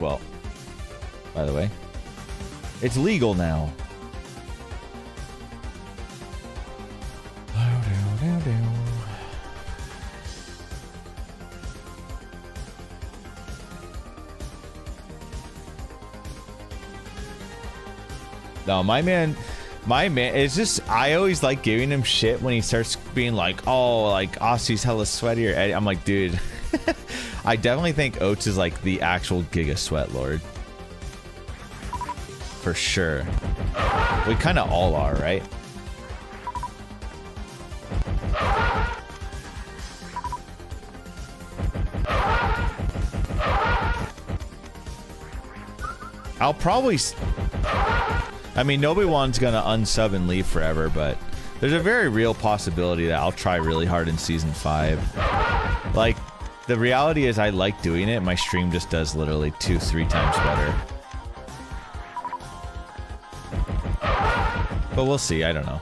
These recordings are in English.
Well, by the way, it's legal now. No, my man, it's just, I always like giving him shit when he starts being like, oh, like, Aussie's hella sweaty, or I'm like, dude, I definitely think Oats is like the actual Giga Sweat Lord. For sure. We kind of all are, right? I'll probably... I mean, Nobi-Wan's gonna unsub and leave forever, but there's a very real possibility that I'll try really hard in Season 5. Like, the reality is I like doing it. My stream just does literally 2-3 times better. But we'll see. I don't know.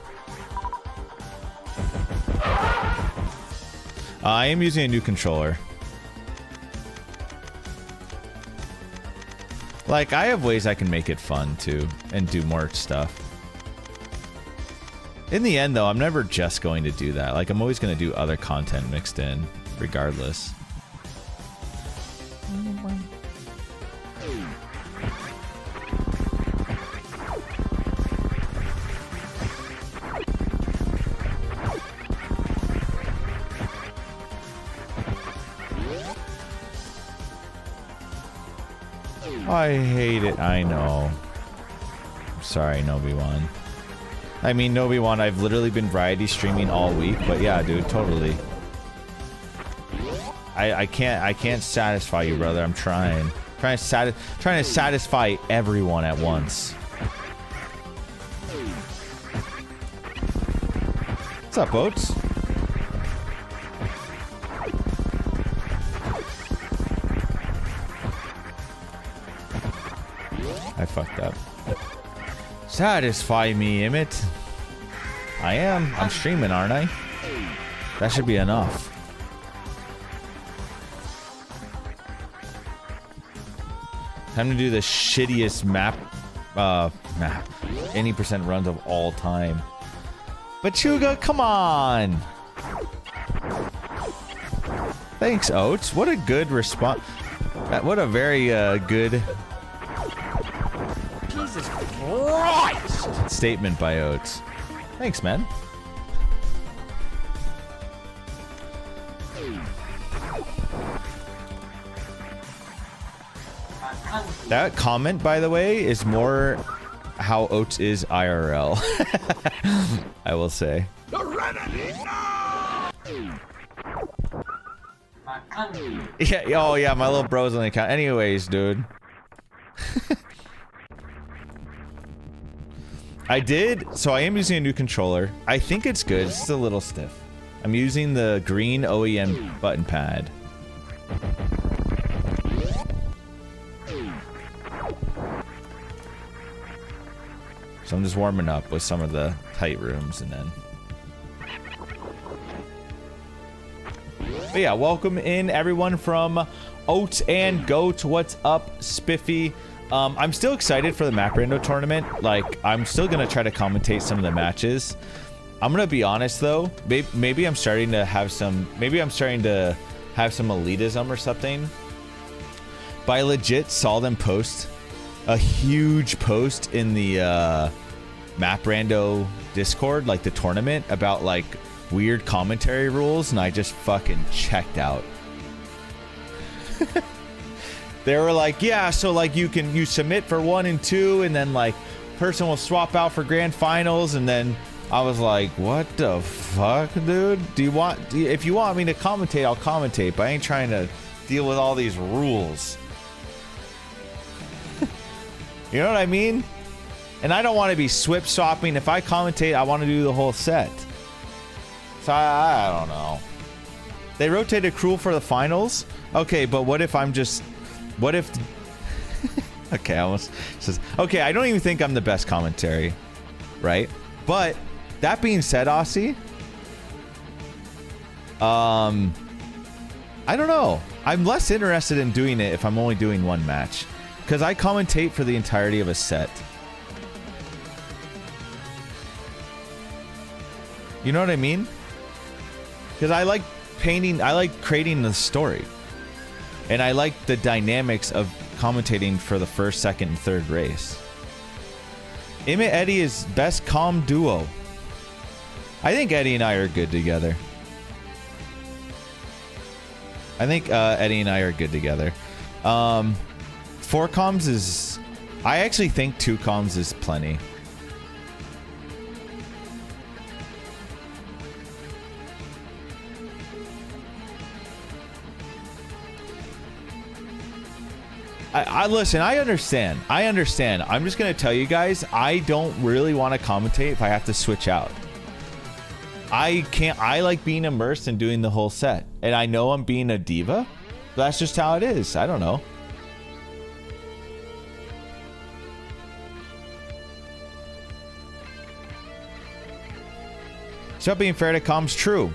I am using a new controller. Like, I have ways I can make it fun, too, and do more stuff. In the end, though, I'm never just going to do that. Like, I'm always going to do other content mixed in, regardless. I hate it. I know. I'm sorry, Nobi-Wan. I mean, Nobi-Wan, I've literally been variety streaming all week, but yeah, dude, totally. I can't satisfy you, brother. I'm trying. Trying to satisfy everyone at once. What's up, Oats? I fucked up. Satisfy me, Emmett. I am. I'm streaming, aren't I? That should be enough. Time to do the shittiest map any percent runs of all time. Bachuga, come on! Thanks, Oats. What a good response. What a very good Jesus Christ statement by Oats. Thanks, man. That comment, by the way, is more how Oats is IRL. I will say. Yeah, oh yeah, my little bro's on the account. Anyways, dude. So I am using a new controller. I think it's good. It's just a little stiff. I'm using the green OEM button pad. So I'm just warming up with some of the tight rooms and then... But yeah, welcome in everyone from Oats and Goat. What's up, Spiffy? I'm still excited for the Map Rando tournament. Like, I'm still gonna try to commentate some of the matches. I'm gonna be honest though, maybe I'm starting to have some, elitism or something. But I legit saw them post a huge post in the Map Rando Discord, like the tournament, about like weird commentary rules, and I just fucking checked out. They were like, yeah, so like you submit for 1 and 2, and then like person will swap out for grand finals, and then I was like, what the fuck, dude? If you want me to commentate, I'll commentate, but I ain't trying to deal with all these rules. You know what I mean? And I don't want to be swip swapping. If I commentate, I want to do the whole set. So I don't know. They rotated Cruel for the finals. Okay, but what if I'm just... What if... Okay, I almost says... Okay, I don't even think I'm the best commentary. Right? But, that being said, Aussie... I don't know. I'm less interested in doing it if I'm only doing one match. Because I commentate for the entirety of a set. You know what I mean? Because I like painting, I like creating the story. And I like the dynamics of commentating for the first, second, and third race. Emmett Eddie is best comm duo. I think Eddie and I are good together. I think Eddie and I are good together. 4 comms is... I actually think 2 comms is plenty. I listen, I understand. I'm just going to tell you guys, I don't really want to commentate if I have to switch out. I like being immersed and doing the whole set. And I know I'm being a diva, but that's just how it is. I don't know. Stop being fair to comms, true.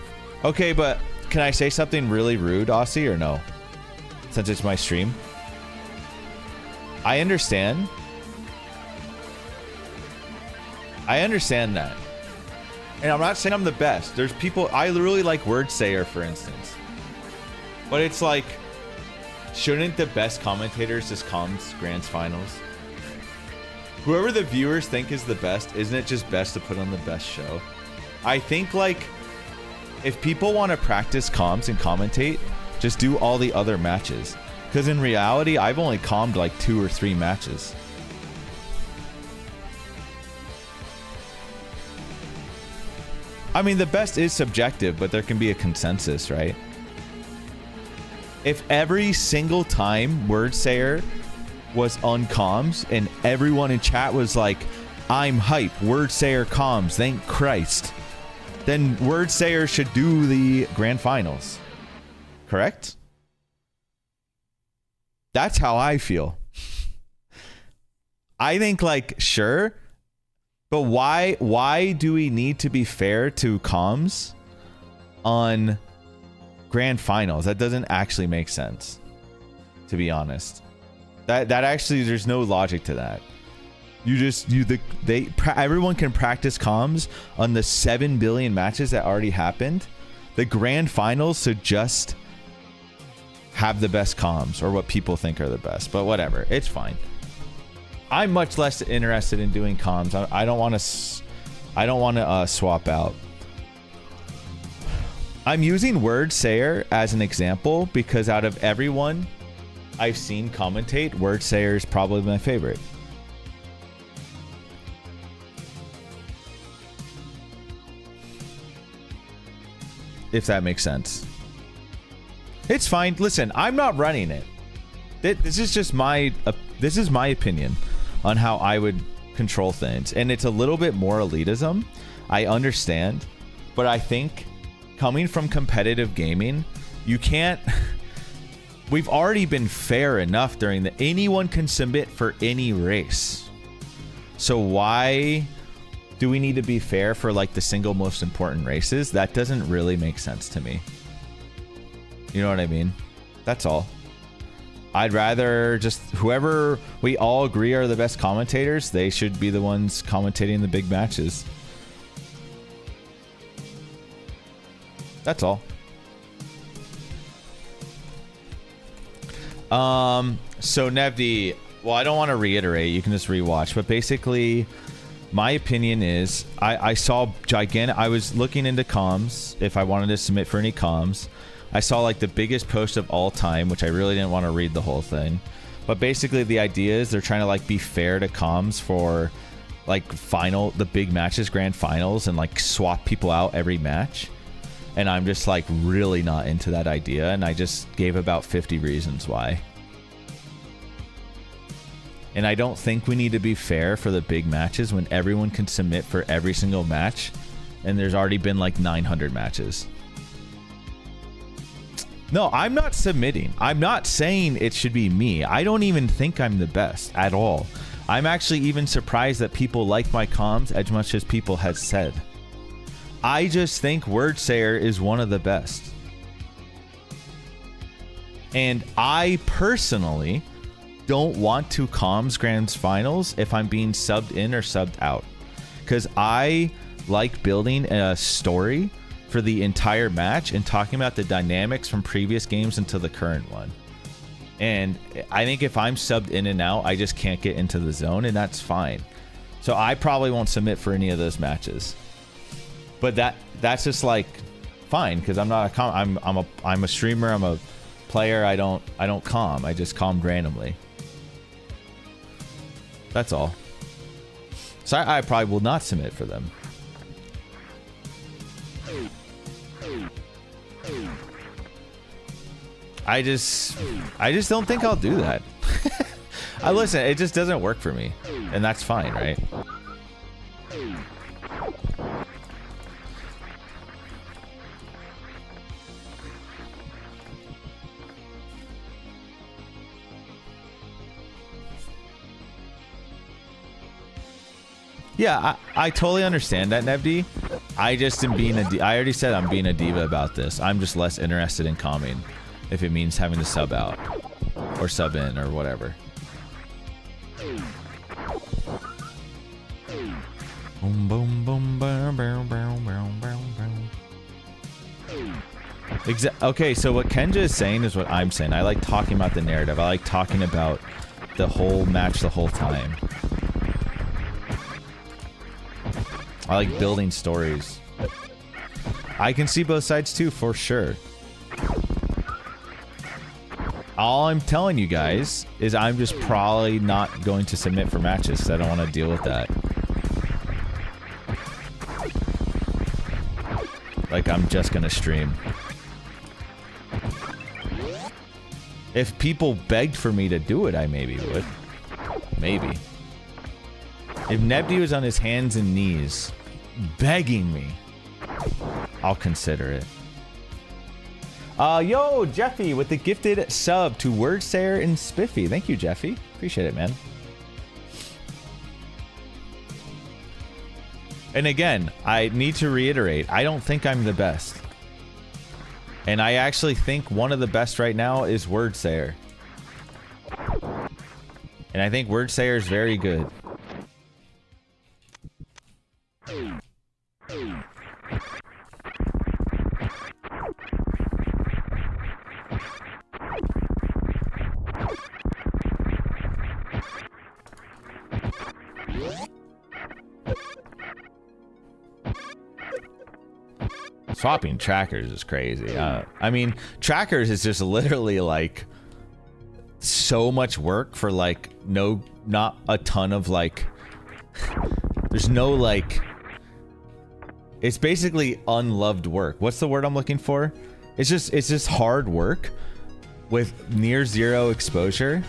Okay, but can I say something really rude, Aussie, or no? Since it's my stream. I understand. I understand that. And I'm not saying I'm the best. There's people, I really like Word Sayer, for instance. But it's like, shouldn't the best commentators just comms Grand Finals? Whoever the viewers think is the best, isn't it just best to put on the best show? I think, like, if people want to practice comms and commentate, just do all the other matches. Because in reality, I've only commed like 2 or 3 matches. I mean, the best is subjective, but there can be a consensus, right? If every single time Word Sayer was on comms and everyone in chat was like, I'm hype, Word Sayer comms, thank Christ, then Word Sayer should do the grand finals. Correct? That's how I feel. I think, like, sure, but why do we need to be fair to comms on grand finals? That doesn't actually make sense, to be honest. That actually, there's no logic to that. Everyone can practice comms on the 7 billion matches that already happened. The grand finals should just have the best comms, or what people think are the best, but whatever, it's fine. I'm much less interested in doing comms. I don't want to swap out. I'm using Word Sayer as an example because out of everyone I've seen commentate, Word Sayer is probably my favorite. If that makes sense. It's fine. Listen, I'm not running it. This is just my opinion on how I would control things. And it's a little bit more elitism. I understand. But I think coming from competitive gaming, you can't... We've already been fair enough during the... Anyone can submit for any race. So why do we need to be fair for like the single most important races? That doesn't really make sense to me. You know what I mean? That's all. I'd rather just whoever we all agree are the best commentators, they should be the ones commentating the big matches. That's all. So Nevdi, well, I don't want to reiterate, you can just rewatch, but basically my opinion is I saw gigantic, I was looking into comms if I wanted to submit for any comms. I saw like the biggest post of all time, which I really didn't want to read the whole thing. But basically the idea is they're trying to like be fair to comms for like the big matches, grand finals, and like swap people out every match. And I'm just like really not into that idea. And I just gave about 50 reasons why. And I don't think we need to be fair for the big matches when everyone can submit for every single match. And there's already been like 900 matches. No, I'm not submitting. I'm not saying it should be me. I don't even think I'm the best at all. I'm actually even surprised that people like my comms as much as people have said. I just think Word Sayer is one of the best. And I personally don't want to comms grand finals if I'm being subbed in or subbed out, because I like building a story for the entire match and talking about the dynamics from previous games into the current one. And I think if I'm subbed in and out, I just can't get into the zone, and that's fine. So I probably won't submit for any of those matches. But that's just like fine, because I'm not I'm a streamer, I'm a player. I don't comm. I just commed randomly. That's all. So I probably will not submit for them. I just don't think I'll do that. Listen, it just doesn't work for me, and that's fine, right? Yeah, I totally understand that, Nevdi. I just am being I already said I'm being a diva about this. I'm just less interested in calming if it means having to sub out or sub in or whatever. Boom, boom, boom, boom, boom, boom, boom, boom, boom. Okay, so what Kenja is saying is what I'm saying. I like talking about the narrative. I like talking about the whole match the whole time. I like building stories. I can see both sides too, for sure. All I'm telling you guys is I'm just probably not going to submit for matches because I don't want to deal with that. Like, I'm just gonna stream. If people begged for me to do it, I maybe would. Maybe. If Nebdi was on his hands and knees begging me, I'll consider it. Yo, Jeffy with the gifted sub to Wordsayer and Spiffy. Thank you, Jeffy. Appreciate it, man. And again, I need to reiterate, I don't think I'm the best. And I actually think one of the best right now is Wordsayer. And I think Wordsayer is very good. Swapping trackers is crazy. I mean, trackers is just literally like so much work for like not a ton of like, there's no like, it's basically unloved work. What's the word I'm looking for? It's just hard work with near zero exposure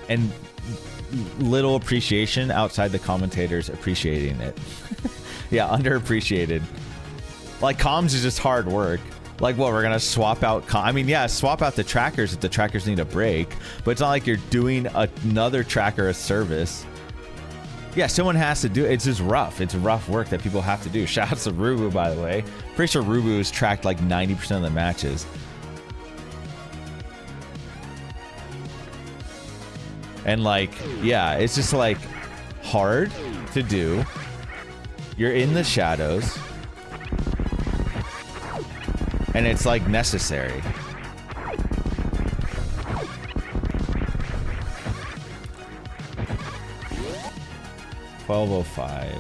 and little appreciation outside the commentators appreciating it. Yeah, underappreciated. Like, comms is just hard work. Like, what, we're gonna swap out I mean, yeah, swap out the trackers if the trackers need a break, but it's not like you're doing another tracker a service. Yeah, someone has to do it. It's just rough. It's rough work that people have to do. Shout out to Rubu, by the way. Pretty sure Rubu has tracked like 90% of the matches. And like, yeah, it's just like hard to do. You're in the shadows. And it's like necessary. $12.05.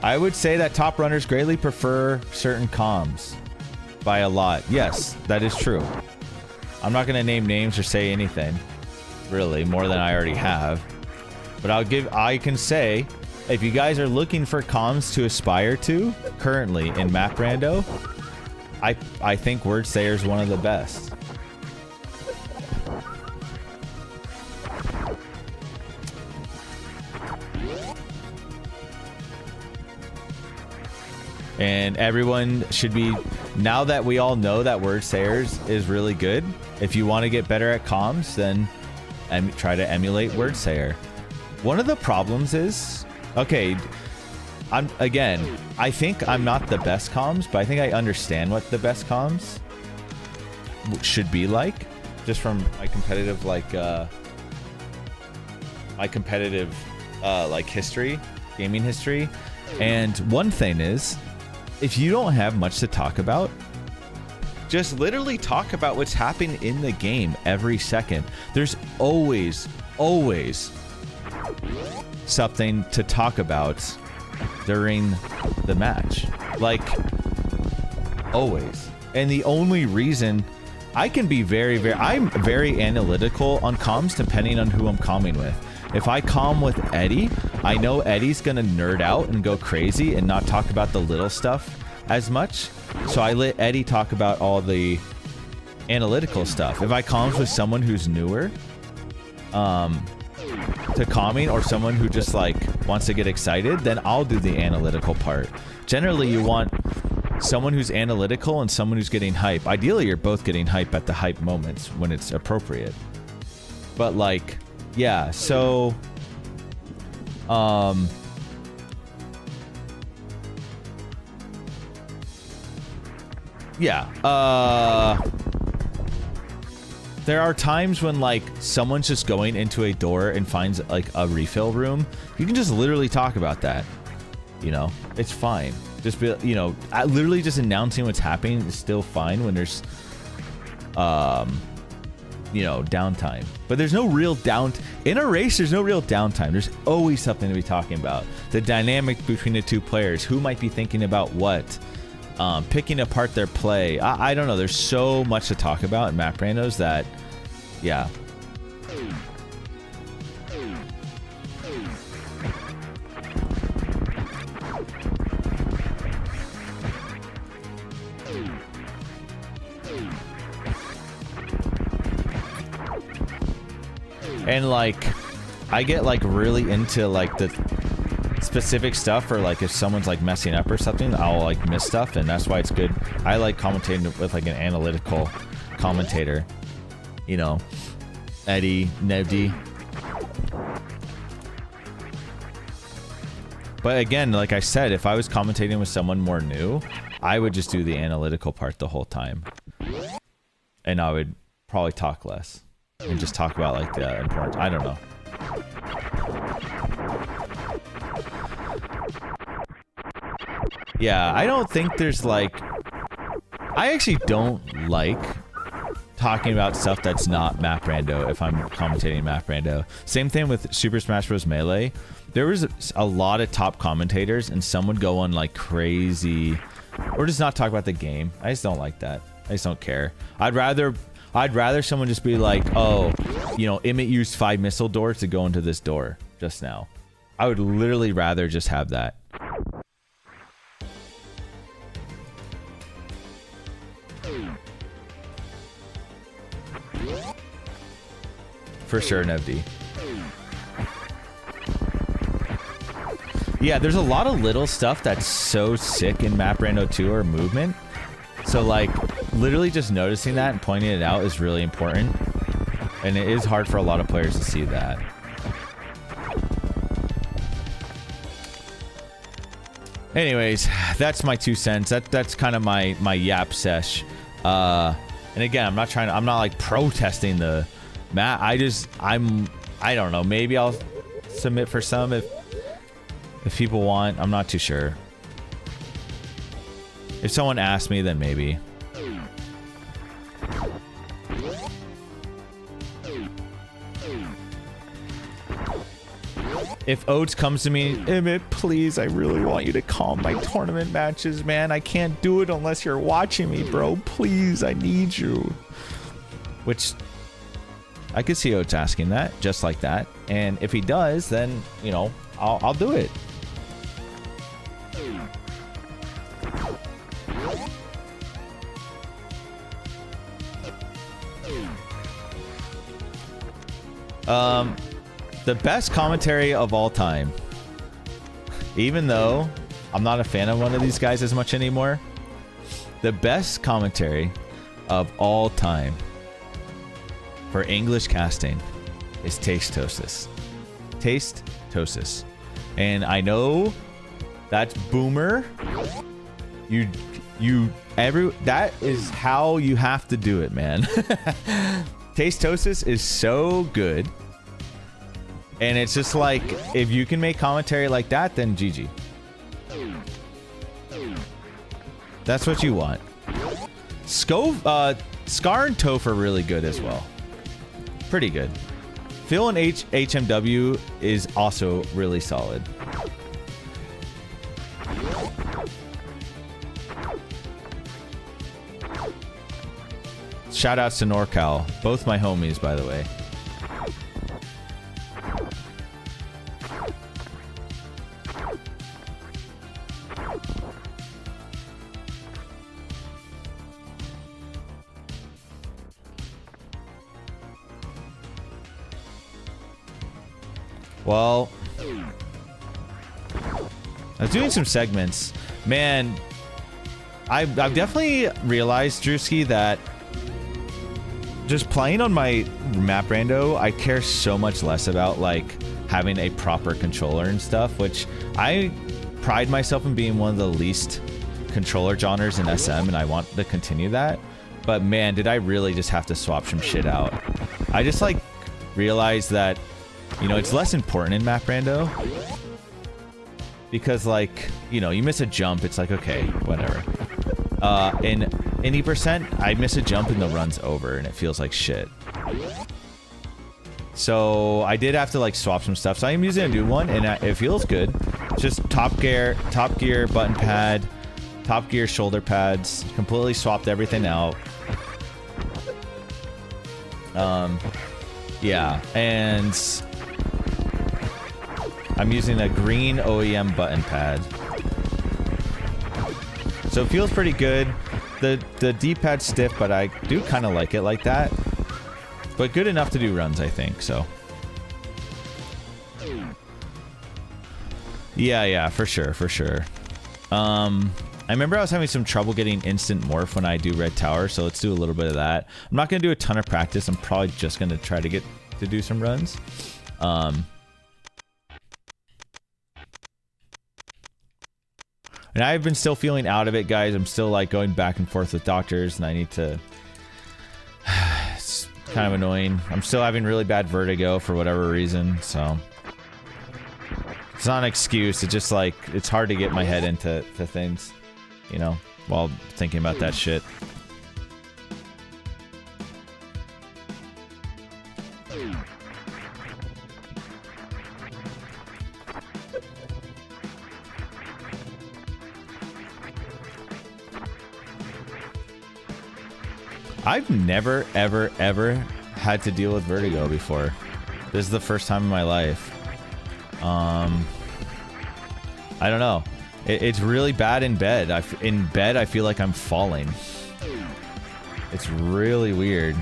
I would say that top runners greatly prefer certain comms by a lot. Yes, that is true. I'm not going to name names or say anything, really, more than I already have. But I can say, if you guys are looking for comms to aspire to currently in Map Rando, I think Wordsayer is one of the best. And everyone should be, now that we all know that Wordsayers is really good, if you want to get better at comms, then try to emulate Wordsayer. One of the problems is, okay, I think I'm not the best comms, but I think I understand what the best comms should be like. just from my competitive like history, gaming history. And one thing is, if you don't have much to talk about, just literally talk about what's happening in the game every second. There's always something to talk about during the match, like always. And the only reason I can be I'm very analytical on comms depending on who I'm comming with. If I comm with Eddie, I know Eddie's gonna nerd out and go crazy and not talk about the little stuff as much. So I let Eddie talk about all the analytical stuff. If I comms with someone who's newer to calming, or someone who just like wants to get excited, then I'll do the analytical part. Generally, you want someone who's analytical and someone who's getting hype. Ideally, you're both getting hype at the hype moments when it's appropriate. But like, yeah, so yeah, there are times when like someone's just going into a door and finds like a refill room. You can just literally talk about that. You know, it's fine. Just be, you know, literally just announcing what's happening is still fine when there's, you know, downtime. But there's no real in a race. There's no real downtime. There's always something to be talking about. The dynamic between the two players, who might be thinking about what, picking apart their play. I don't know. There's so much to talk about in map randos that, yeah. And like, I get like really into like the specific stuff, or like if someone's like messing up or something, I'll like miss stuff, and that's why it's good. I like commentating with like an analytical commentator, you know, Eddie, Nevdi. But again, like I said, if I was commentating with someone more new, I would just do the analytical part the whole time, and I would probably talk less and just talk about like the important. I don't know. Yeah, I don't think there's like, I actually don't like talking about stuff that's not map rando if I'm commentating map rando. Same thing with Super Smash Bros. Melee. There was a lot of top commentators and some would go on like crazy, or just not talk about the game. I just don't like that. I just don't care. I'd rather someone just be like, oh, you know, Emmett used 5 missile doors to go into this door just now. I would literally rather just have that. For sure, Nevdi. Yeah, there's a lot of little stuff that's so sick in Map Rando 2 or movement. So like, literally just noticing that and pointing it out is really important. And it is hard for a lot of players to see that. Anyways, that's my 2 cents. That's kind of my yap sesh. And again, I'm not like protesting the map. I don't know. Maybe I'll submit for some if people want. I'm not too sure. If someone asks me, then maybe. If Oates comes to me, Emmett, please, I really want you to calm my tournament matches, man. I can't do it unless you're watching me, bro. Please, I need you. Which, I could see Oates asking that, just like that. And if he does, then, you know, I'll do it. The best commentary of all time. Even though I'm not a fan of one of these guys as much anymore, the best commentary of all time for English casting is Taste-Tosis. Taste-Tosis. And I know that's boomer. That is how you have to do it, man. Tastosis is so good. And it's just like, if you can make commentary like that, then GG. That's what you want. Scar and Toph are really good as well. Pretty good. Phil and HMW is also really solid. Shoutouts to NorCal. Both my homies, by the way. Well, I was doing some segments. Man, I've definitely realized, Drewski, that just playing on my map rando, I care so much less about like having a proper controller and stuff, which I pride myself in being one of the least controller genres in SM, and I want to continue that. But man, did I really just have to swap some shit out. I just like realized that, you know, it's less important in map rando because, like, you know, you miss a jump, it's like, okay, whatever. In any percent, I miss a jump and the run's over and it feels like shit. So I did have to like swap some stuff. So I am using a new one and it feels good. It's just top gear button pad, top gear shoulder pads. Completely swapped everything out. Yeah, and I'm using a green OEM button pad. So it feels pretty good. The D-pad's stiff, but I do kind of like it like that. But good enough to do runs, I think, so. Yeah, for sure. I remember I was having some trouble getting instant morph when I do Red Tower, so let's do a little bit of that. I'm not going to do a ton of practice. I'm probably just going to try to get to do some runs. And I've been still feeling out of it, guys. I'm still like going back and forth with doctors, and I need to... It's kind of annoying. I'm still having really bad vertigo for whatever reason, so... It's not an excuse. It's just like, it's hard to get my head into things, you know, while thinking about that shit. I've never, ever had to deal with vertigo before. This is the first time in my life. I don't know. It's really bad in bed. In bed, I feel like I'm falling. It's really weird.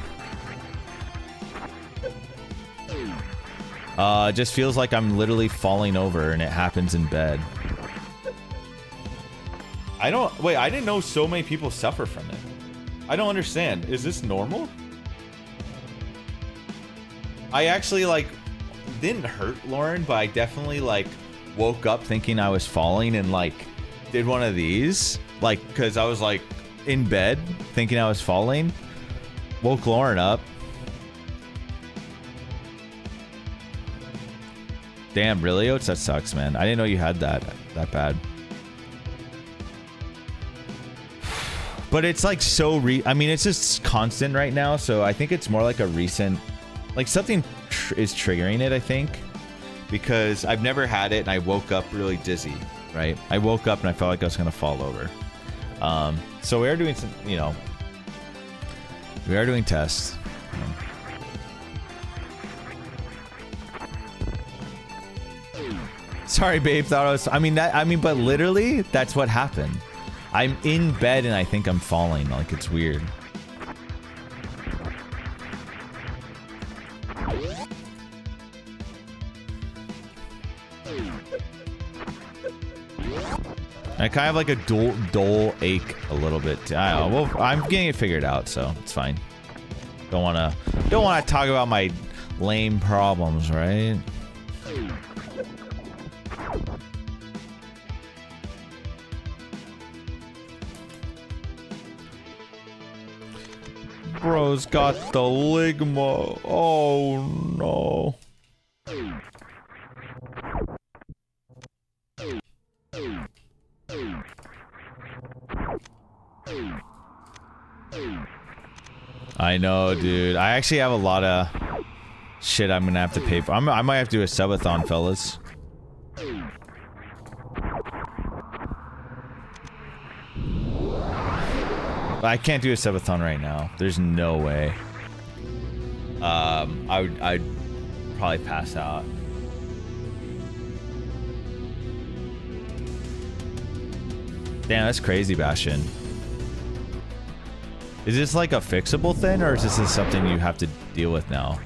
It just feels like I'm literally falling over, and it happens in bed. Wait, I didn't know so many people suffer from it. I don't understand. Is this normal? I actually, like, didn't hurt Lauren, but I definitely, like, woke up thinking I was falling and, like, did one of these. Like, because I was, like, in bed thinking I was falling. Woke Lauren up. Damn, really, Oats? That sucks, man. I didn't know you had that bad. But it's like so I mean, it's just constant right now, so I think it's more like a recent, like something is triggering it, I think, because I've never had it and I woke up really dizzy, right? I woke up and I felt like I was gonna fall over. So we are doing some, you know, we are doing tests. Sorry, babe. Thought I was. I mean, but literally, that's what happened. I'm in bed and I think I'm falling. Like, it's weird. I kind of like a dull ache a little bit. I don't know. Well, I'm getting it figured out, so it's fine. Don't wanna talk about my lame problems, right? Bro's got the ligma. Oh no. I know, dude. I actually have a lot of shit I'm gonna have to pay for. I might have to do a subathon, fellas. I can't do a subathon right now. There's no way. I'd probably pass out. Damn, that's crazy, Bastion. Is this like a fixable thing, or is this something you have to deal with now?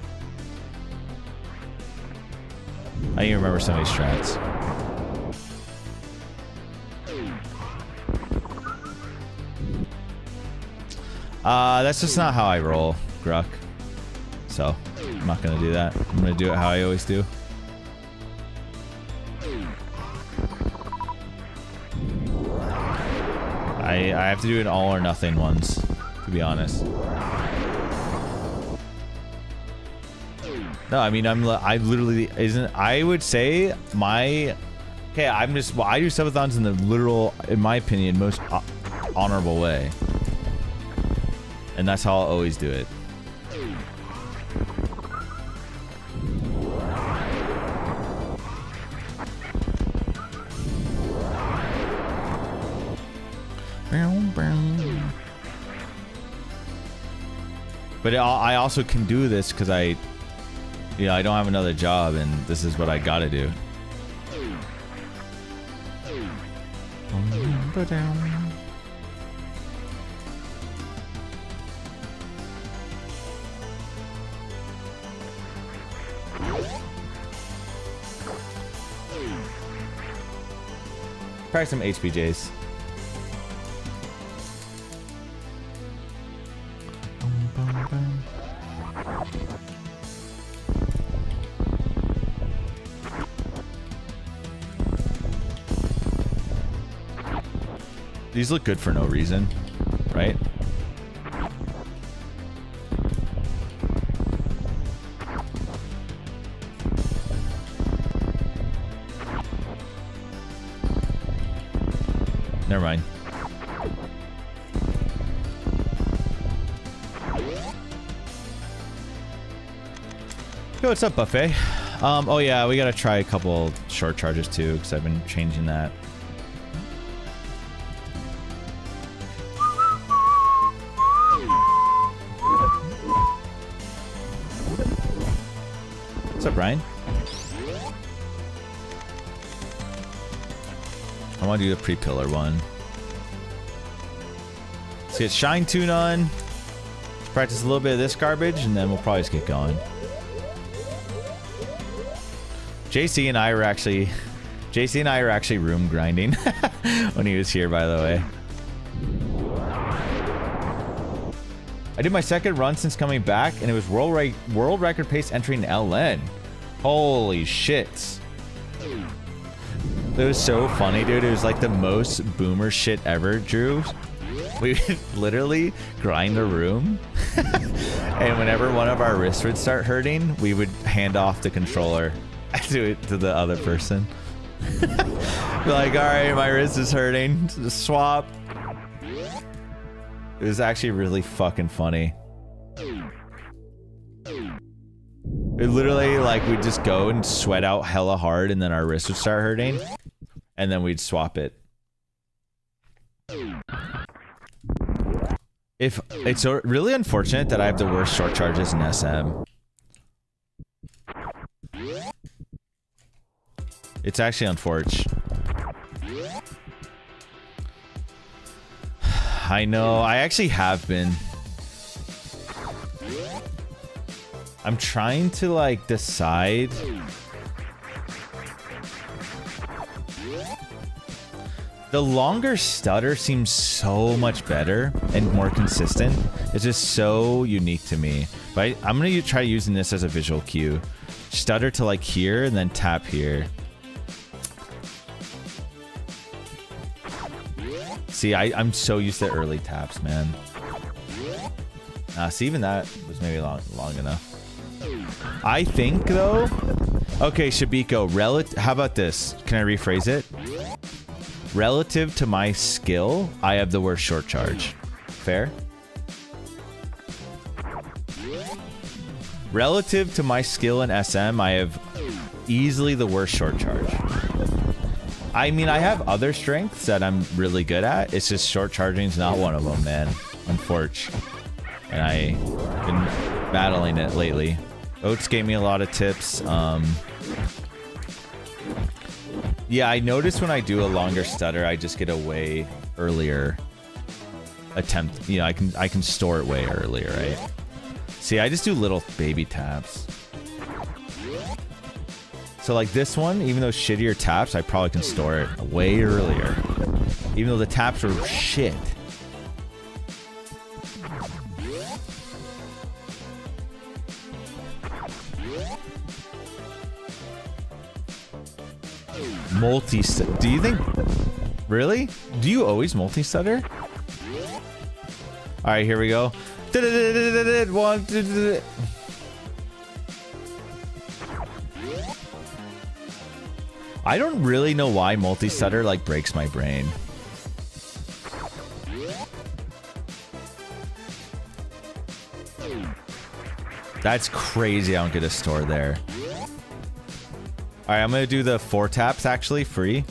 I don't even remember some of these strats. That's just not how I roll, Gruck. So, I'm not gonna do that. I'm gonna do it how I always do. I have to do an all or nothing ones, to be honest. No, I mean, I literally isn't. I would say my. Okay, I do subathons in the literal, in my opinion, most honorable way. And that's how I'll always do it. But I also can do this because I don't have another job, and this is what I gotta do. Probably some HPJs. These look good for no reason, right? Never mind. Yo, what's up, Buffet? Oh yeah, we gotta try a couple short charges too, because I've been changing that. What's up, Brian? I want to do the pre-pillar one. Let's get Shine Tune on. Practice a little bit of this garbage, and then we'll probably just get going. JC and I were actually room grinding when he was here, by the way. I did my second run since coming back, and it was world record pace entering LN. Holy shit. It was so funny, dude. It was like the most boomer shit ever, Drew. We would literally grind the room, and whenever one of our wrists would start hurting, we would hand off the controller to the other person. Be like, alright, my wrist is hurting. Just swap. It was actually really fucking funny. It literally, like, we'd just go and sweat out hella hard, and then our wrist would start hurting, and then we'd swap it. It's really unfortunate that I have the worst short charges in SM. It's actually unfortunate. I know, I actually have been. I'm trying to, like, decide. The longer stutter seems so much better and more consistent. It's just so unique to me. But I'm gonna try using this as a visual cue. Stutter to, like, here and then tap here. See, I'm so used to early taps, man. See, even that was maybe long enough. I think, though... Okay, Shabiko, how about this? Can I rephrase it? Relative to my skill, I have the worst short charge. Fair? Relative to my skill in SM, I have easily the worst short charge. I mean, I have other strengths that I'm really good at. It's just short charging is not one of them, man. Unfortunately. And I've been battling it lately. Oats gave me a lot of tips. Yeah, I notice when I do a longer stutter, I just get a way earlier attempt. You know, I can store it way earlier, right? See, I just do little baby taps. So like this one, even though shittier taps, I probably can store it way earlier. Even though the taps are shit. Do you think... Really? Do you always multi-stutter? Alright, here we go. I don't really know why multi-stutter like breaks my brain. That's crazy I don't get a store there. Alright, I'm gonna do the 4 taps actually, free.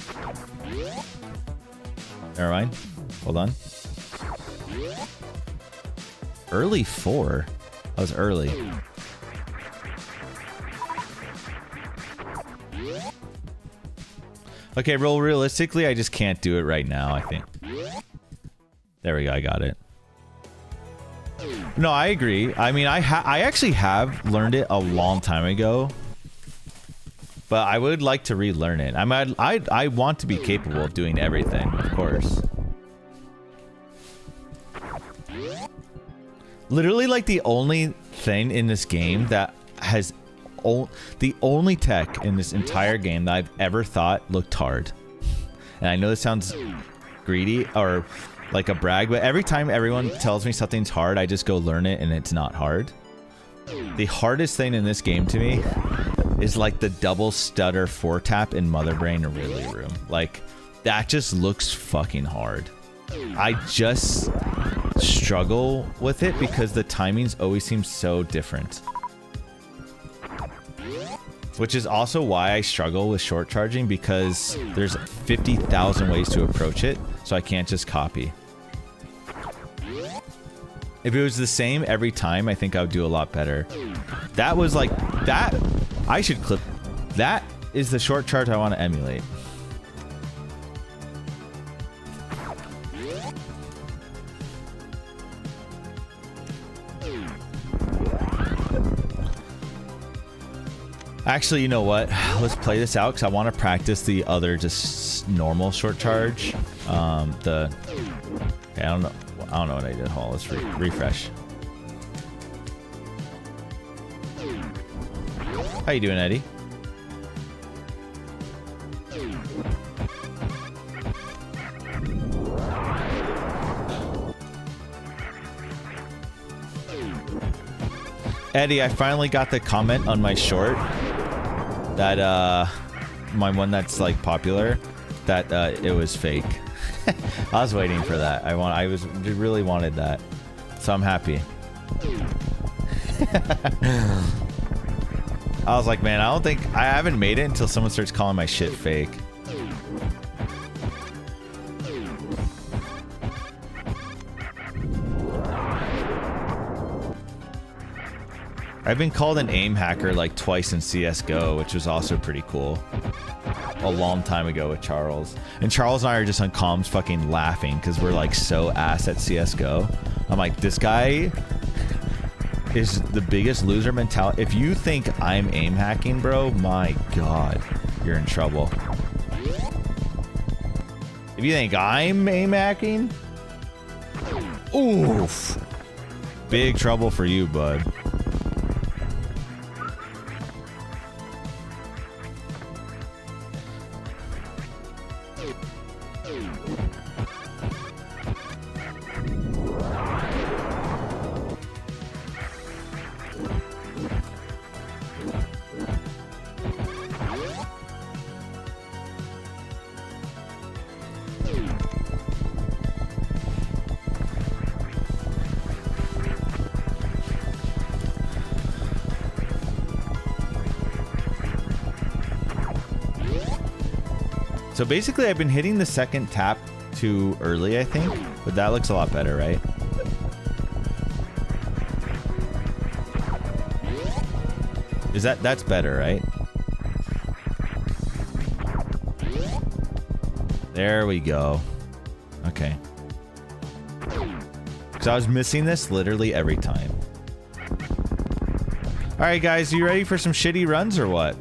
Never mind. Hold on. Early 4? That was early. Okay, realistically, I just can't do it right now, I think. There we go, I got it. No, I agree. I mean, I actually have learned it a long time ago. But I would like to relearn it. I want to be capable of doing everything, of course. Literally, like, the only thing in this game that has... the only tech in this entire game that I've ever thought looked hard. And I know this sounds greedy or like a brag, but every time everyone tells me something's hard, I just go learn it and it's not hard. The hardest thing in this game to me is like the double stutter 4 tap in Mother Brain Ridley Room. Like, that just looks fucking hard. I just struggle with it because the timings always seem so different. Which is also why I struggle with short charging, because there's 50,000 ways to approach it, so I can't just copy. If it was the same every time, I think I would do a lot better. That was like, that, I should clip. That is the short charge I want to emulate. Actually, you know what? Let's play this out because I want to practice the other just normal short charge. Okay, I don't know what I did. Hold on, let's refresh. How you doing, Eddie? Eddie, I finally got the comment on my short that my one that's like popular, that it was fake. I was waiting for that. I really wanted that, so I'm happy. I was like, man, I haven't made it until someone starts calling my shit fake. I've been called an aim hacker like twice in CSGO, which was also pretty cool. A long time ago with Charles. And Charles and I are just on comms fucking laughing because we're like so ass at CSGO. I'm like, this guy is the biggest loser mentality. If you think I'm aim hacking, bro, my God, you're in trouble. If you think I'm aim hacking, oof, big trouble for you, bud. So basically, I've been hitting the second tap too early, I think. But that looks a lot better, right? That's better, right? There we go. Okay. Because I was missing this literally every time. Alright guys, you ready for some shitty runs or what?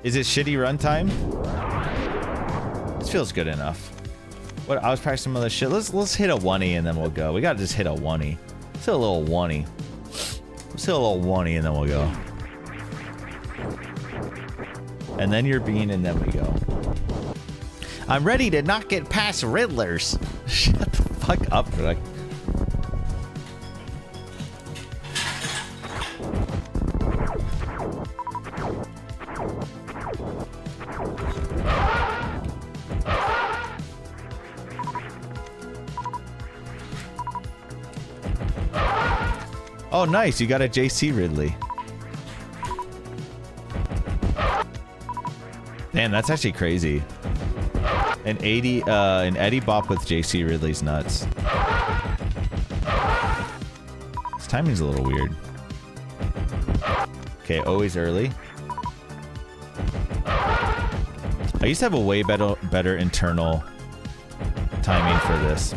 Is it shitty run time? This feels good enough. What, I was practicing some other shit. Let's hit a 1-y and then we'll go. We gotta just hit a 1-y. Let's hit a little 1-y. Let's hit a little 1-y and then we'll go. And then you're bean and then we go. I'm ready to not get past Riddlers. Shut the fuck up, Rick. Oh, nice. You got a JC Ridley. Damn, that's actually crazy. An Eddie Bop with JC Ridley's nuts. This timing's a little weird. Okay, always early. I used to have a way better internal timing for this.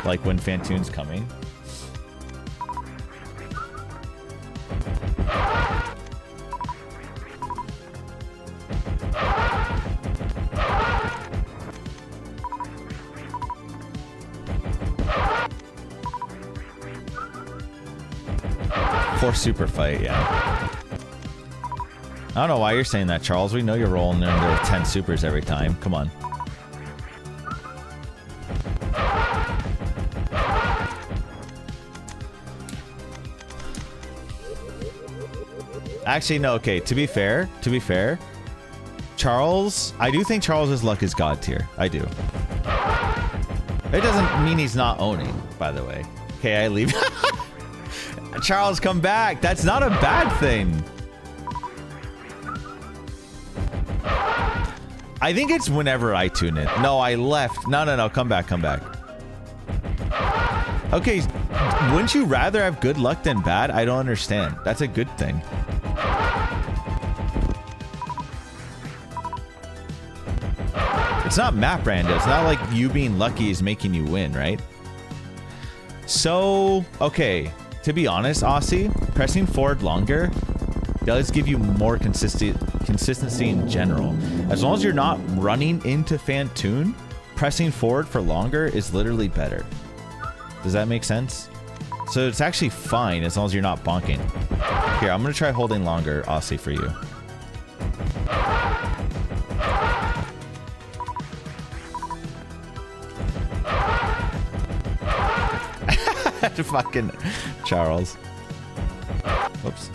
Like when Fantoon's coming. For super fight, yeah. I don't know why you're saying that, Charles. We know you're rolling under 10 supers every time. Come on. Actually, no, okay. To be fair, Charles, I do think Charles's luck is God tier. I do. It doesn't mean he's not owning, by the way. Okay, I leave. Charles, come back. That's not a bad thing. I think it's whenever I tune in. No, I left. No. Come back. Okay, wouldn't you rather have good luck than bad? I don't understand. That's a good thing. It's not map random. It's not like you being lucky is making you win, right? So, okay. To be honest, Aussie, pressing forward longer does give you more consistency in general. As long as you're not running into Fantoon, pressing forward for longer is literally better. Does that make sense? So it's actually fine as long as you're not bonking. Here, I'm going to try holding longer, Aussie, for you. Fucking Charles. Whoops.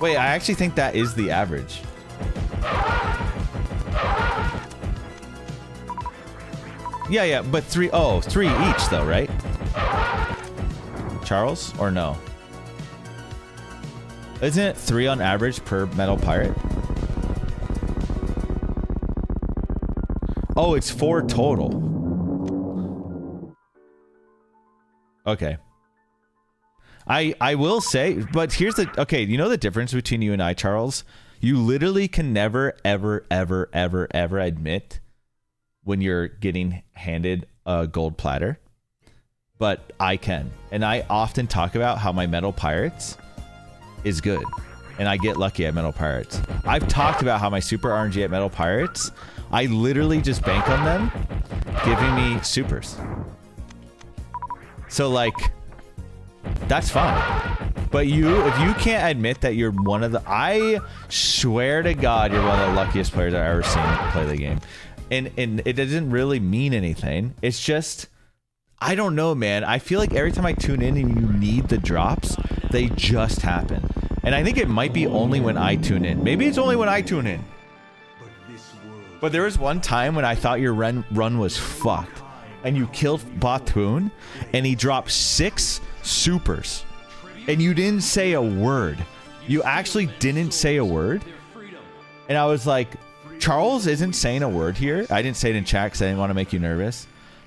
Wait, I actually think that is the average. Yeah, but three each though, right? Charles, or no? Isn't it 3 on average per metal pirate? Oh, it's 4 total. Okay. I will say, but here's the... Okay, you know the difference between you and I, Charles? You literally can never, ever admit when you're getting handed a gold platter. But I can. And I often talk about how my metal pirates is good. And I get lucky at metal pirates. I've talked about how my super RNG at metal pirates... I literally just bank on them, giving me supers. So, like, that's fine. But if you can't admit that you're one of the... I swear to God, you're one of the luckiest players I've ever seen play the game. And it doesn't really mean anything. It's just... I don't know, man. I feel like every time I tune in and you need the drops, they just happen. And I think it might be only when I tune in. Maybe it's only when I tune in. But there was one time when I thought your run was fucked. And you killed Batoon, and he dropped 6 supers. And you didn't say a word. You actually didn't say a word. And I was like, Charles isn't saying a word here. I didn't say it in chat because I didn't want to make you nervous.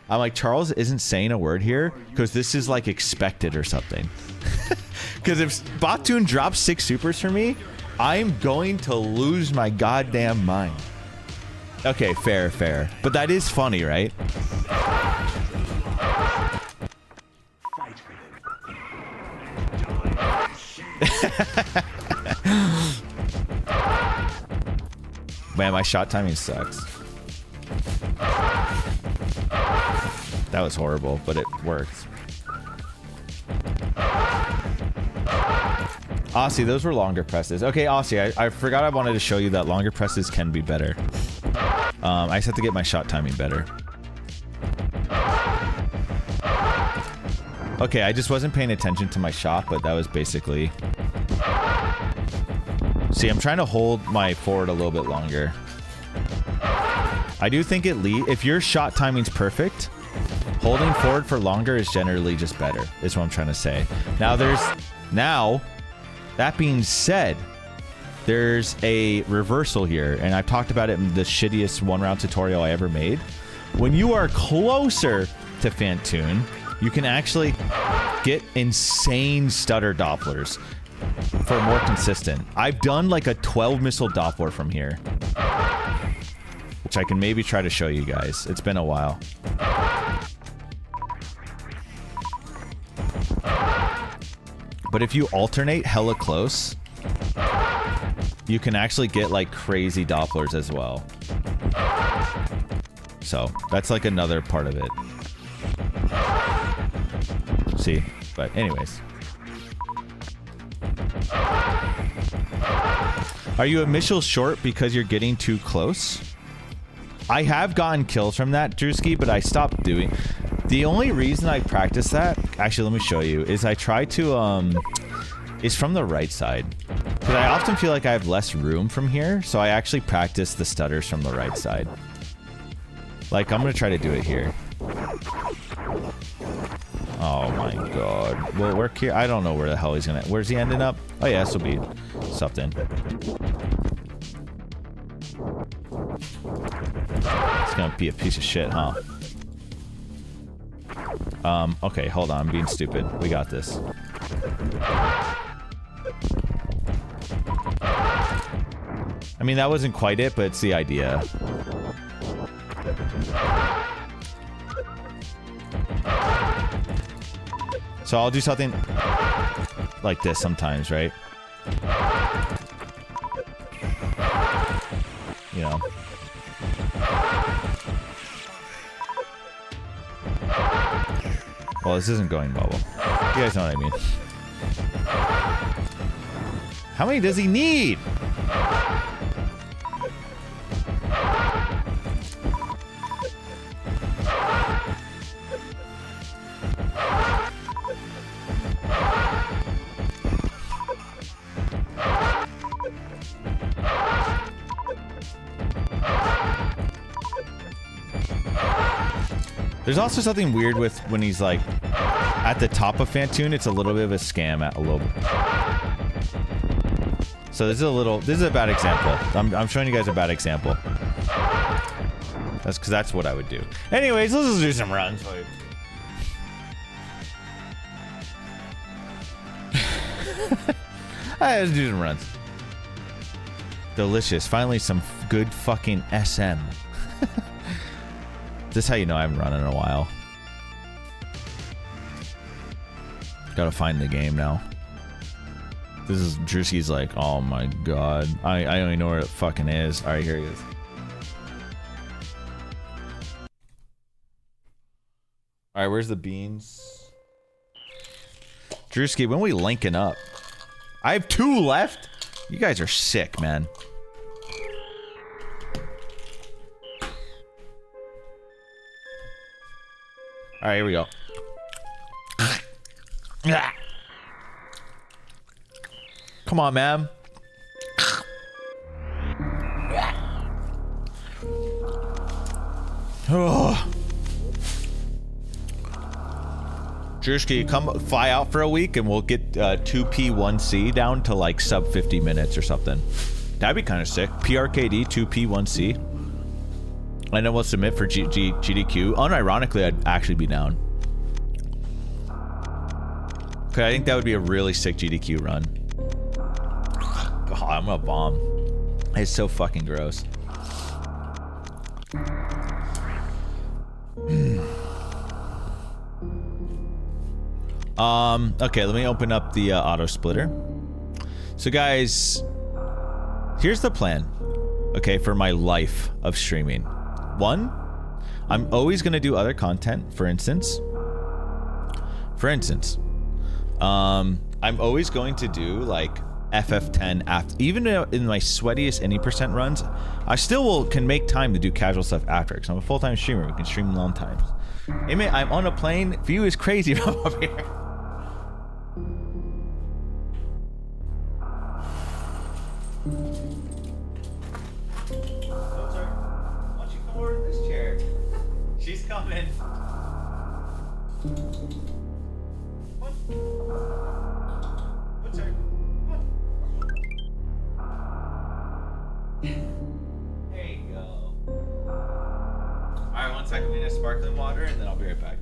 I'm like, Charles isn't saying a word here because this is like expected or something. Because if Batoon drops 6 supers for me, I'm going to lose my goddamn mind. Okay, fair, fair. But that is funny, right? Man, my shot timing sucks. That was horrible, but it worked. Aussie, those were longer presses. Okay, Aussie, I forgot I wanted to show you that longer presses can be better. I just have to get my shot timing better. Okay, I just wasn't paying attention to my shot, but that was basically... See, I'm trying to hold my forward a little bit longer. I do think if your shot timing's perfect, holding forward for longer is generally just better, is what I'm trying to say. Now, that being said, there's a reversal here, and I've talked about it in the shittiest one-round tutorial I ever made. When you are closer to Phantoon, you can actually get insane stutter Dopplers for more consistent. I've done like a 12 missile Doppler from here, which I can maybe try to show you guys. It's been a while. But if you alternate hella close, you can actually get like crazy Dopplers as well. So that's like another part of it. See, but anyways. Are you a missile short because you're getting too close? I have gotten kills from that, Drewski, but I stopped doing. The only reason I practice that, actually, let me show you, is I try to, is from the right side. Because I often feel like I have less room from here, so I actually practice the stutters from the right side. Like, I'm going to try to do it here. Oh my god. Will it work here? I don't know where the hell he's going to... Where's he ending up? Oh yeah, this will be something. It's going to be a piece of shit, huh? Okay, hold on. I'm being stupid. We got this. I mean, that wasn't quite it, but it's the idea. So I'll do something like this sometimes, right? You know. Well, this isn't going well. You guys know what I mean. How many does he need? There's also something weird with when he's like at the top of Phantoon. It's a little bit of a scam at a little bit. So this is a bad example. I'm showing you guys a bad example. That's because that's what I would do. Anyways, let's just do some runs. Let's do some runs. Delicious. Finally, some good fucking SM. This is how you know I haven't run in a while. Gotta find the game now. This is Drewski's like, oh my god. I don't even know where it fucking is. Alright, here he is. Alright, where's the beans? Drewski, when we linking up? I have 2 left? You guys are sick, man. Alright, here we go. Come on, man. Drewski, come fly out for a week and we'll get 2P1C down to like sub 50 minutes or something. That'd be kind of sick. PRKD 2P1C. And then we'll submit for GDQ. Unironically, I'd actually be down. Okay, I think that would be a really sick GDQ run. God, I'm gonna bomb. It's so fucking gross. Okay, let me open up the auto splitter. So guys, here's the plan, okay, for my life of streaming. One, I'm always gonna do other content. For instance, I'm always going to do like FF10 after, even in my sweatiest any % runs, I still can make time to do casual stuff after, because I'm a full-time streamer. We can stream long times. Hey man, I'm on a plane. View is crazy from up here. Oh, sorry. Why don't you come over to this chair? She's coming. What? What's her? What? There you go. Alright, 1 second. We need sparkling water and then I'll be right back.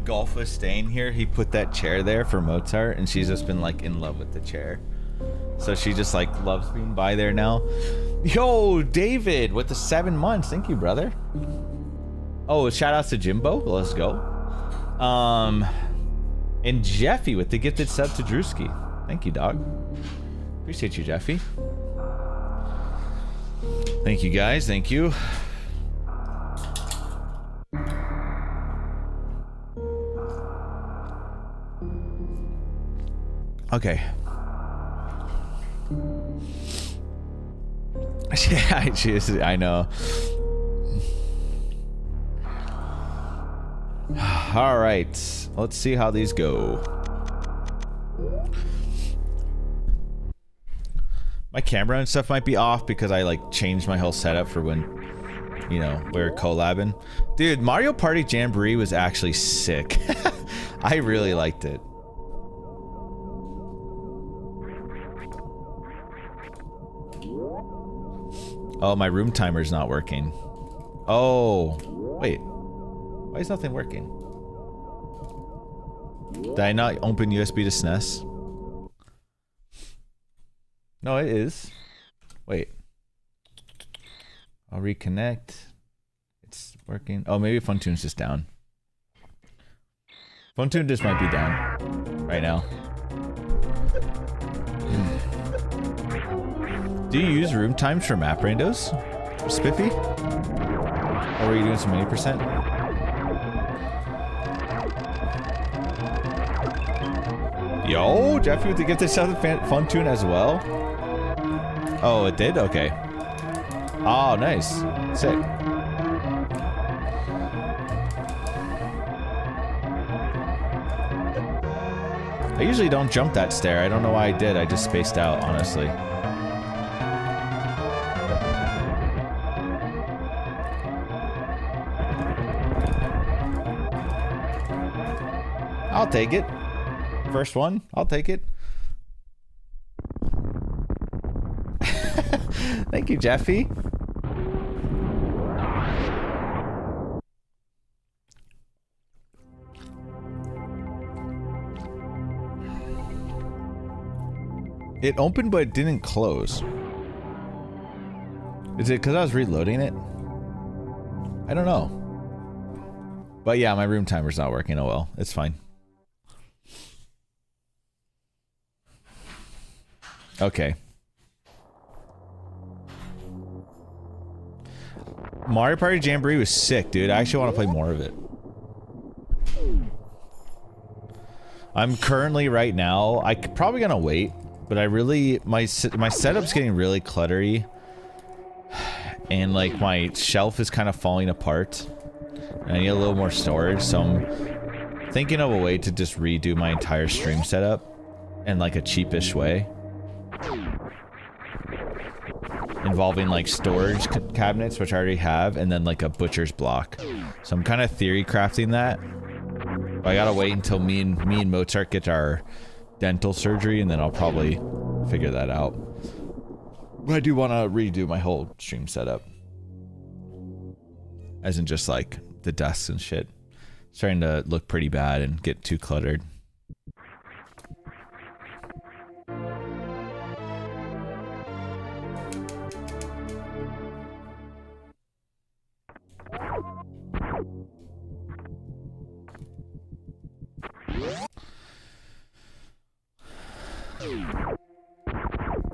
Golf was staying here, he put that chair there for Mozart, and she's just been like in love with the chair, so she just like loves being by there now. Yo, David with the 7 months, thank you, brother. Oh, shout outs to Jimbo, let's go. And Jeffy with the gifted sub to Drewski, thank you, dog. Appreciate you, Jeffy. Thank you, guys, thank you. Okay. Yeah, she is, I know. All right, let's see how these go. My camera and stuff might be off because I like changed my whole setup for when, you know, we're collabing. Dude, Mario Party Jamboree was actually sick. I really liked it. Oh, my room timer's not working. Oh, wait. Why is nothing working? Did I not open USB to SNES? No, it is. Wait. I'll reconnect. It's working. Oh, maybe PhoneTune's just down. PhoneTune just might be down right now. Do you use room times for map randos, Spiffy? Or were you doing some 80%? Yo, Jeffy with the gifted sub PhoneTune as well. Oh, it did? Okay. Oh, nice. Sick. I usually don't jump that stair. I don't know why I did. I just spaced out, honestly. I'll take it. First one, I'll take it. Thank you, Jeffy. It opened, but it didn't close. Is it because I was reloading it? I don't know. But yeah, my room timer's not working. Oh well, it's fine. Okay. Mario Party Jamboree was sick, dude. I actually want to play more of it. I'm currently right now. Probably gonna wait, but I really my setup's getting really cluttery, and like my shelf is kind of falling apart. And I need a little more storage, so I'm thinking of a way to just redo my entire stream setup in like a cheapish way, involving like storage cabinets, which I already have, and then like a butcher's block. So I'm kind of theory crafting that. But I gotta wait until me and Mozart get our dental surgery, and then I'll probably figure that out. But I do want to redo my whole stream setup, as in just like the desks and shit. It's starting to look pretty bad and get too cluttered.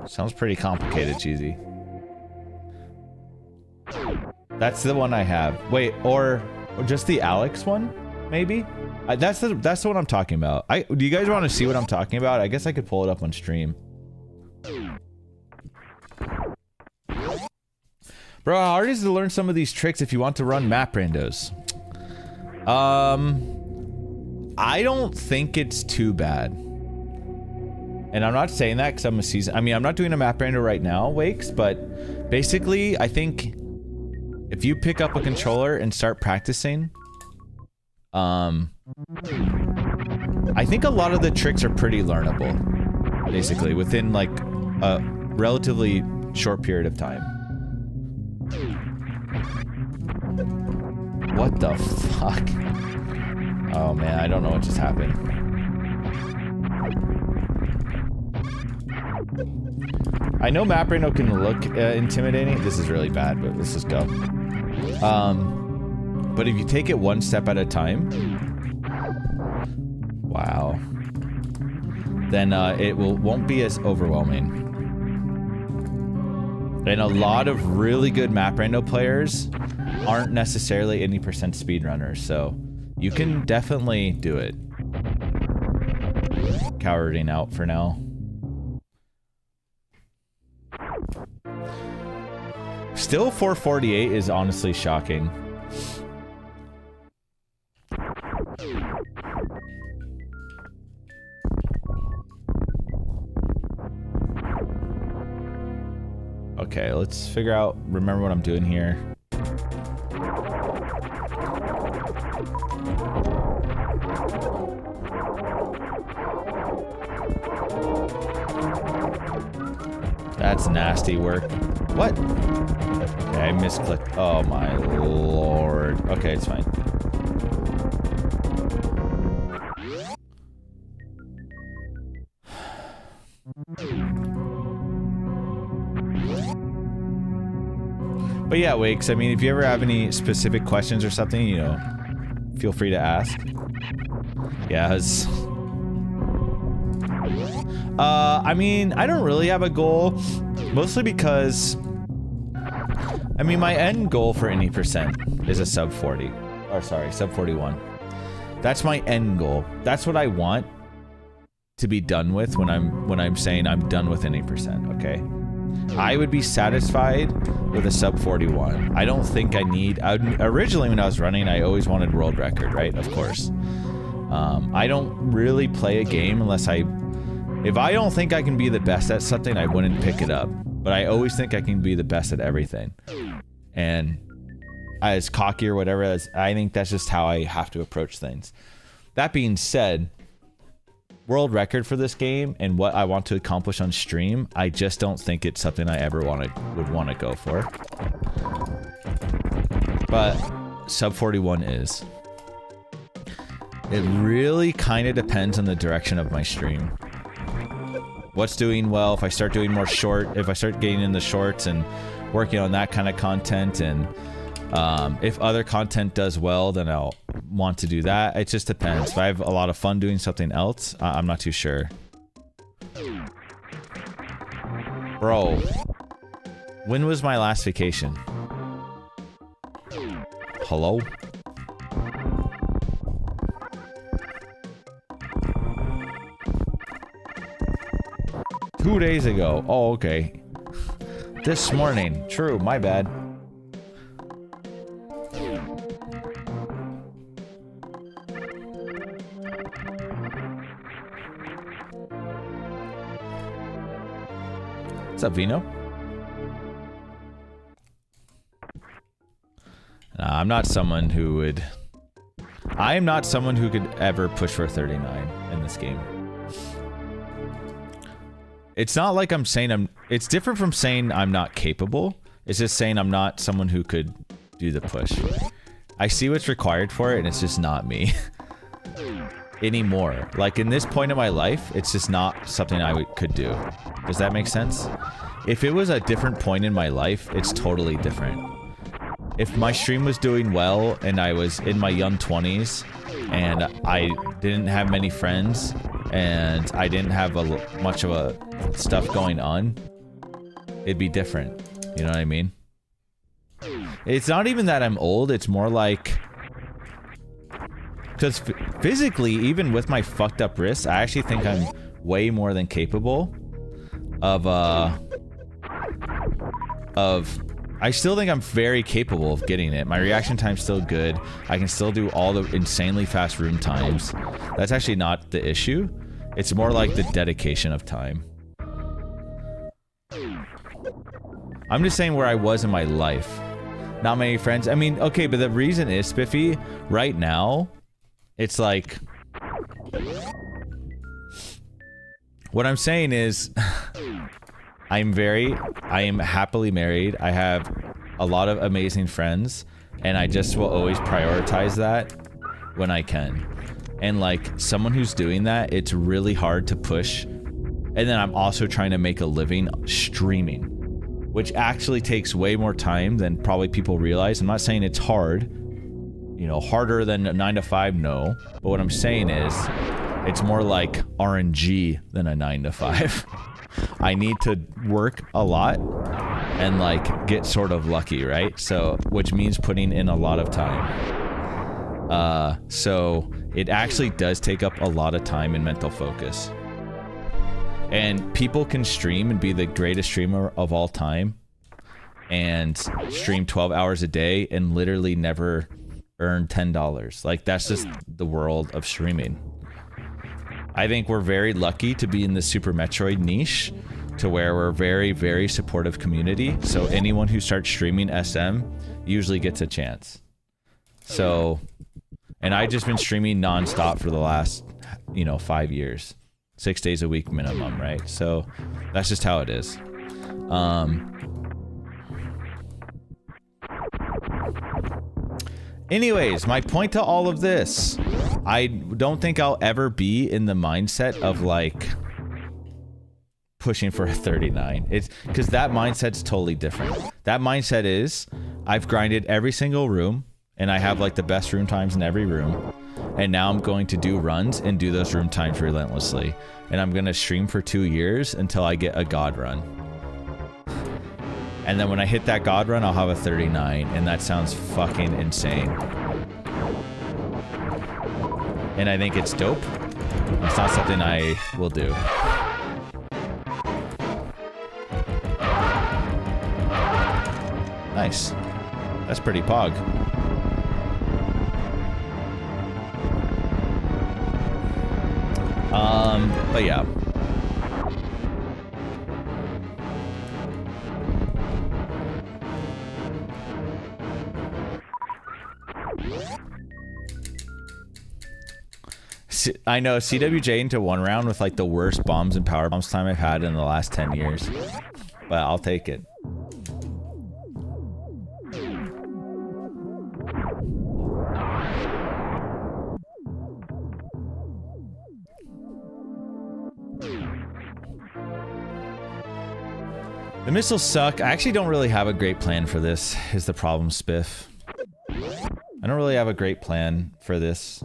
Sounds pretty complicated, Cheesy. That's the one I have. Wait, or just the Alex one, maybe? That's the one I'm talking about. Do you guys want to see what I'm talking about? I guess I could pull it up on stream. Bro, how hard is it to learn some of these tricks if you want to run map randos? I don't think it's too bad. And I'm not saying that because I'm a season. I mean, I'm not doing a map rando right now, Wakes, but basically, I think if you pick up a controller and start practicing, I think a lot of the tricks are pretty learnable, basically, within like a relatively short period of time. What the fuck? Oh man, I don't know what just happened. I know map rando can look intimidating. This is really bad, but let's just go. But if you take it one step at a time, wow, then it won't be as overwhelming. And a lot of really good map rando players aren't necessarily 80% speedrunners, so you can definitely do it. Cowarding out for now. Still 448 is honestly shocking. Okay, let's figure out, remember what I'm doing here. That's nasty work. What? Okay, I misclicked. Oh my lord. Okay, it's fine. But yeah, Wakes, I mean, if you ever have any specific questions or something, you know, feel free to ask. Yeah, I mean, I don't really have a goal, mostly because, I mean, my end goal for any percent is a sub 40, or sorry, sub 41. That's my end goal. That's what I want to be done with when I'm saying I'm done with any percent, okay? I would be satisfied with a sub 41. I don't think I need, originally when I was running, I always wanted world record, right? Of course. I don't really play a game unless if I don't think I can be the best at something, I wouldn't pick it up. But I always think I can be the best at everything. And as cocky or whatever, I think that's just how I have to approach things. That being said, world record for this game and what I want to accomplish on stream, I just don't think it's something I ever would want to go for. But sub 41 is. It really kind of depends on the direction of my stream. What's doing well, if I start doing more if I start getting in the shorts and working on that kind of content, and if other content does well, then I'll want to do that. It just depends. If I have a lot of fun doing something else, I'm not too sure. Bro, when was my last vacation? Hello? Two days ago. Oh, okay. This morning. True, my bad. What's up, Vino? Nah, I'm not someone who would... I am not someone who could ever push for 39 in this game. It's not like I'm saying I'm... It's different from saying I'm not capable. It's just saying I'm not someone who could do the push. I see what's required for it, and it's just not me. Anymore. Like, in this point of my life, it's just not something I could do. Does that make sense? If it was a different point in my life, it's totally different. If my stream was doing well, and I was in my young 20s, and I didn't have many friends, and I didn't have much of a stuff going on, it'd be different. You know what I mean? It's not even that I'm old, it's more like... Because physically, even with my fucked up wrists, I actually think I'm way more than capable of, I still think I'm very capable of getting it. My reaction time's still good. I can still do all the insanely fast room times. That's actually not the issue. It's more like the dedication of time. I'm just saying where I was in my life. Not many friends. I mean, okay, but the reason is, Spiffy, right now, it's like... What I'm saying is... I am happily married. I have a lot of amazing friends, and I just will always prioritize that when I can. And like, someone who's doing that, it's really hard to push. And then I'm also trying to make a living streaming, which actually takes way more time than probably people realize. I'm not saying it's hard, you know, harder than a 9 to 5, no. But what I'm saying is, it's more like RNG than a 9 to 5. I need to work a lot and like get sort of lucky, right? So, which means putting in a lot of time. So it actually does take up a lot of time and mental focus. And people can stream and be the greatest streamer of all time and stream 12 hours a day and literally never earn $10. Like, that's just the world of streaming. I think we're very lucky to be in the Super Metroid niche, to where we're a very, very supportive community. So anyone who starts streaming SM usually gets a chance. So, and I've just been streaming nonstop for the last, 5 years. 6 days a week minimum, right? So that's just how it is. Anyways, my point to all of this, I don't think I'll ever be in the mindset of like pushing for a 39. It's because that mindset's totally different. That mindset is, I've grinded every single room and I have like the best room times in every room. And now I'm going to do runs and do those room times relentlessly. And I'm going to stream for 2 years until I get a god run. And then when I hit that god run, I'll have a 39, and that sounds fucking insane. And I think it's dope. It's not something I will do. Nice. That's pretty pog. But yeah. I know, CWJ into one round with like the worst bombs and power bombs time I've had in the last 10 years. But I'll take it. The missiles suck. I actually don't really have a great plan for this, is the problem, Spiff. I don't really have a great plan for this.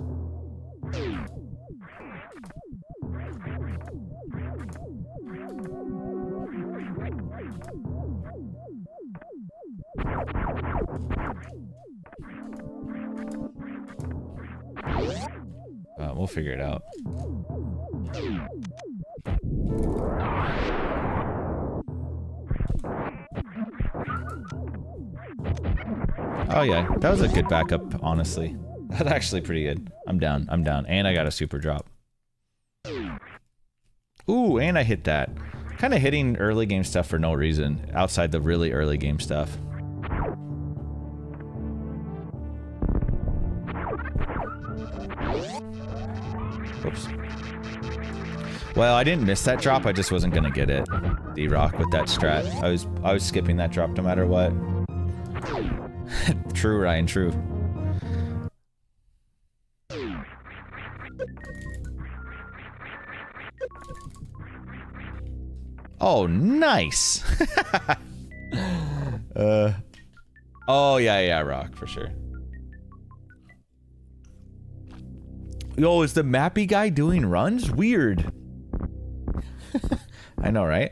We'll figure it out. Oh yeah, that was a good backup, honestly. That's actually pretty good. I'm down. I'm down. And I got a super drop. Ooh, and I hit that. Kind of hitting early game stuff for no reason, outside the really early game stuff. Oops. Well, I didn't miss that drop. I just wasn't gonna get it. D-Rock with that strat. I was skipping that drop no matter what. True, Ryan. True. Oh, nice. Oh yeah, Rock for sure. Yo, is the Mappy guy doing runs? Weird. I know, right?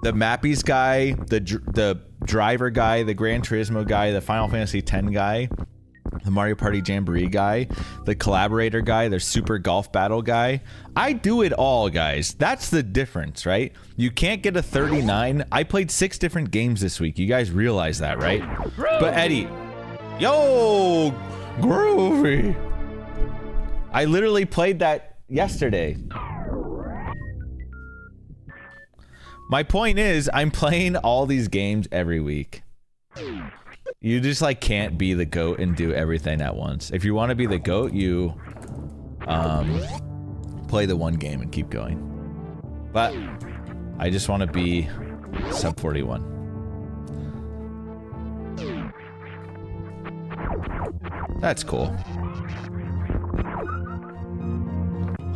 The Mappies guy, the driver guy, the Gran Turismo guy, the Final Fantasy X guy, the Mario Party Jamboree guy, the collaborator guy, the super golf battle guy. I do it all, guys. That's the difference, right? You can't get a 39. I played 6 different games this week. You guys realize that, right? But Eddie, yo, groovy. I literally played that yesterday. My point is, I'm playing all these games every week. You just like can't be the GOAT and do everything at once. If you want to be the GOAT, you play the one game and keep going. But I just want to be sub 41. That's cool.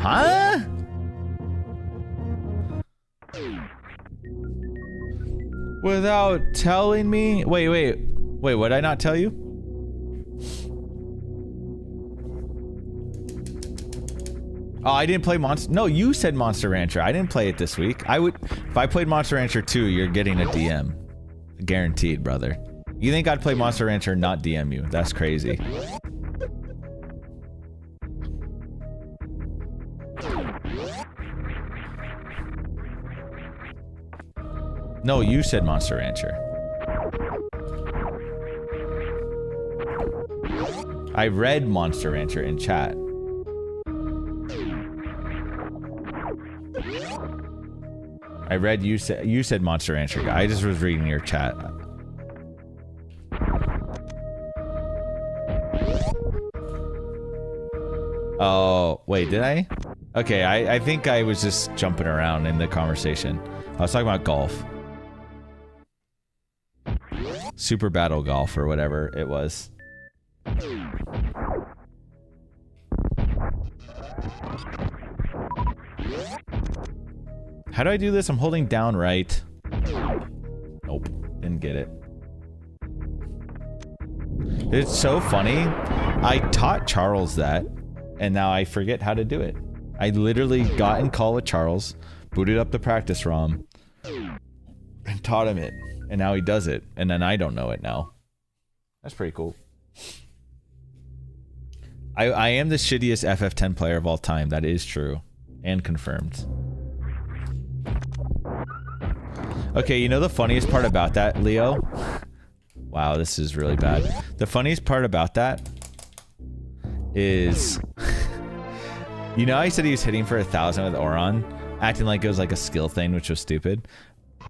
Huh? Without telling me? Wait, would I not tell you? Oh, I didn't play Monster. No, you said Monster Rancher. I didn't play it this week. I would, if I played Monster Rancher 2, you're getting a DM. Guaranteed, brother. You think I'd play Monster Rancher and not DM you? That's crazy. No, you said Monster Rancher. I read Monster Rancher in chat. I read you said Monster Rancher guy. I just was reading your chat. Oh, wait, did I? Okay, I think I was just jumping around in the conversation. I was talking about golf. Super Battle Golf or whatever it was. How do I do this? I'm holding down right. Nope, didn't get it. It's so funny. I taught Charles that, and now I forget how to do it. I literally got in call with Charles, booted up the practice ROM, and taught him it. And now he does it, and then I don't know it now. That's pretty cool. I am the shittiest FF10 player of all time. That is true. And confirmed. Okay, you know the funniest part about that, Leo? Wow, this is really bad. The funniest part about that is... You know, I said he was hitting for 1,000 with Auron, acting like it was like a skill thing, which was stupid.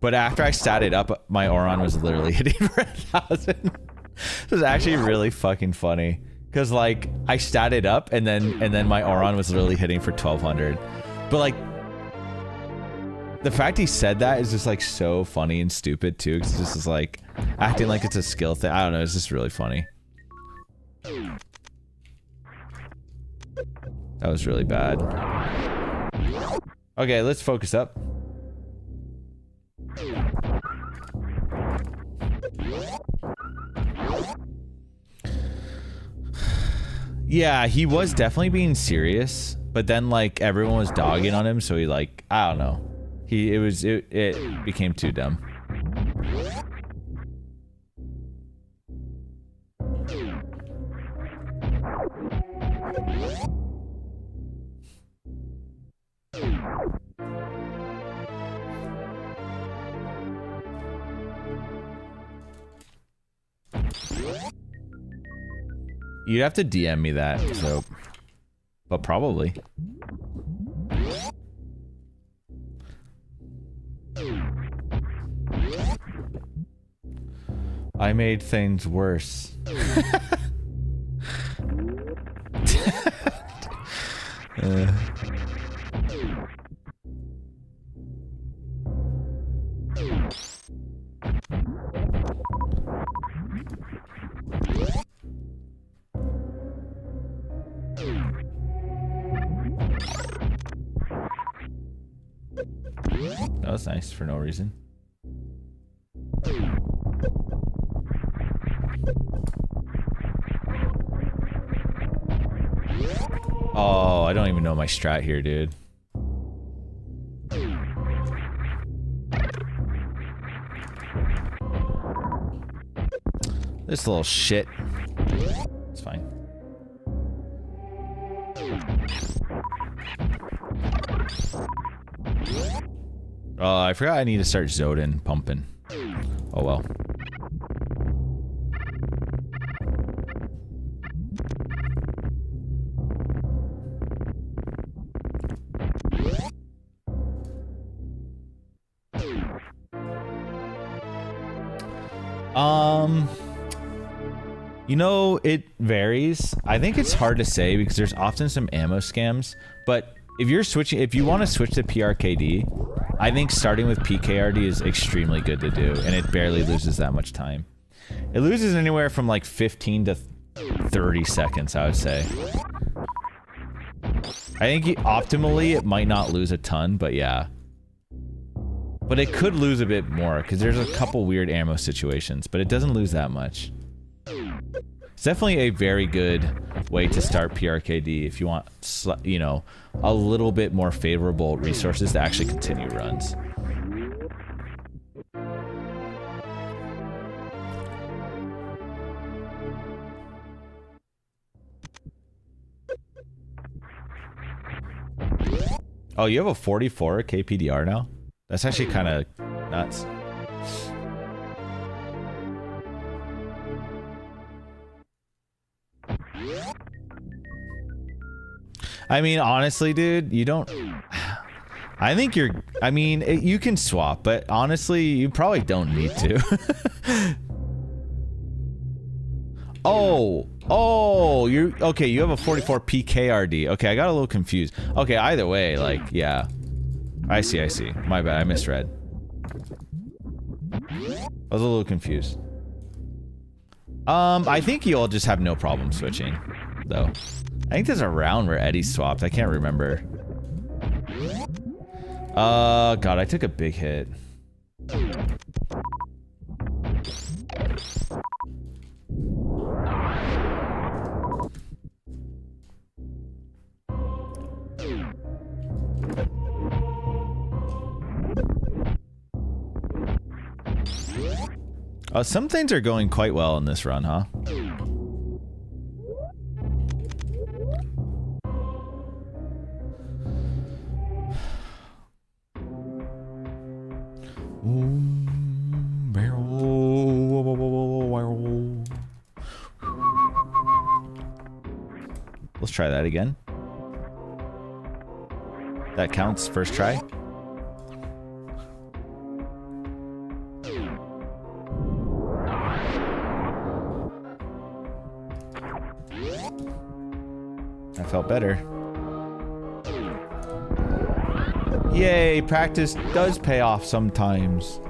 But after I statted up, my Auron was literally hitting for 1,000. This was actually really fucking funny. Because, like, I statted up, and then my Auron was literally hitting for 1,200. But, like, the fact he said that is just, like, so funny and stupid, too. Because this is, like, acting like it's a skill thing. I don't know, it's just really funny. That was really bad. Okay, let's focus up. Yeah, he was definitely being serious, but then like everyone was dogging on him, so he like, I don't know. It became too dumb. You'd have to DM me that, so... But probably. I made things worse. That was nice for no reason. Oh, I don't even know my strat here, dude. This little shit. It's fine. Oh, I forgot I need to start Zoden pumping. Oh well. You know, it varies. I think it's hard to say because there's often some ammo scams, but if you want to switch to PRKD, I think starting with PKRD is extremely good to do, and it barely loses that much time. It loses anywhere from like 15 to 30 seconds, I would say. I think optimally it might not lose a ton, but yeah. But it could lose a bit more, because there's a couple weird ammo situations, but it doesn't lose that much. It's definitely a very good way to start PRKD if you want, you know, a little bit more favorable resources to actually continue runs. Oh, you have a 44 KPDR now? That's actually kind of nuts. I mean, honestly, dude, you don't... I think you're... I mean, you can swap, but honestly, you probably don't need to. Oh, you're... Okay, you have a 44 PKRD. Okay, I got a little confused. Okay, either way, like, yeah. I see. My bad, I misread. I was a little confused. I think you'll just have no problem switching, though. I think there's a round where Eddie swapped. I can't remember. God, I took a big hit. Some things are going quite well in this run, huh? Let's try that again. That counts, first try. That felt better. Yay, practice does pay off sometimes.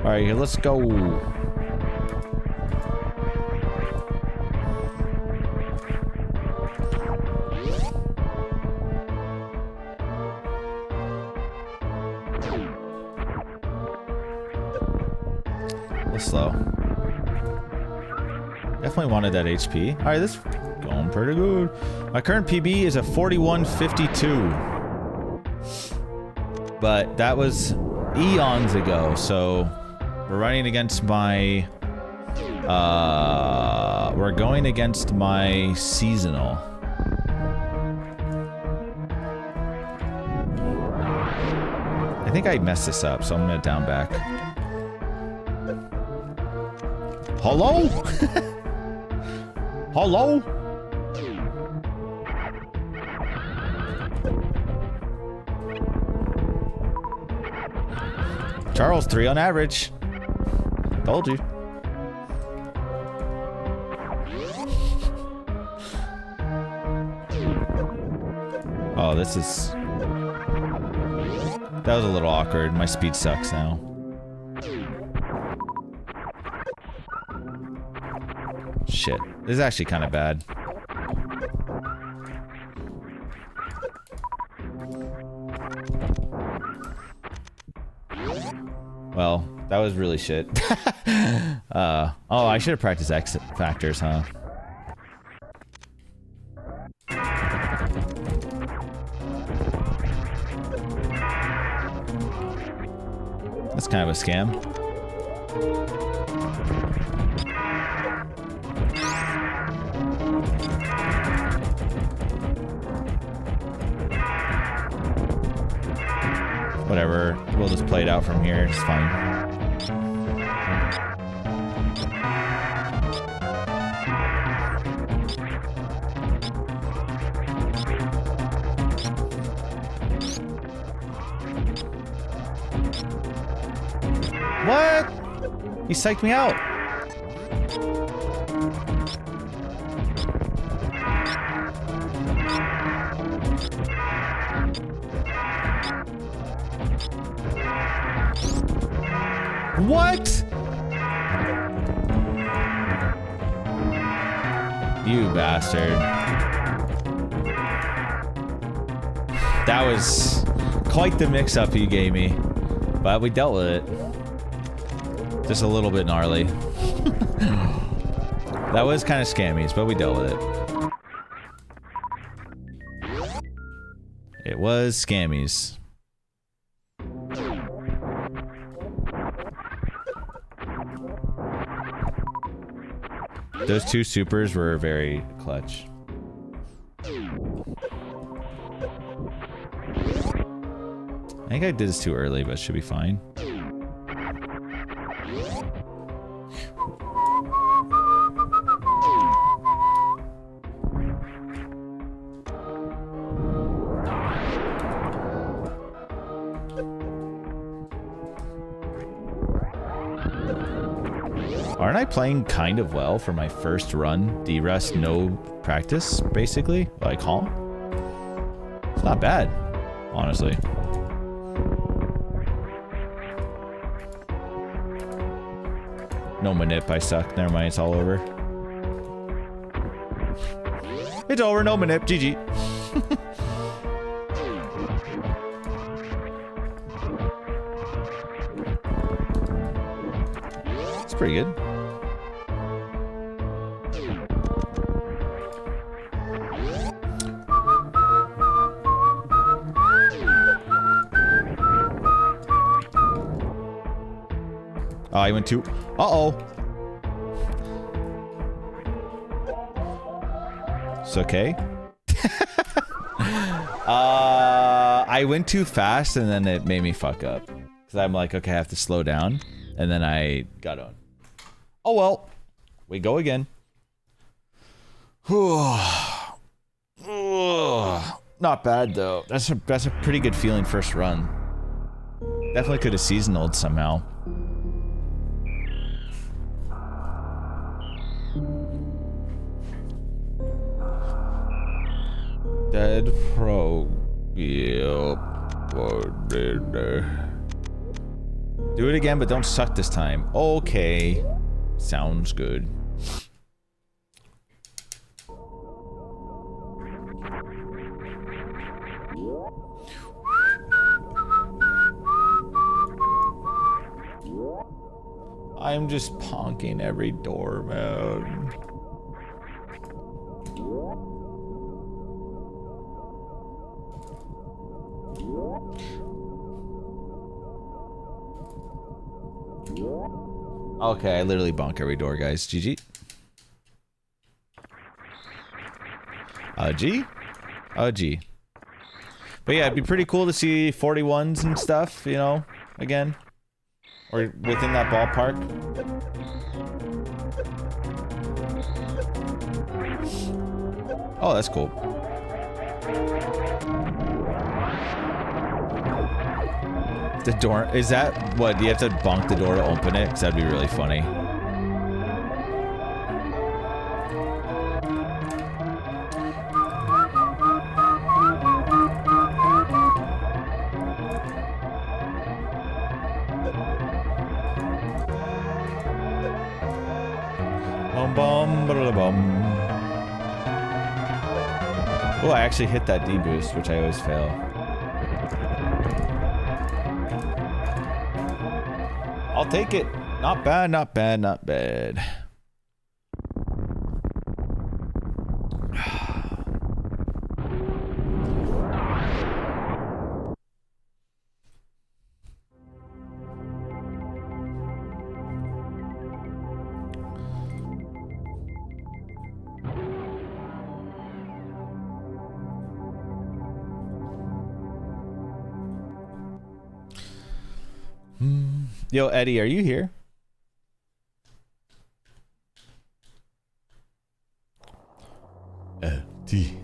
Alright, let's go. Slow. Definitely wanted that HP. Alright, this is going pretty good. My current PB is a 41.52. But that was eons ago, so We're running against my... we're going against my seasonal. I think I messed this up, so I'm gonna down back. Hello? Hello? Charles, 3 on average. Told you. Oh, this is... That was a little awkward. My speed sucks now. Shit. This is actually kind of bad. Well, that was really shit. Oh, I should have practiced X factors, huh? That's kind of a scam. Whatever, we'll just play it out from here, it's fine. What? He psyched me out. What? You bastard. That was quite the mix-up you gave me, but we dealt with it. Just a little bit gnarly. That was kind of scammies, but we dealt with it. It was scammies. Those 2 supers were very clutch. I think I did this too early, but it should be fine. Aren't I playing kind of well for my first run? D-rest, no practice, basically, like calm. It's not bad, honestly. No manip, I suck. Never mind, it's all over. It's over, no manip, GG. It's pretty good. Oh, I went too... Uh-oh. It's okay. I went too fast and then it made me fuck up. Because I'm like, okay, I have to slow down. And then I got on. Oh well. We go again. Not bad though. That's a pretty good feeling first run. Definitely could have seasonaled somehow. Dead Pro. Yep. Do it again, but don't suck this time. Okay. Sounds good. I'm just honking every door, man. Okay, I literally bonk every door, guys. GG. G? G. But yeah, it'd be pretty cool to see 41s and stuff, you know, again. Or within that ballpark. Oh, that's cool. The door, is that what? Do you have to bonk the door to open it? Because that'd be really funny. Oh, I actually hit that D boost, which I always fail. I'll take it. Not bad, not bad, not bad. Yo, Eddie, are you here? Eddie.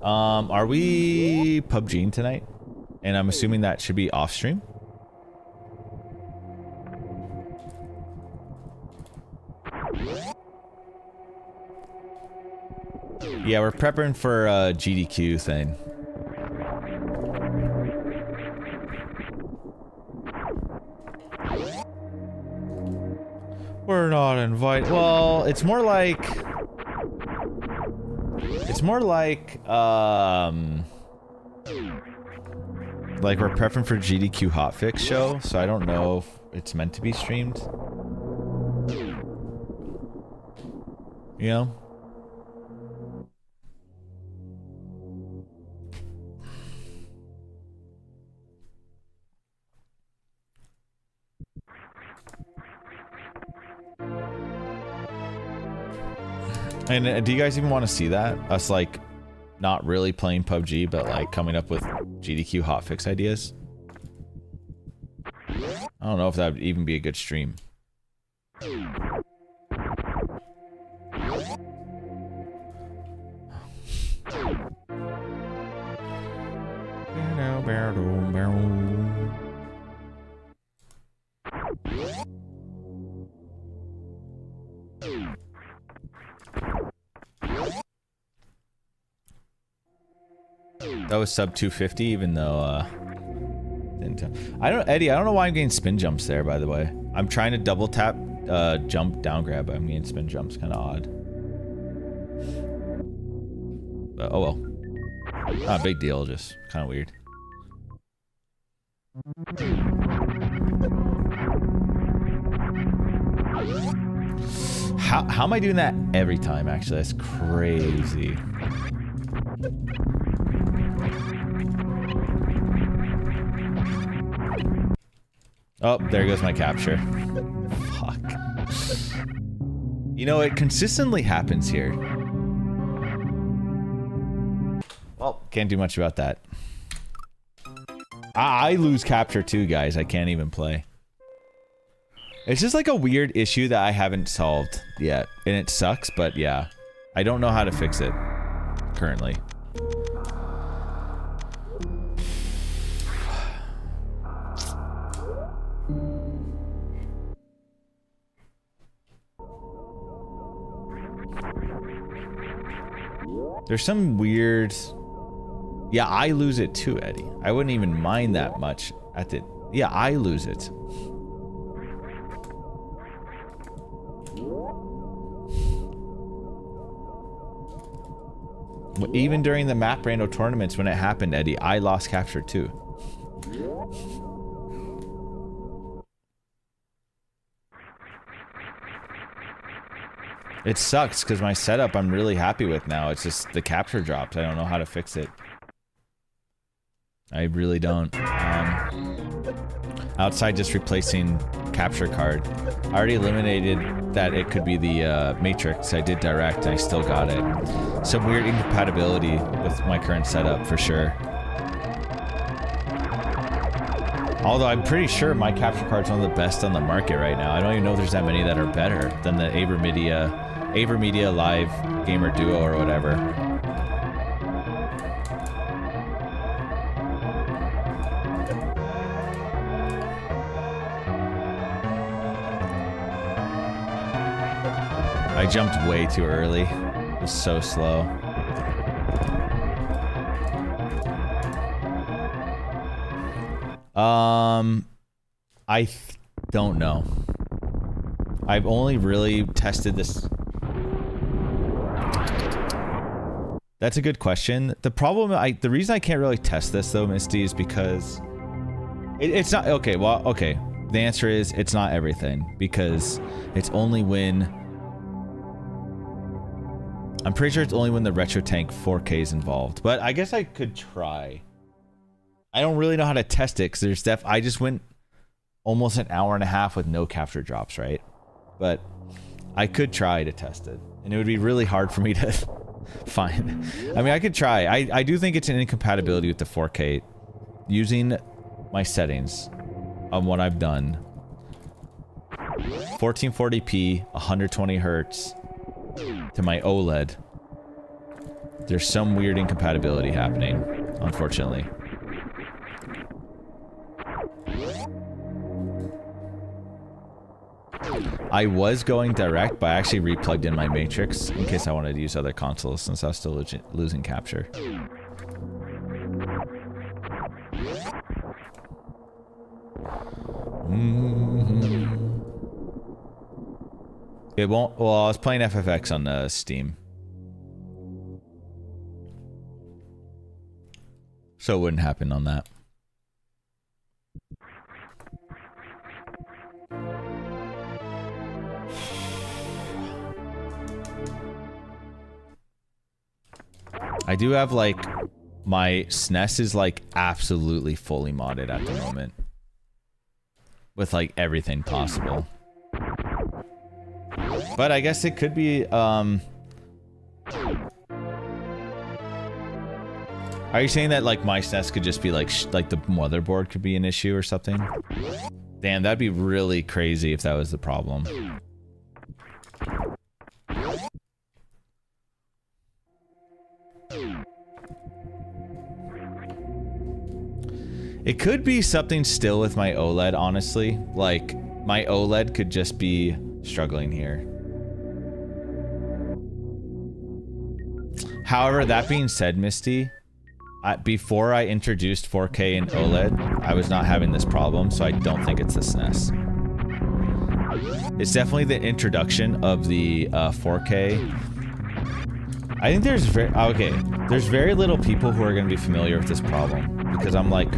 Are we PUBGing tonight? And I'm assuming that should be off stream. Yeah, we're prepping for a GDQ thing. We're not invited. Well, it's more like... It's more like we're prepping for GDQ hotfix show, so I don't know if it's meant to be streamed. You know? And do you guys even want to see that? Us, like, not really playing PUBG, but, like, coming up with GDQ hotfix ideas? I don't know if that would even be a good stream. That was sub 250, even though, I don't, Eddie, I don't know why I'm getting spin jumps there, by the way. I'm trying to double tap, jump down grab, but I'm getting spin jumps, kind of odd. But, oh well. Not a big deal, just kind of weird. How am I doing that every time, actually? That's crazy. Oh, there goes my capture. Fuck. You know, it consistently happens here. Well, can't do much about that. I lose capture too, guys. I can't even play. It's just like a weird issue that I haven't solved yet. And it sucks, but yeah. I don't know how to fix it currently. There's some weird... Yeah, I lose it too, Eddie. I wouldn't even mind that much at the... Yeah, I lose it. Even during the map rando tournaments when it happened, Eddie, I lost capture too. It sucks because my setup I'm really happy with now. It's just the capture drops. I don't know how to fix it. I really don't. outside just replacing capture card. I already eliminated that it could be the matrix. I did direct and I still got it. Some weird incompatibility with my current setup for sure. Although I'm pretty sure my capture card's one of the best on the market right now. I don't even know if there's that many that are better than the AverMedia Live Gamer Duo or whatever. I jumped way too early. It was so slow. I don't know. I've only really tested this. That's a good question. The problem, the reason I can't really test this though, Misty, is because it's not, okay, well, okay. The answer is it's not everything, because it's only when, I'm pretty sure it's only when the Retro Tank 4K is involved, but I guess I could try. I don't really know how to test it, because I just went almost an hour and a half with no capture drops, right? But I could try to test it, and it would be really hard for me to find. I mean, I could try. I do think it's an incompatibility with the 4K. Using my settings on what I've done, 1440p, 120 hertz to my OLED, there's some weird incompatibility happening, unfortunately. I was going direct, but I actually replugged in my matrix in case I wanted to use other consoles since I was still losing capture. It won't. Well, I was playing FFX on Steam, so it wouldn't happen on that. I do have, like, my SNES is, like, absolutely fully modded at the moment. With, like, everything possible. But I guess it could be, Are you saying that, like, my SNES could just be, like, the motherboard could be an issue or something? Damn, that'd be really crazy if that was the problem. It could be something still with my OLED, honestly. Like, my OLED could just be struggling here. However, that being said, Misty, before I introduced 4K and OLED, I was not having this problem, so I don't think it's the SNES. It's definitely the introduction of the 4K. I think there's there's very little people who are going to be familiar with this problem, because I'm like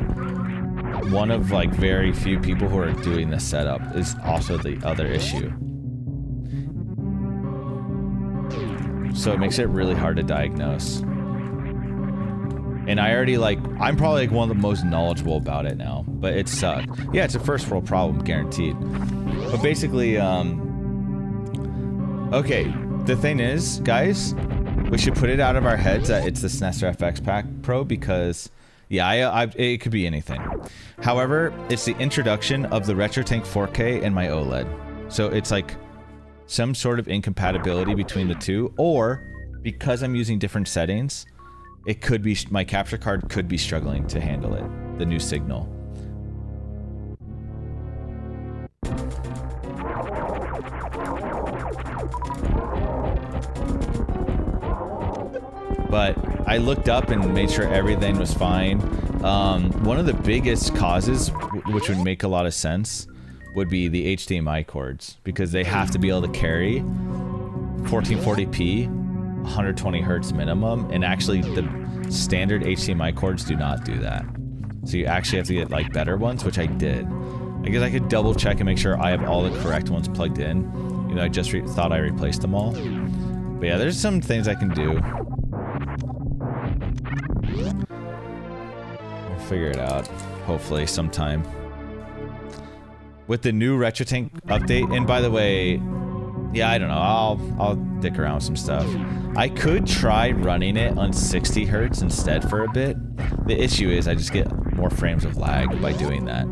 one of like very few people who are doing this setup is also the other issue. So it makes it really hard to diagnose. And I already I'm probably like one of the most knowledgeable about it now, but it sucked. Yeah, it's a first world problem, guaranteed. But basically, okay, the thing is, guys, we should put it out of our heads that it's the SNES FX Pack Pro, because yeah, it could be anything. However, it's the introduction of the Retro Tank 4K and my OLED. So it's like some sort of incompatibility between the two, or because I'm using different settings, it could be my capture card could be struggling to handle it, the new signal. But I looked up and made sure everything was fine. One of the biggest causes, which would make a lot of sense, would be the HDMI cords, because they have to be able to carry 1440p, 120 hertz minimum, and actually the standard HDMI cords do not do that. So you actually have to get like better ones, which I did. I guess I could double check and make sure I have all the correct ones plugged in. You know, I just thought I replaced them all. But yeah, there's some things I can do. We'll figure it out, hopefully, sometime. with the new Retro Tank update. And by the way, yeah, I don't know. I'll dick around with some stuff. I could try running it on 60 hertz instead for a bit. The issue is I just get more frames of lag by doing that.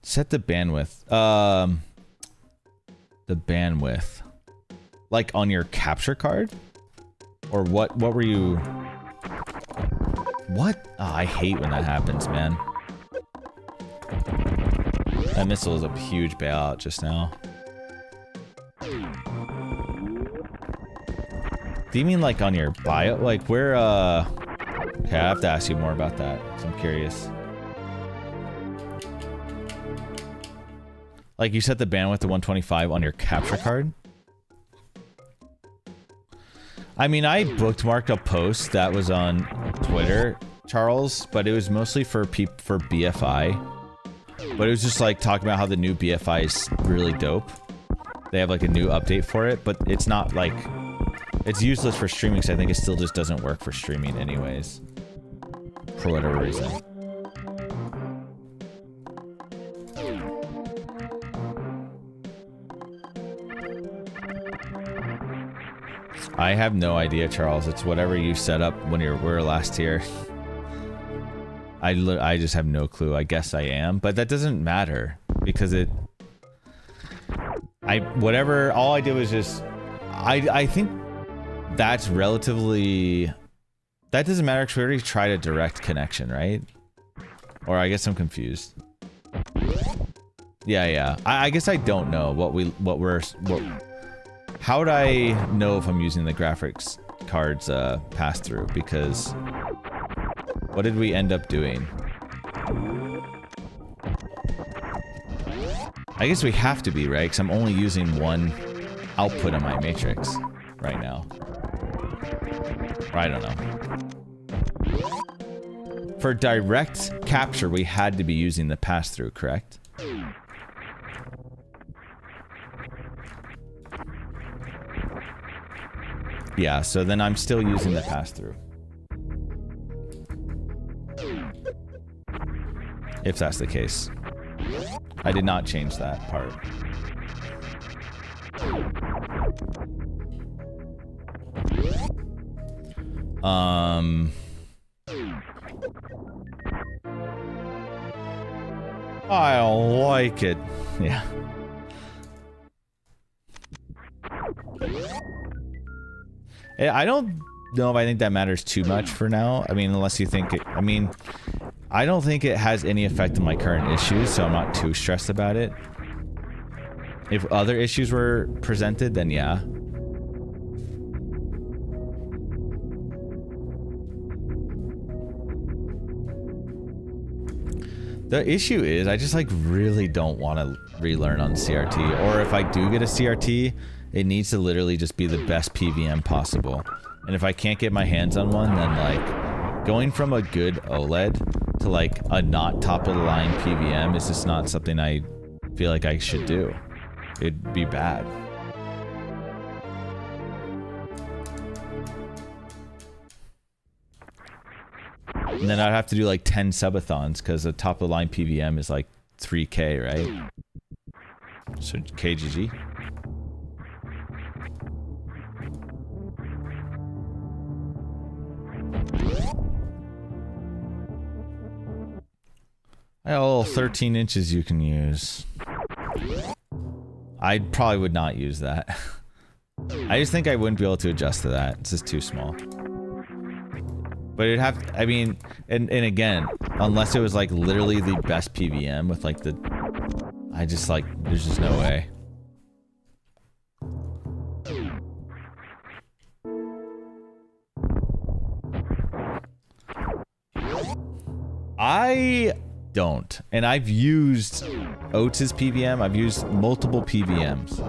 Set the bandwidth. The bandwidth. Like on your capture card? Or what were you... What? Oh, I hate when that happens, man. That missile is a huge bailout just now. Do you mean like on your bio? Like where, Okay, I have to ask you more about that, 'cause I'm curious. Like you set the bandwidth to 125 on your capture card? I mean, I bookmarked a post that was on Twitter, Charles, but it was mostly for BFI. But it was just like talking about how the new BFI is really dope. They have like a new update for it, but it's not like... It's useless for streaming, because I think it still just doesn't work for streaming anyways. For whatever reason. I have no idea, Charles. It's whatever you set up when we were last here. I just have no clue. I guess I am, but that doesn't matter because whatever. All I did was just. I think that's relatively. That doesn't matter because we already tried a direct connection, right? Or I guess I'm confused. Yeah. I guess I don't know how would I know if I'm using the graphics card's pass-through? Because what did we end up doing? I guess we have to be, right? Because I'm only using one output on my matrix right now. Or I don't know. For direct capture, we had to be using the pass-through, correct? Yeah, so then I'm still using the pass-through. If that's the case. I did not change that part. I don't like it. Yeah. I don't know if I think that matters too much for now. I mean, unless you think it... I mean, I don't think it has any effect on my current issues, so I'm not too stressed about it. If other issues were presented, then yeah. The issue is, I just like really don't want to relearn on CRT. Or if I do get a CRT... It needs to literally just be the best PVM possible. And if I can't get my hands on one, then like going from a good OLED to like a not top of the line PVM is just not something I feel like I should do. It'd be bad. And then I'd have to do like 10 subathons because the top of the line PVM is like 3K, right? So KGG. I got a little 13 inches you can use. I probably would not use that. I just think I wouldn't be able to adjust to that. It's just too small. But it'd have, I mean, and again, unless it was like literally the best PVM with like the, I just like, there's just no way. I don't. And I've used Oates' PVM. I've used multiple PVMs.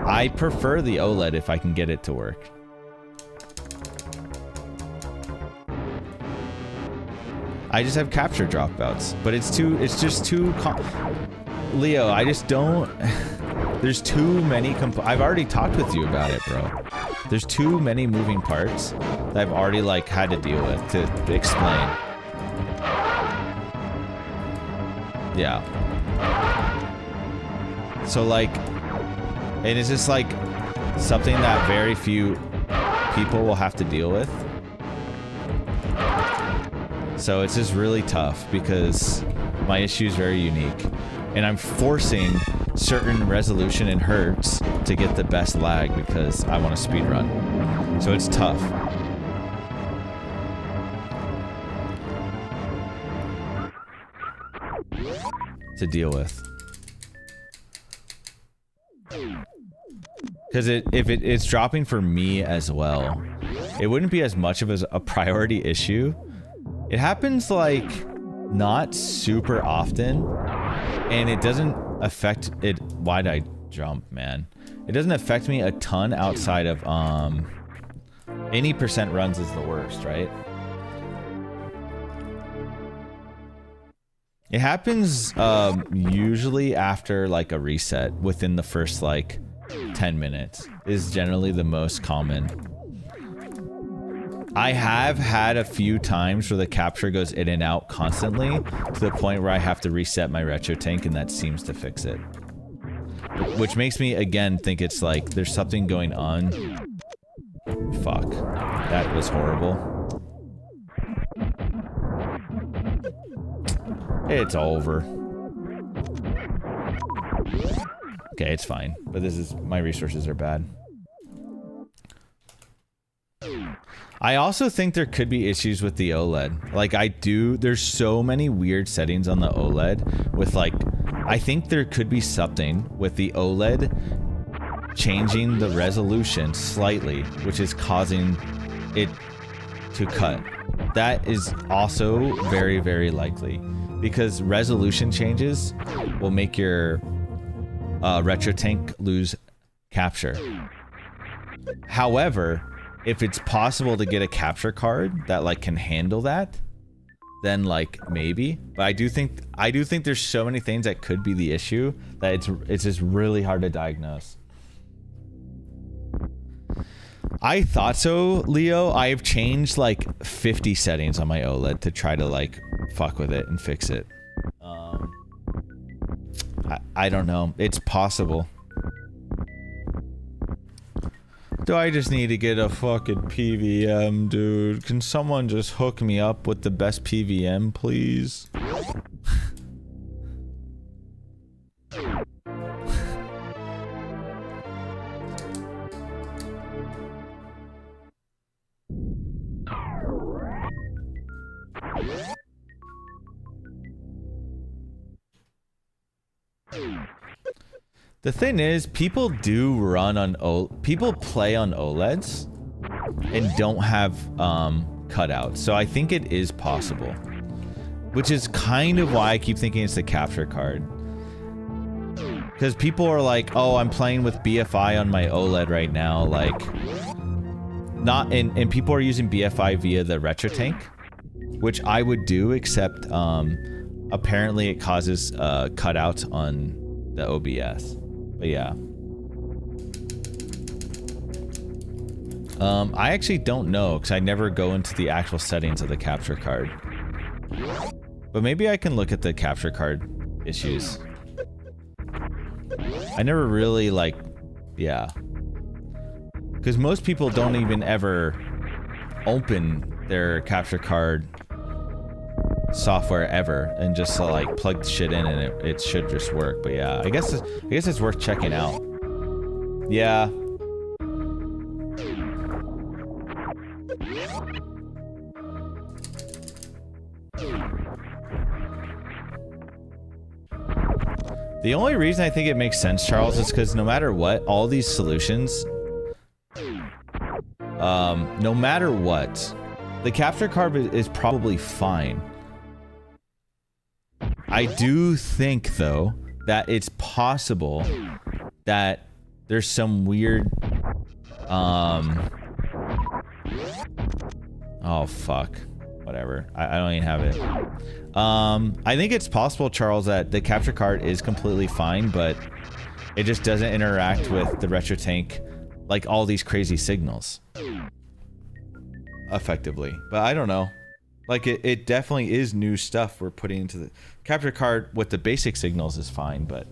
I prefer the OLED if I can get it to work. I just have capture dropouts, but it's just too Leo, I just don't there's too many I've already talked with you about it, bro. There's too many moving parts that I've already like had to deal with to explain. Yeah. So like, and it's just like something that very few people will have to deal with. So it's just really tough because my issue is very unique. And I'm forcing certain resolution and hertz to get the best lag because I want to speedrun. So it's tough. To deal with. Because if it's dropping for me as well, it wouldn't be as much of a priority issue. It happens like not super often, and it doesn't affect it. Why'd I jump, man? It doesn't affect me a ton outside of any percent runs is the worst, right? It happens usually after like a reset within the first like 10 minutes is generally the most common. I have had a few times where the capture goes in and out constantly to the point where I have to reset my retro tank, and that seems to fix it. Which makes me again think it's like there's something going on. Fuck. That was horrible. It's over. Okay, it's fine. But this is my resources are bad. I also think there could be issues with the OLED. Like there's so many weird settings on the OLED with like, I think there could be something with the OLED changing the resolution slightly, which is causing it to cut. That is also very, very likely because resolution changes will make your retro tank lose capture. However, if it's possible to get a capture card that like can handle that, then like maybe. But I do think there's so many things that could be the issue that it's just really hard to diagnose. I thought so, Leo. I've changed like 50 settings on my OLED to try to like fuck with it and fix it. I don't know. It's possible. Do I just need to get a fucking PVM, dude? Can someone just hook me up with the best PVM, please? The thing is, people do run on people play on OLEDs and don't have cutouts. So I think it is possible, which is kind of why I keep thinking it's the capture card. Because people are like, "Oh, I'm playing with BFI on my OLED right now," like and people are using BFI via the retro tank, which I would do, except apparently it causes cutouts on the OBS. But yeah. I actually don't know because I never go into the actual settings of the capture card. But maybe I can look at the capture card issues. I never really like, yeah. Because most people don't even ever open their capture card software ever and just like plug the shit in and it should just work. But yeah, I guess it's worth checking out. Yeah. The only reason I think it makes sense, Charles, is because no matter what, all these solutions, no matter what, the capture card is probably fine. I do think, though, that it's possible that there's some weird, oh, fuck. Whatever. I don't even have it. I think it's possible, Charles, that the capture card is completely fine, but It just doesn't interact with the RetroTank, like all these crazy signals. Effectively. But I don't know. Like, it definitely is new stuff we're putting into the... Capture card with the basic signals is fine, but...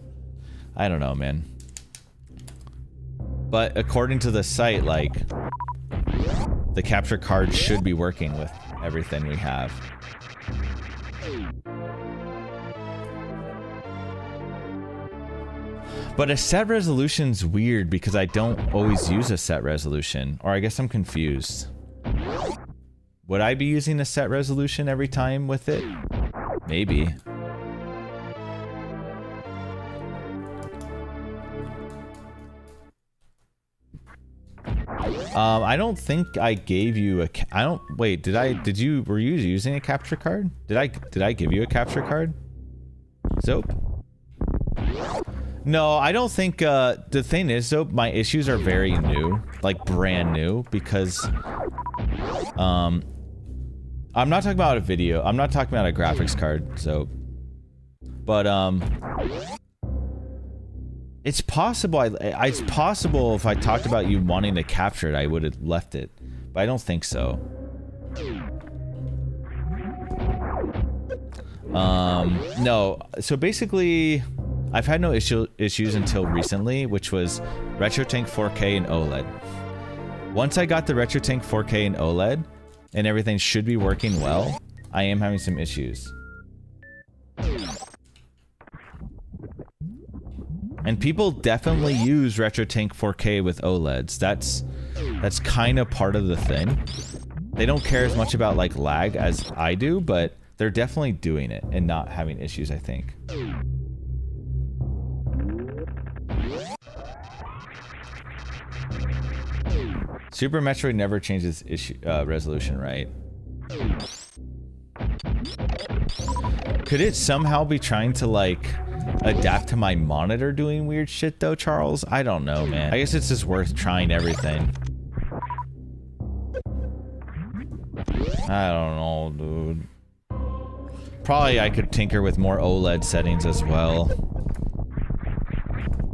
I don't know, man. But according to the site, like... the capture card should be working with everything we have. But a set resolution's weird because I don't always use a set resolution. Or I guess I'm confused. Would I be using a set resolution every time with it? Maybe. I don't think I gave you a wait, were you using a capture card? Did I give you a capture card? Zope? No, I don't think, the thing is, Zope, my issues are very new, like brand new, because, I'm not talking about a video, I'm not talking about a graphics card, Zope. But, it's possible, it's possible if I talked about you wanting to capture it, I would have left it. But I don't think so. No, so basically, I've had no issues until recently, which was RetroTank 4K and OLED. Once I got the RetroTank 4K and OLED, and everything should be working well, I am having some issues. And people definitely use RetroTank 4K with OLEDs. That's kind of part of the thing. They don't care as much about like lag as I do, but they're definitely doing it and not having issues, I think. Super Metroid never changes resolution, right? Could it somehow be trying to like adapt to my monitor doing weird shit though, Charles? I don't know, man. I guess it's just worth trying everything. I don't know, dude. Probably I could tinker with more OLED settings as well.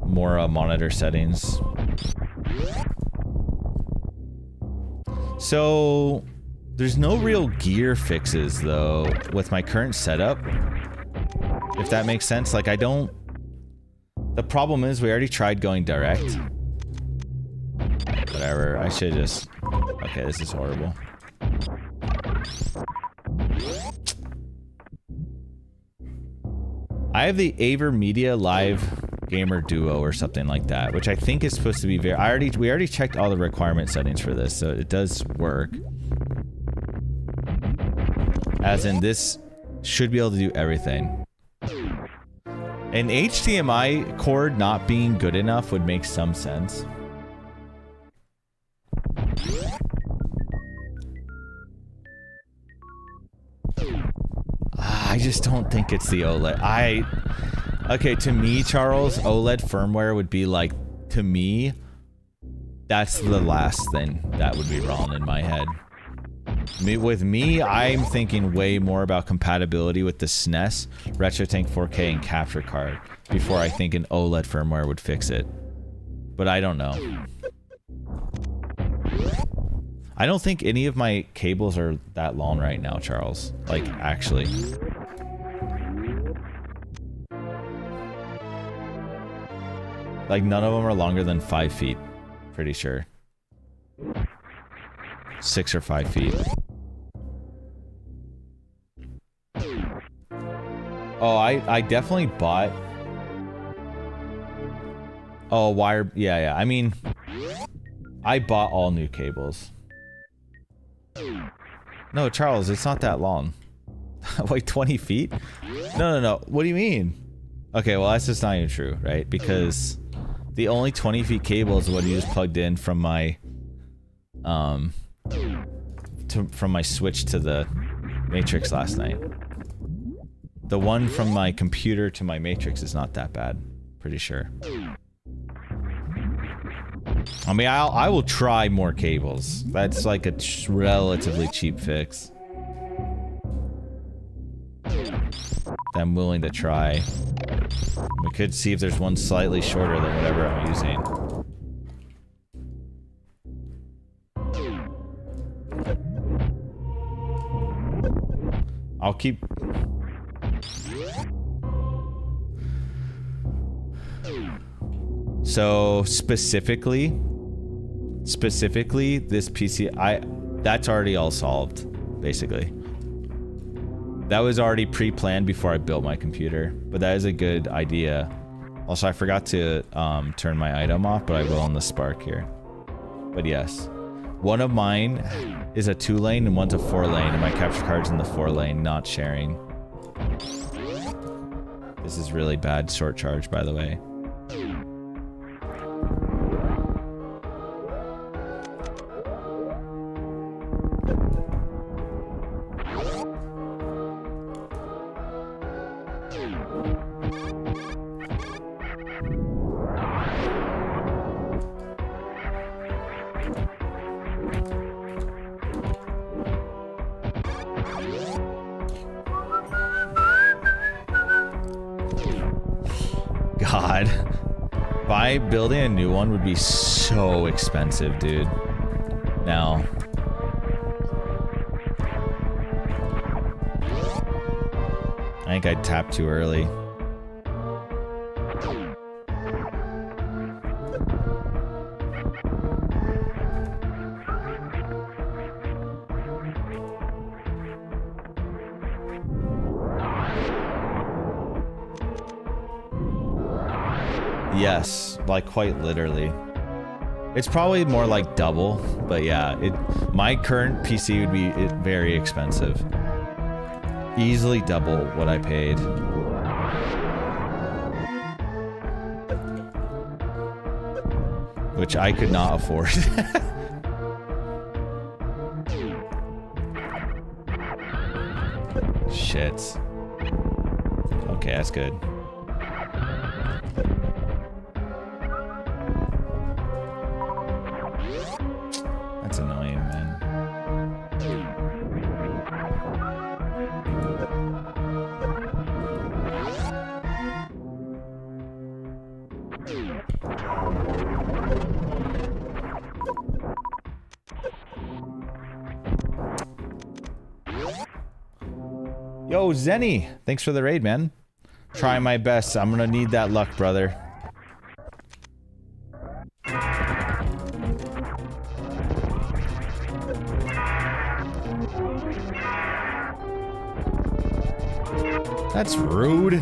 More monitor settings. So there's no real gear fixes though with my current setup. If that makes sense, like I don't... The problem is we already tried going direct. Whatever, I should just... Okay, this is horrible. I have the AverMedia Live Gamer Duo or something like that, which I think is supposed to be very... We already checked all the requirement settings for this, so it does work. As in, this should be able to do everything. An HDMI cord not being good enough would make some sense. I just don't think it's the OLED. Okay, to me, Charles, OLED firmware would be like, to me, that's the last thing that would be wrong in my head. With me, I'm thinking way more about compatibility with the SNES, RetroTank 4K, and capture card before I think an OLED firmware would fix it. But I don't know. I don't think any of my cables are that long right now, Charles. Like, actually. Like, none of them are longer than 5 feet. Pretty sure. 6 or 5 feet. Oh, I definitely bought... Oh, wire... Yeah. I mean... I bought all new cables. No, Charles, it's not that long. Like 20 feet? No. What do you mean? Okay, well, that's just not even true, right? Because the only 20 feet cable is what you just plugged in from my... from my Switch to the Matrix last night. The one from my computer to my Matrix is not that bad. Pretty sure. I mean, I will try more cables. That's like a relatively cheap fix. I'm willing to try. We could see if there's one slightly shorter than whatever I'm using. I'll keep... So, specifically, this PC, that's already all solved, basically. That was already pre-planned before I built my computer, but that is a good idea. Also, I forgot to turn my item off, but I will in the Spark here. But yes, one of mine is a 2-lane and one's a 4-lane, and my capture card's in the 4-lane, not sharing. This is really bad short charge, by the way. God, building a new one would be so expensive, dude. Now, I think I tapped too early. Yes, like quite literally. It's probably more like double, but yeah, my current PC would be very expensive. Easily double what I paid. Which I could not afford. Shit. Okay, that's good. That's annoying, man. Yo, Zenny! Thanks for the raid, man. Trying my best. I'm gonna need that luck, brother. That's rude.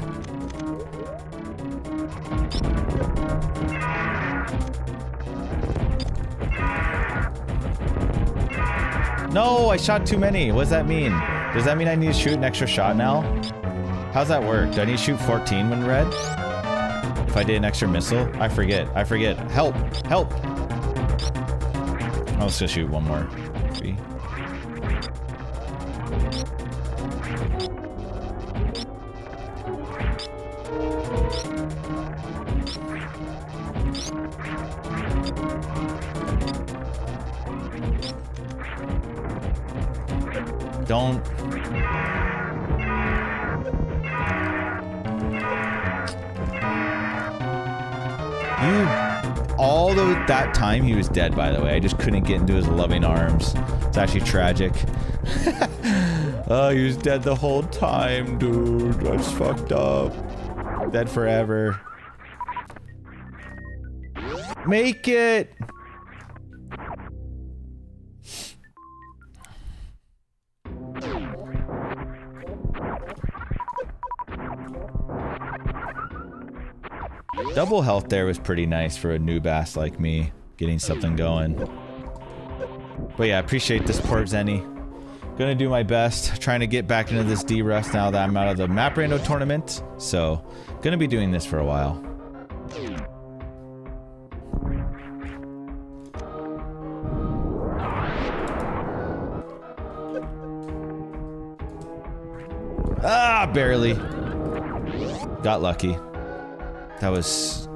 No, I shot too many. What does that mean? Does that mean I need to shoot an extra shot now? How's that work? Do I need to shoot 14 when red? If I did an extra missile? I forget. Help! Help! I'll just shoot one more. 3. Don't. That time he was dead, by the way. I just couldn't get into his loving arms. It's actually tragic. Oh, he was dead the whole time, dude. That's fucked up. Dead forever. Make it! Double health there was pretty nice for a noob ass like me, getting something going. But yeah, I appreciate the support, Zenny. Gonna do my best, trying to get back into this D-Rust now that I'm out of the Map Rando tournament. So, gonna be doing this for a while. Ah, barely. Got lucky. That was...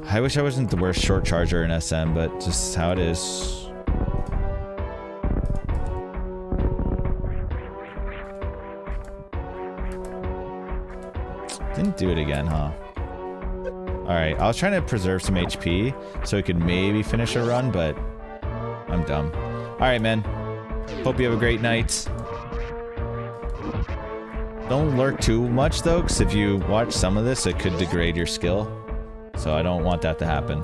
I wish I wasn't the worst short charger in SM, but just how it is. Didn't do it again, huh? Alright, I was trying to preserve some HP so we could maybe finish a run, but I'm dumb. Alright, man. Hope you have a great night. Don't lurk too much, though, because if you watch some of this, it could degrade your skill. So I don't want that to happen.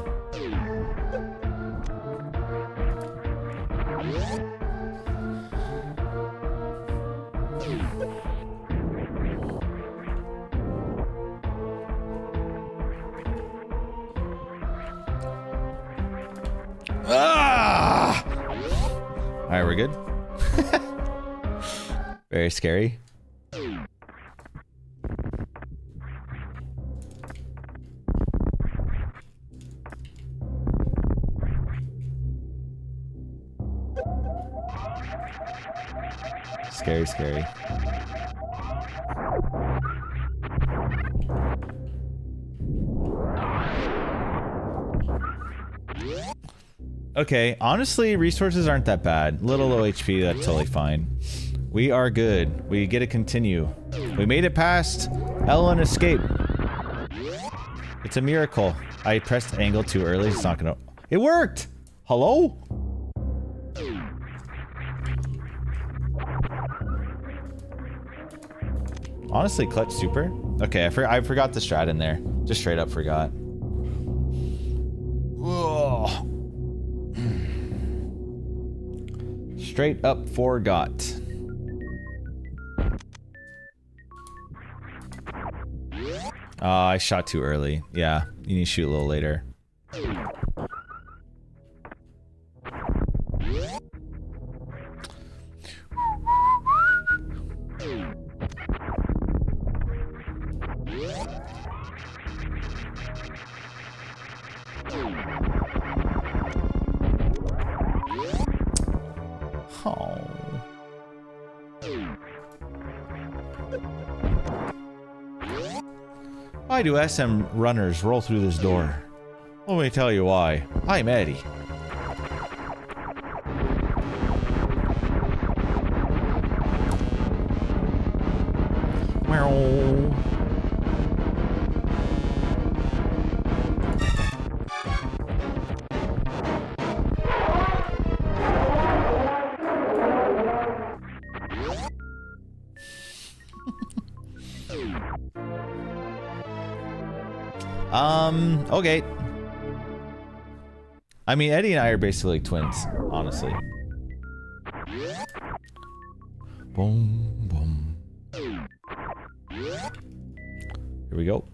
Ah! Alright, we're good. Very scary. Scary, scary. Okay, honestly, resources aren't that bad. Little low HP, that's totally fine. We are good. We get to continue. We made it past L and escape. It's a miracle. I pressed angle too early. It's not gonna... It worked! Hello? Honestly, clutch super. Okay, I forgot the strat in there. Just straight up forgot. Whoa. Straight up forgot. I shot too early. Yeah, you need to shoot a little later. Why do SM runners roll through this door? Let me tell you why. I'm Eddie. Okay. I mean, Eddie and I are basically twins, honestly. Boom, boom. Here we go.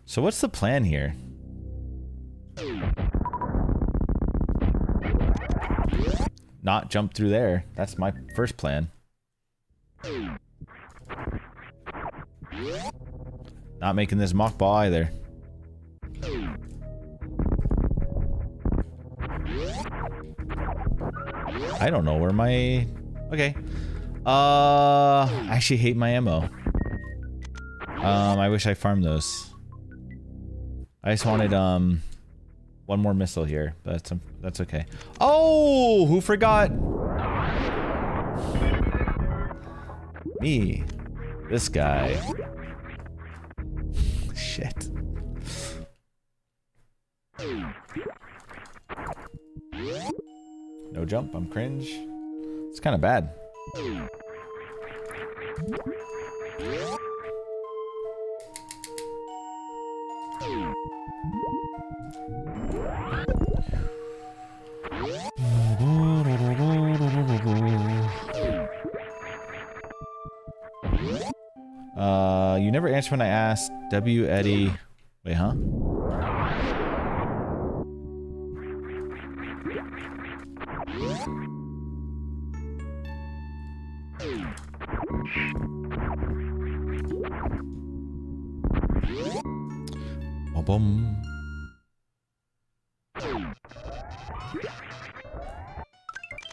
So what's the plan here? Not jump through there. That's my first plan. Not making this mock ball either. I don't know where my... Okay. I actually hate my ammo. I wish I farmed those. I just wanted, one more missile here, but that's okay. Oh! Who forgot? Me. This guy. Shit. No jump, I'm cringe. It's kind of bad. You never answered when I asked W. Eddie. Wait, huh? Boom.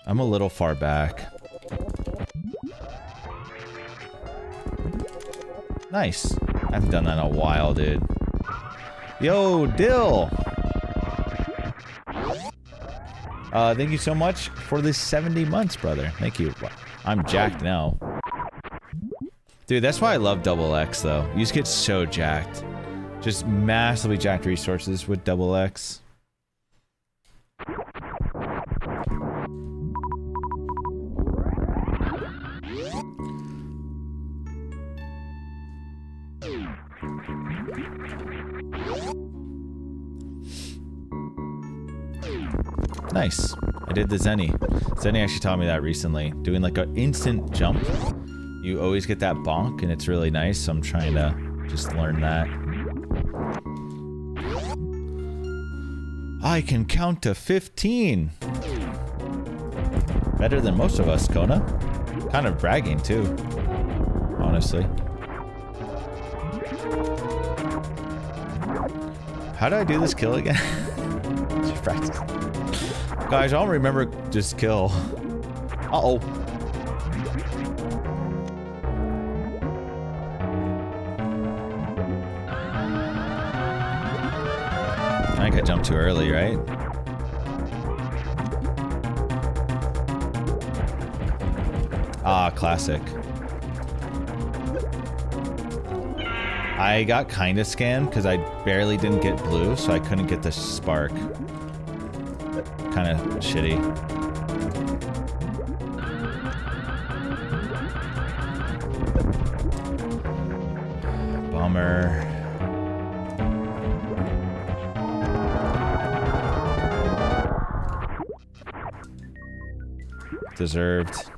I'm a little far back. Nice. I haven't done that in a while, dude. Yo, Dill! Thank you so much for the 70 months, brother. Thank you. I'm jacked now. Dude, that's why I love double X though. You just get so jacked. Just massively jacked resources with double X. Nice. I did the Zenny. Zenny actually taught me that recently. Doing like an instant jump. You always get that bonk and it's really nice, so I'm trying to just learn that. I can count to 15. Better than most of us, Kona. Kind of bragging too, honestly. How do I do this kill again? Just practice. Guys, I don't remember this kill. Uh-oh. I think I jumped too early, right? Ah, classic. I got kind of scammed because I barely didn't get blue, so I couldn't get the spark. Kind of shitty. Bummer. Deserved.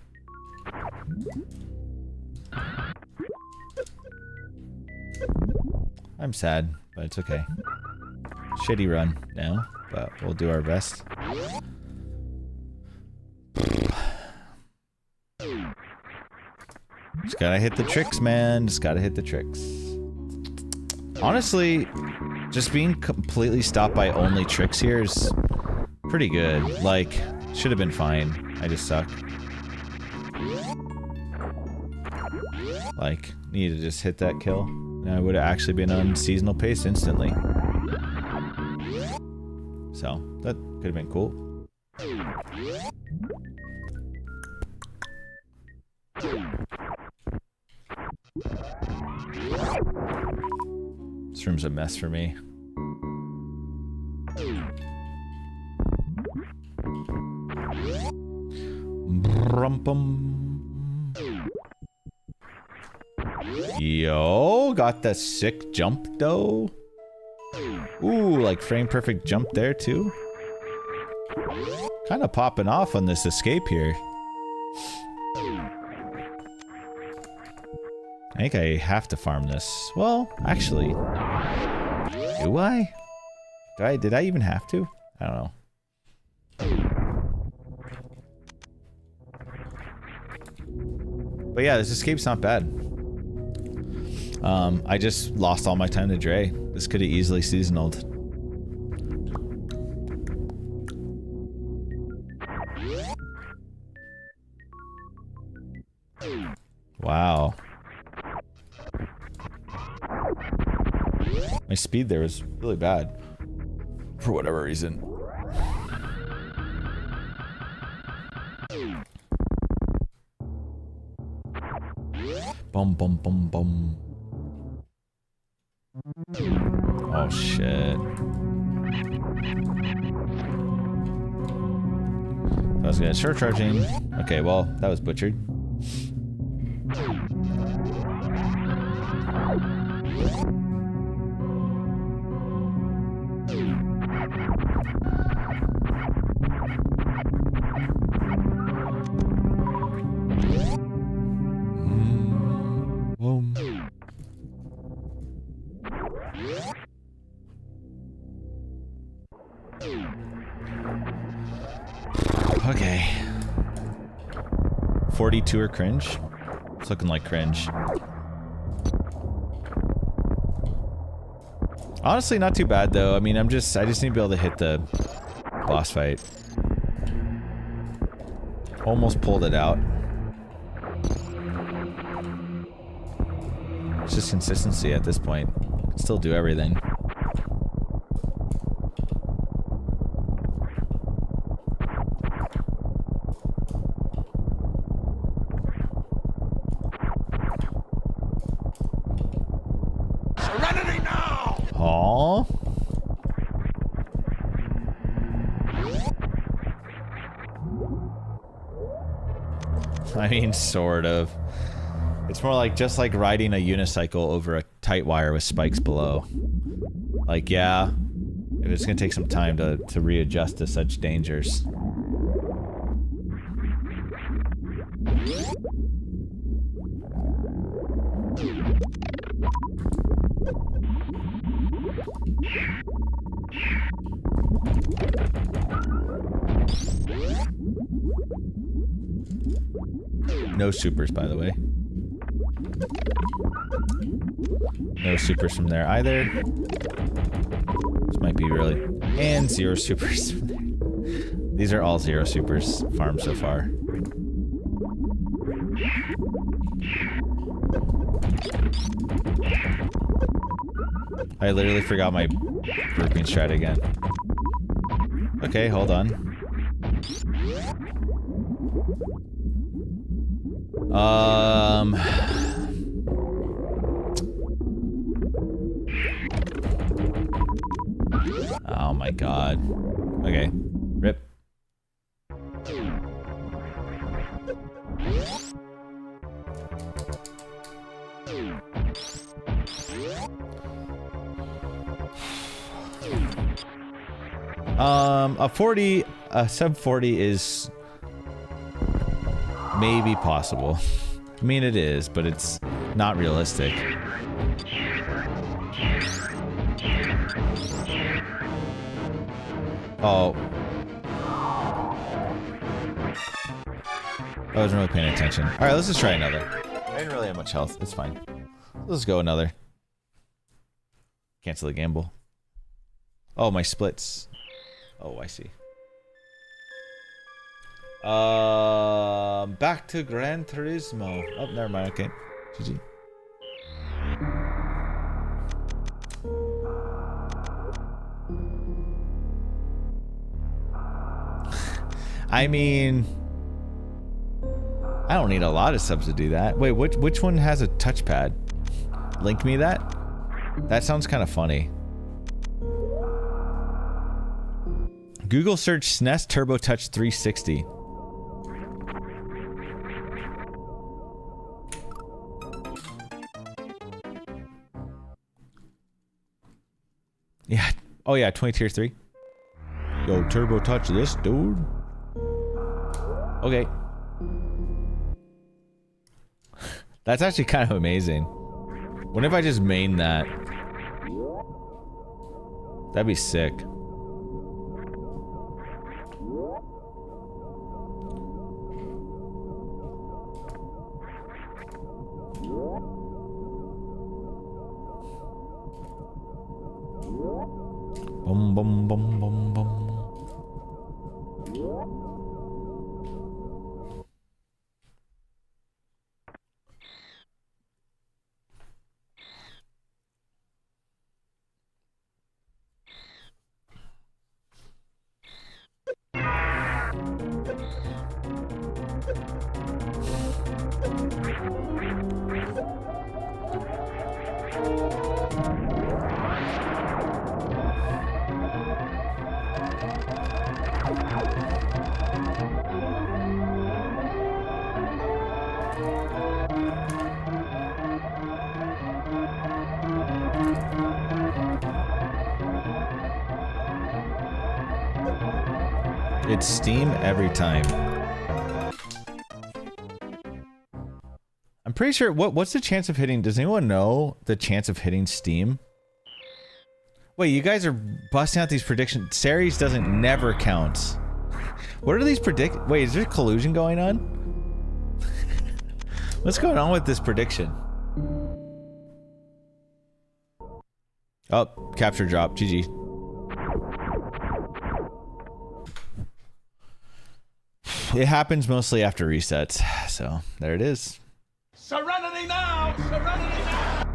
I'm sad, but it's okay. Shitty run now, but we'll do our best. Just gotta hit the tricks, man. Just gotta hit the tricks. Honestly, just being completely stopped by only tricks here is pretty good. Like, should have been fine. I just suck. Like, needed to just hit that kill. And I would have actually been on seasonal pace instantly. So, that could have been cool. This room's a mess for me. Yo, got the sick jump though. Ooh, like frame perfect jump there too. Kind of popping off on this escape here. I think I have to farm this. Well, actually, do I? Did I even have to? I don't know. But yeah, this escape's not bad. I just lost all my time to Dre. This could have easily seasonaled. Wow. My speed there was really bad. For whatever reason. Bum bum bum bum. Oh shit. I was gonna short charging. Okay, well, that was butchered. Okay. 42 or cringe? It's looking like cringe. Honestly, not too bad though. I mean, I just need to be able to hit the boss fight. Almost pulled it out. It's just consistency at this point. Can still do everything. I mean, sort of. It's more like just like riding a unicycle over a tight wire with spikes below. Like, yeah, it's gonna take some time to readjust to such dangers. No supers, by the way. No supers from there either. This might be really... And 0 supers from there. These are all 0 supers farmed so far. I literally forgot my grouping strat again. Okay, hold on. Oh my god. Okay. Rip. A sub 40 is maybe possible. I mean, it is, but it's not realistic. Oh. I wasn't really paying attention. Alright, let's just try another. I didn't really have much health. It's fine. Let's go another. Cancel the gamble. Oh, my splits. Oh, I see. Back to Gran Turismo. Oh, never mind. Okay. GG. I mean, I don't need a lot of subs to do that. Wait, which one has a touchpad? Link me that? That sounds kind of funny. Google search SNES Turbo Touch 360. Yeah. Oh yeah, 20 tier 3. Yo, Turbo Touch this, dude. Okay. That's actually kind of amazing. What if I just main that? That'd be sick. Bum bum bum bum bum. It's Steam every time. I'm pretty sure. What's the chance of hitting? Does anyone know the chance of hitting Steam? Wait, you guys are busting out these predictions. Series doesn't never count. What are these Wait, is there collusion going on? What's going on with this prediction? Oh, capture drop. GG. It happens mostly after resets, so there it is. Serenity now! Serenity now!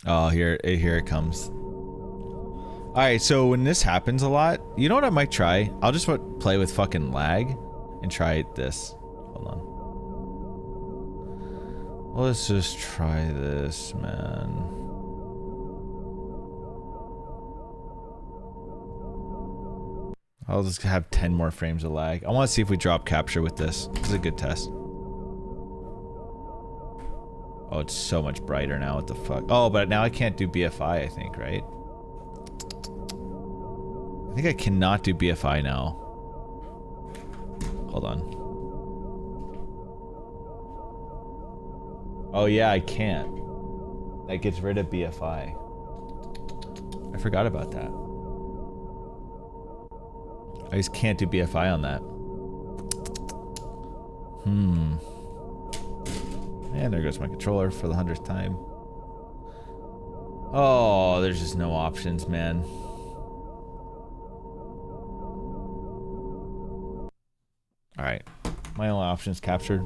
Oh, here it comes. All right, so when this happens a lot, you know what I might try? I'll just play with fucking lag and try this. Hold on. Let's just try this, man. I'll just have 10 more frames of lag. I want to see if we drop capture with this. This is a good test. Oh, it's so much brighter now. What the fuck? Oh, but now I can't do BFI, I think, right? I think I cannot do BFI now. Hold on. Oh, yeah, I can't. That gets rid of BFI. I forgot about that. I just can't do BFI on that. And there goes my controller for the 100th time. Oh, there's just no options, man. Alright. My only option is captured.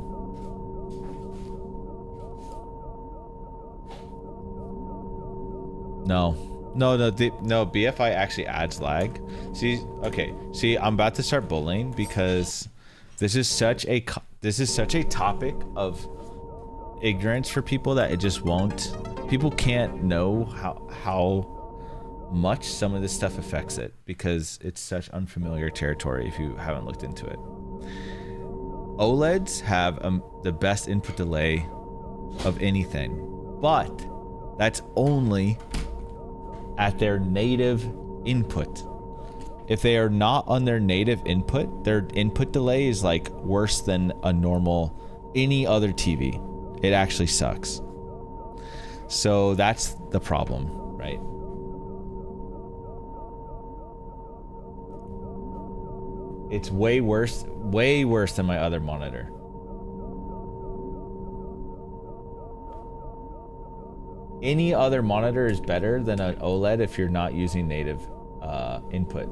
No. No, BFI actually adds lag. See, okay. See, I'm about to start bullying because this is such a topic of ignorance for people that it just won't. People can't know how much some of this stuff affects it because it's such unfamiliar territory if you haven't looked into it. OLEDs have the best input delay of anything, but that's only at their native input. If they are not on their native input, their input delay is like worse than a normal any other TV. It actually sucks. So that's the problem, right? It's way worse than my other monitor. Any other monitor is better than an OLED if you're not using native input.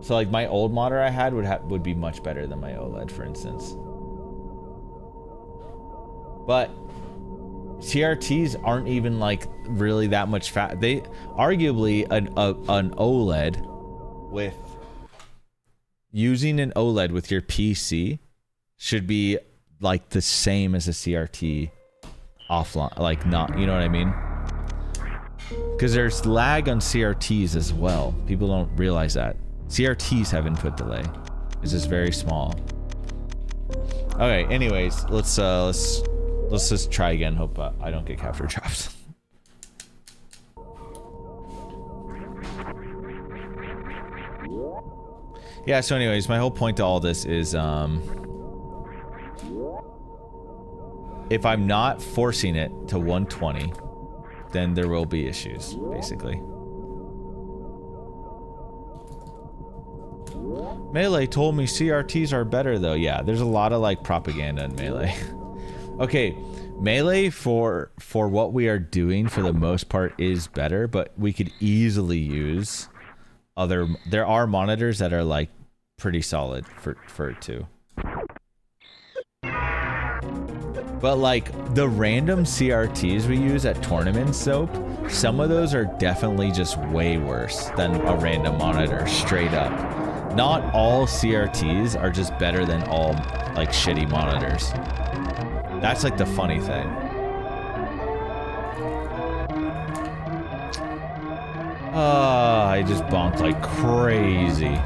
So like my old monitor I had would be much better than my OLED, for instance. But CRTs aren't even like really that much fat. They arguably an OLED with using an OLED with your PC should be like the same as a CRT offline, like not, you know what I mean? Because there's lag on CRTs as well. People don't realize that. CRTs have input delay. It's just very small. Okay, anyways, let's just try again. Hope I don't get capture traps. Yeah, so anyways, my whole point to all this is if I'm not forcing it to 120, then there will be issues, basically. Melee told me CRTs are better though. Yeah, there's a lot of like propaganda in Melee. Okay, Melee for what we are doing for the most part is better, but we could easily use there are monitors that are like pretty solid for it too. But like the random CRTs we use at tournaments, Soap, some of those are definitely just way worse than a random monitor, straight up. Not all CRTs are just better than all like shitty monitors. That's like the funny thing. I just bonked like crazy.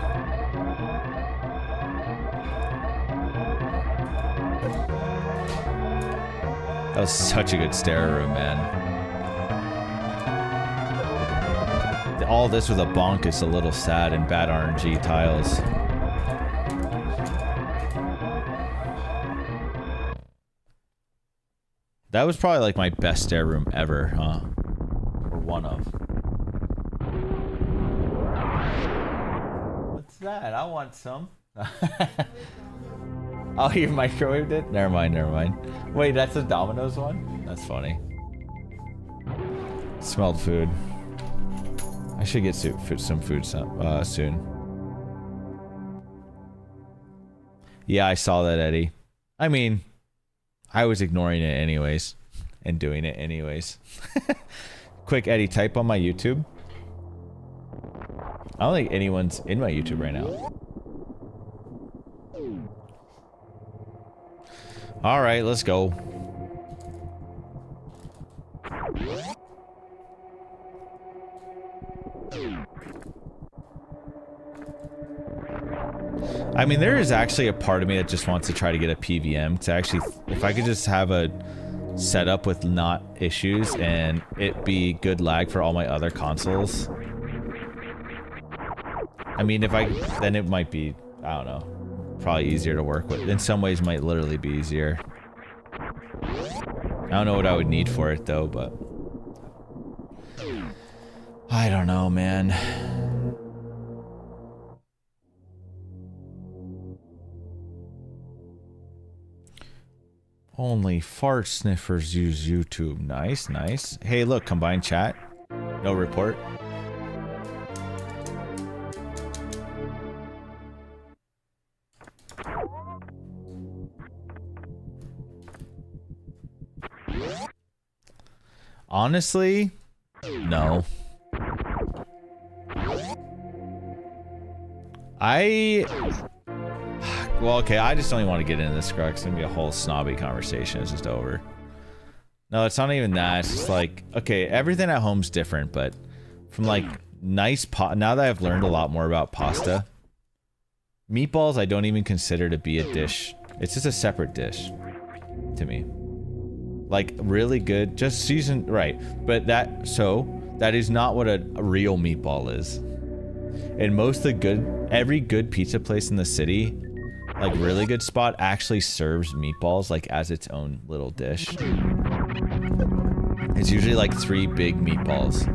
That was such a good stair room, man. All this with a bonk is a little sad and bad RNG tiles. That was probably like my best stair room ever, huh? Or one of. What's that? I want some. Oh, you microwaved it? Never mind, never mind. Wait, that's a Domino's one? That's funny. Smelled food. I should get some food soon. Yeah, I saw that, Eddie. I mean, I was ignoring it anyways. And doing it anyways. Quick, Eddie, type on my YouTube. I don't think anyone's in my YouTube right now. Alright, let's go. I mean, there is actually a part of me that just wants to try to get a PVM to actually, if I could just have a setup with not issues and it be good lag for all my other consoles. I mean, then it might be, I don't know, probably easier to work with. In some ways, might literally be easier. I don't know what I would need for it though, but I don't know, man. Only fart sniffers use YouTube. Nice, nice. Hey, look, combined chat. No report. Honestly, no. Well, okay, I just don't even want to get into this, Scrux. It's gonna be a whole snobby conversation. It's just over. No, it's not even that. It's just like, okay, everything at home's different, but from like nice now that I've learned a lot more about pasta, meatballs I don't even consider to be a dish. It's just a separate dish to me. Like really good, just seasoned right. But that is not what a real meatball is. And most of the every good pizza place in the city, like really good spot, actually serves meatballs like as its own little dish. It's usually like 3 big meatballs,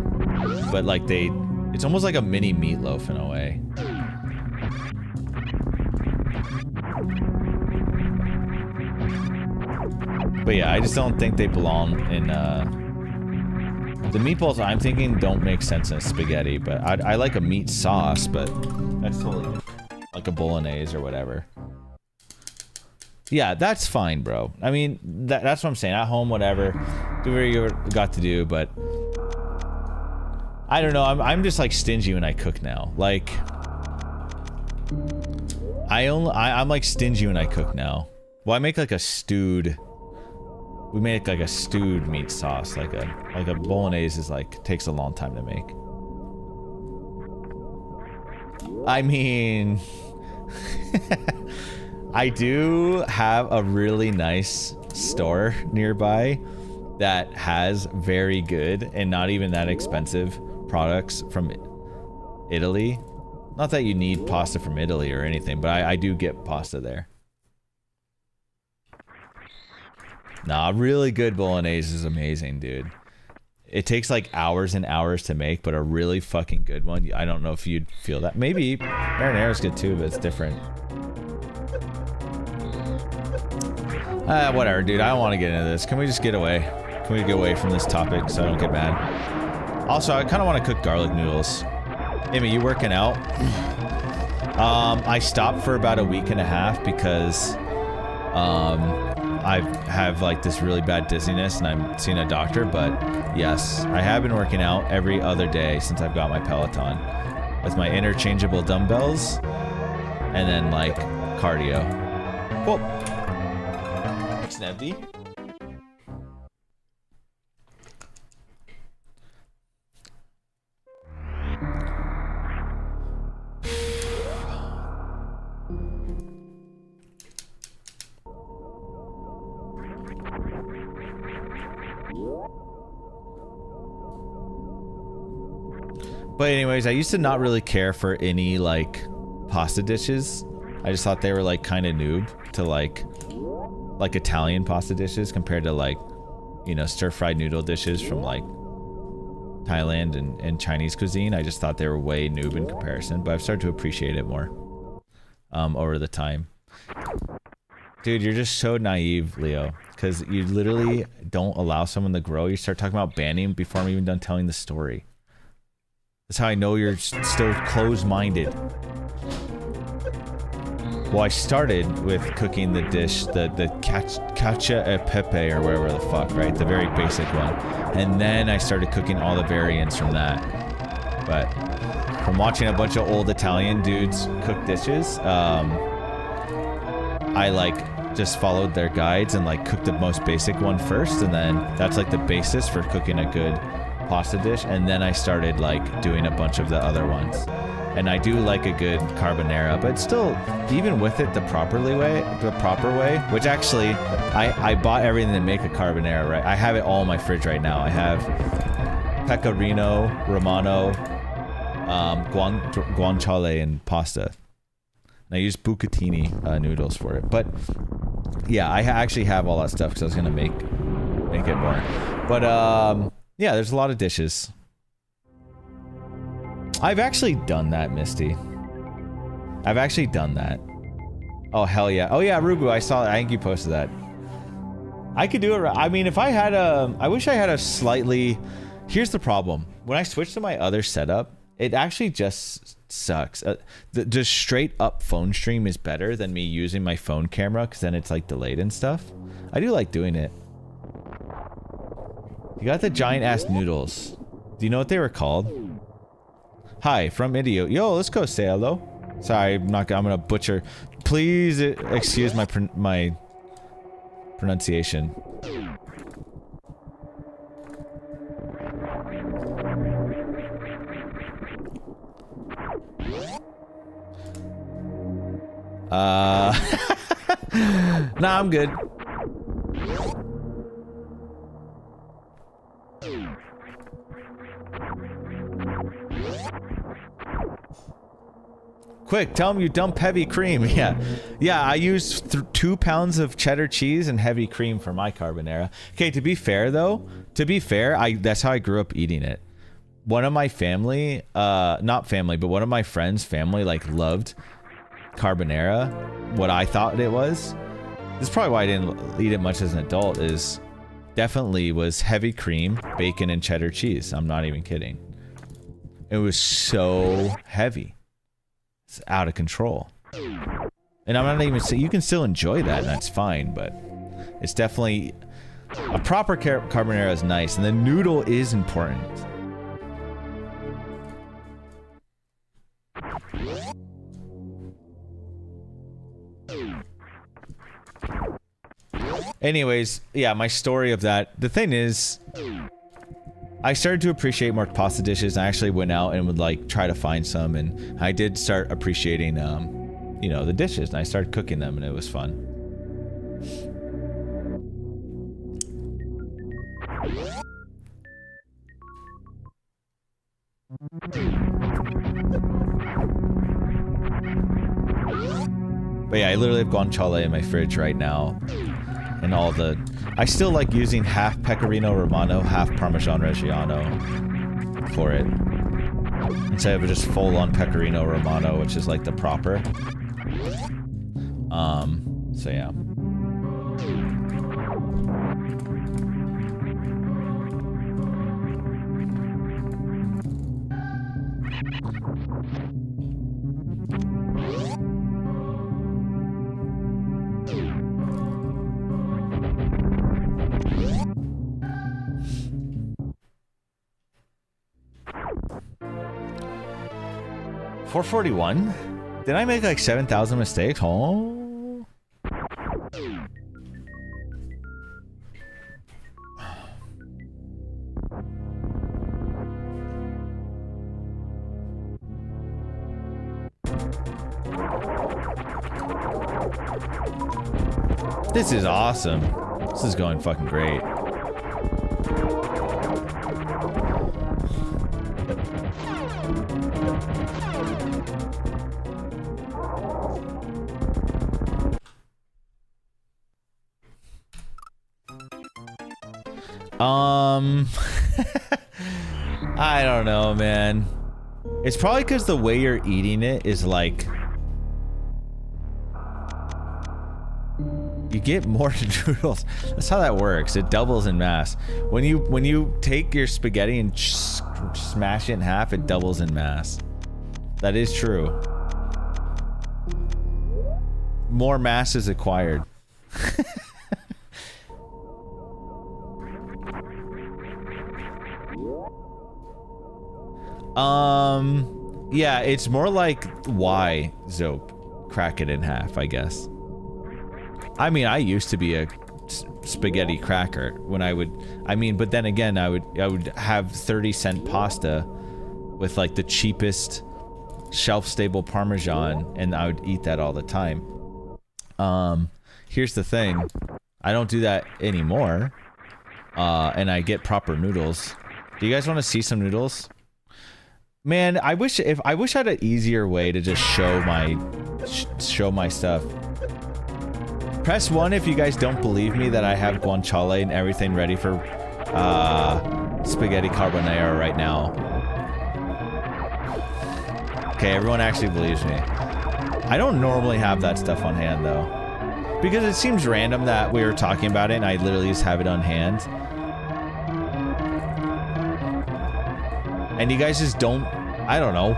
but like it's almost like a mini meatloaf in a way. But yeah, I just don't think they belong in, the meatballs I'm thinking don't make sense in spaghetti, but I like a meat sauce, but that's totally different. Like a bolognese or whatever. Yeah, that's fine, bro. I mean, that's what I'm saying. At home, whatever. Do whatever you got to do, but I don't know. I'm just like stingy when I cook now. Like I'm like stingy when I cook now. Well, I make like a stewed. We make like a stewed meat sauce, like a bolognese is like takes a long time to make. I mean, I do have a really nice store nearby that has very good and not even that expensive products from Italy. Not that you need pasta from Italy or anything, but I do get pasta there. Nah, really good bolognese is amazing, dude. It takes like hours and hours to make, but a really fucking good one. I don't know if you'd feel that. Maybe marinara's good too, but it's different. Whatever, dude. I don't want to get into this. Can we just get away? Can we get away from this topic so I don't get mad? Also, I kind of want to cook garlic noodles. Amy, you working out? I stopped for about a week and a half because I have like this really bad dizziness and I'm seeing a doctor, but yes, I have been working out every other day since I've got my Peloton with my interchangeable dumbbells and then like cardio. Cool. Thanks, Nebby. But anyways, I used to not really care for any like pasta dishes. I just thought they were like kind of noob to like Italian pasta dishes compared to like, you know, stir-fried noodle dishes from like Thailand and Chinese cuisine. I just thought they were way noob in comparison, but I've started to appreciate it more over the time. Dude, you're just so naive, Leo, because you literally don't allow someone to grow. You start talking about banning before I'm even done telling the story. That's how I know you're still closed-minded. Well, I started with cooking the dish, the cacio e pepe or whatever the fuck, right? The very basic one. And then I started cooking all the variants from that. But from watching a bunch of old Italian dudes cook dishes, I like just followed their guides and like cooked the most basic one first, and then that's like the basis for cooking a good pasta dish, and then I started like doing a bunch of the other ones. And I do like a good carbonara, but still, even with it the proper way, which actually, I bought everything to make a carbonara, right? I have it all in my fridge right now. I have pecorino, romano, guanciale, and pasta. And I use bucatini noodles for it. But yeah, I actually have all that stuff because I was gonna make it more. But yeah, there's a lot of dishes. I've actually done that, Misty. I've actually done that. Oh, hell yeah. Oh, yeah, Rubu, I saw that. I think you posted that. I could do it. I mean, if I had a... I wish I had a slightly... Here's the problem. When I switch to my other setup, it actually just sucks. The straight up phone stream is better than me using my phone camera, because then it's like delayed and stuff. I do like doing it. You got the giant ass noodles. Do you know what they were called? Hi, from India. Yo, let's go say hello. Sorry, I'm gonna butcher. Please excuse my pronunciation. Nah, I'm good. Quick, tell them you dump heavy cream. Yeah, I use 2 pounds of cheddar cheese and heavy cream for my carbonara. Okay, to be fair though, that's how I grew up eating it. One of my family, not family, but one of my friends' family like loved carbonara. What I thought it was. This is probably why I didn't eat it much as an adult. Is definitely was heavy cream, bacon, and cheddar cheese. I'm not even kidding. It was so heavy. It's out of control. And I'm not even saying you can still enjoy that, and that's fine, but it's definitely a proper carbonara is nice, and the noodle is important. Anyways, yeah, my story of that. The thing is, I started to appreciate more pasta dishes. I actually went out and would like try to find some, and I did start appreciating, you know, the dishes, and I started cooking them, and it was fun. But yeah, I literally have guanciale in my fridge right now. And all the... I still like using half Pecorino Romano, half Parmesan Reggiano for it. Instead of just full-on Pecorino Romano, which is like the proper. So yeah. $441? Did I make like 7,000 mistakes? Oh. This is awesome. This is going fucking great. I don't know, man. It's probably because the way you're eating it is like... You get more noodles. That's how that works. It doubles in mass. When you take your spaghetti and smash it in half, it doubles in mass. That is true. More mass is acquired. Yeah, it's more like why Zope crack it in half, I guess. I mean, I used to be a spaghetti cracker when I would, but then again, I would have 30-cent pasta with like the cheapest shelf-stable Parmesan, and I would eat that all the time. Here's the thing. I don't do that anymore. And I get proper noodles. Do you guys want to see some noodles? Man, I wish I had an easier way to just show my stuff. Press 1 if you guys don't believe me that I have guanciale and everything ready for spaghetti carbonara right now. Okay, everyone actually believes me. I don't normally have that stuff on hand though, because it seems random that we were talking about it and I literally just have it on hand. And you guys just don't, I don't know.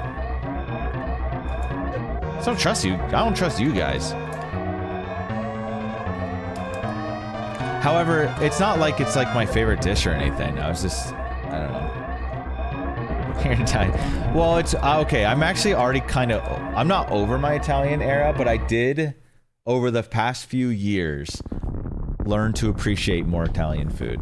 I don't trust you. I don't trust you guys. However, it's not like it's like my favorite dish or anything. I was just, I don't know. Well, it's, okay, I'm actually already kind of, I'm not over my Italian era, but I did, over the past few years, learn to appreciate more Italian food.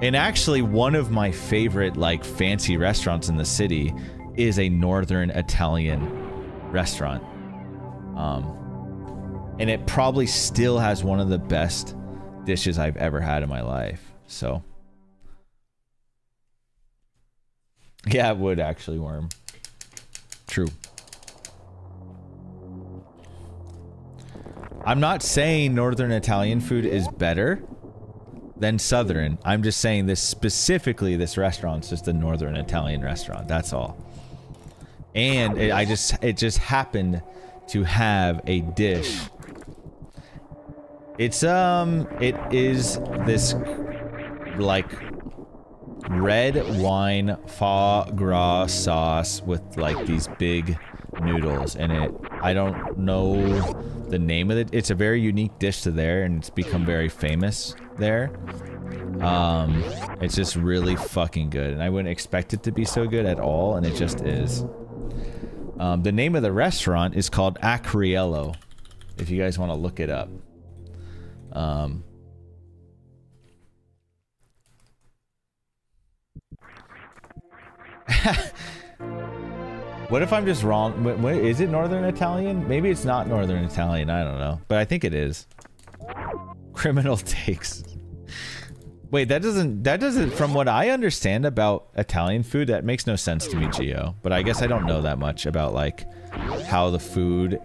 And actually, one of my favorite, like, fancy restaurants in the city is a Northern Italian restaurant. And it probably still has one of the best dishes I've ever had in my life. So, yeah, it would actually, Worm. True. I'm not saying Northern Italian food is better than Southern. I'm just saying this specifically, this restaurant's just a Northern Italian restaurant. That's all. And it just happened to have a dish. It is this like red wine foie gras sauce with like these big noodles, and I don't know the name of it. It's a very unique dish to there, and it's become very famous there. It's just really fucking good, and I wouldn't expect it to be so good at all, and it just is. The name of the restaurant is called Acriello, if you guys want to look it up. What if I'm just wrong? What, is it Northern Italian? Maybe it's not Northern Italian. I don't know, but I think it is. Criminal takes. Wait, that doesn't, from what I understand about Italian food, that makes no sense to me, Gio. But I guess I don't know that much about, like, how the food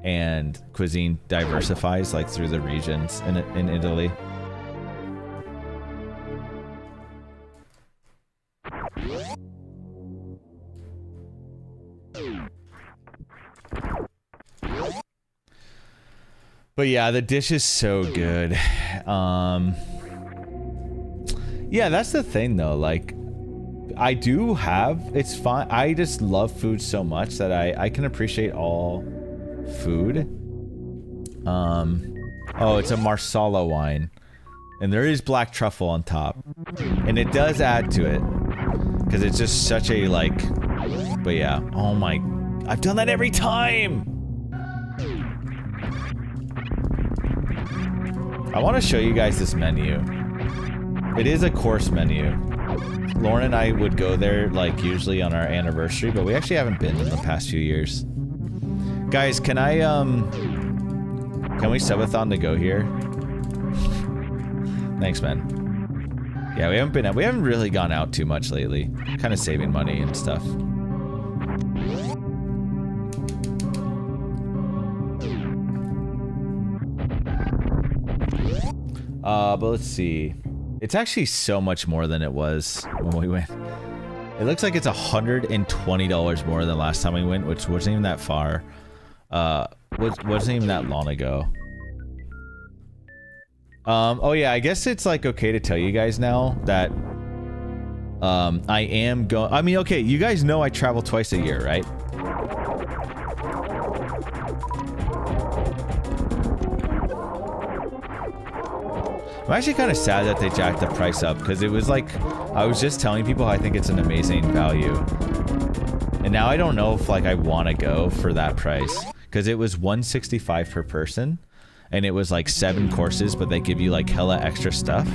and cuisine diversifies, like, through the regions in Italy. But yeah, the dish is so good. Yeah, that's the thing though, like, I do have, it's fine, I just love food so much that I can appreciate all food. Oh, it's a Marsala wine. And there is black truffle on top. And it does add to it. Because it's just such a, like, but yeah, oh my, I've done that every time! I want to show you guys this menu. It is a course menu. Lauren and I would go there, like, usually on our anniversary, but we actually haven't been in the past few years. Guys, can we subathon to go here? Thanks, man. Yeah, we haven't really gone out too much lately. Kind of saving money and stuff. But let's see. It's actually so much more than it was when we went. It looks like it's $120 more than last time we went, which wasn't even that far. Wasn't even that long ago. Oh yeah, I guess it's like okay to tell you guys now that I am going. I mean, okay, you guys know I travel twice a year, right? I'm actually kind of sad that they jacked the price up, because it was like, I was just telling people I think it's an amazing value. And now I don't know if, like, I want to go for that price, because it was $165 per person, and it was like 7 courses, but they give you like hella extra stuff.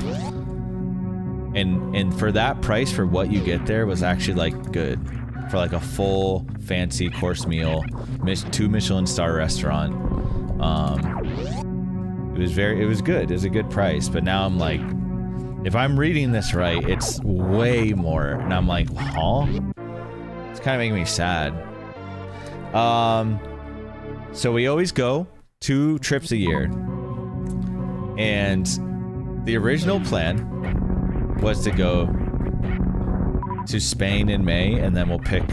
And for that price, for what you get there, was actually like good. For like a full fancy course meal, 2 Michelin star restaurant. It was good. It was a good price. But now I'm like, if I'm reading this right, it's way more. And I'm like, huh? It's kind of making me sad. So we always go 2 trips a year. And the original plan was to go to Spain in May, and then we'll pick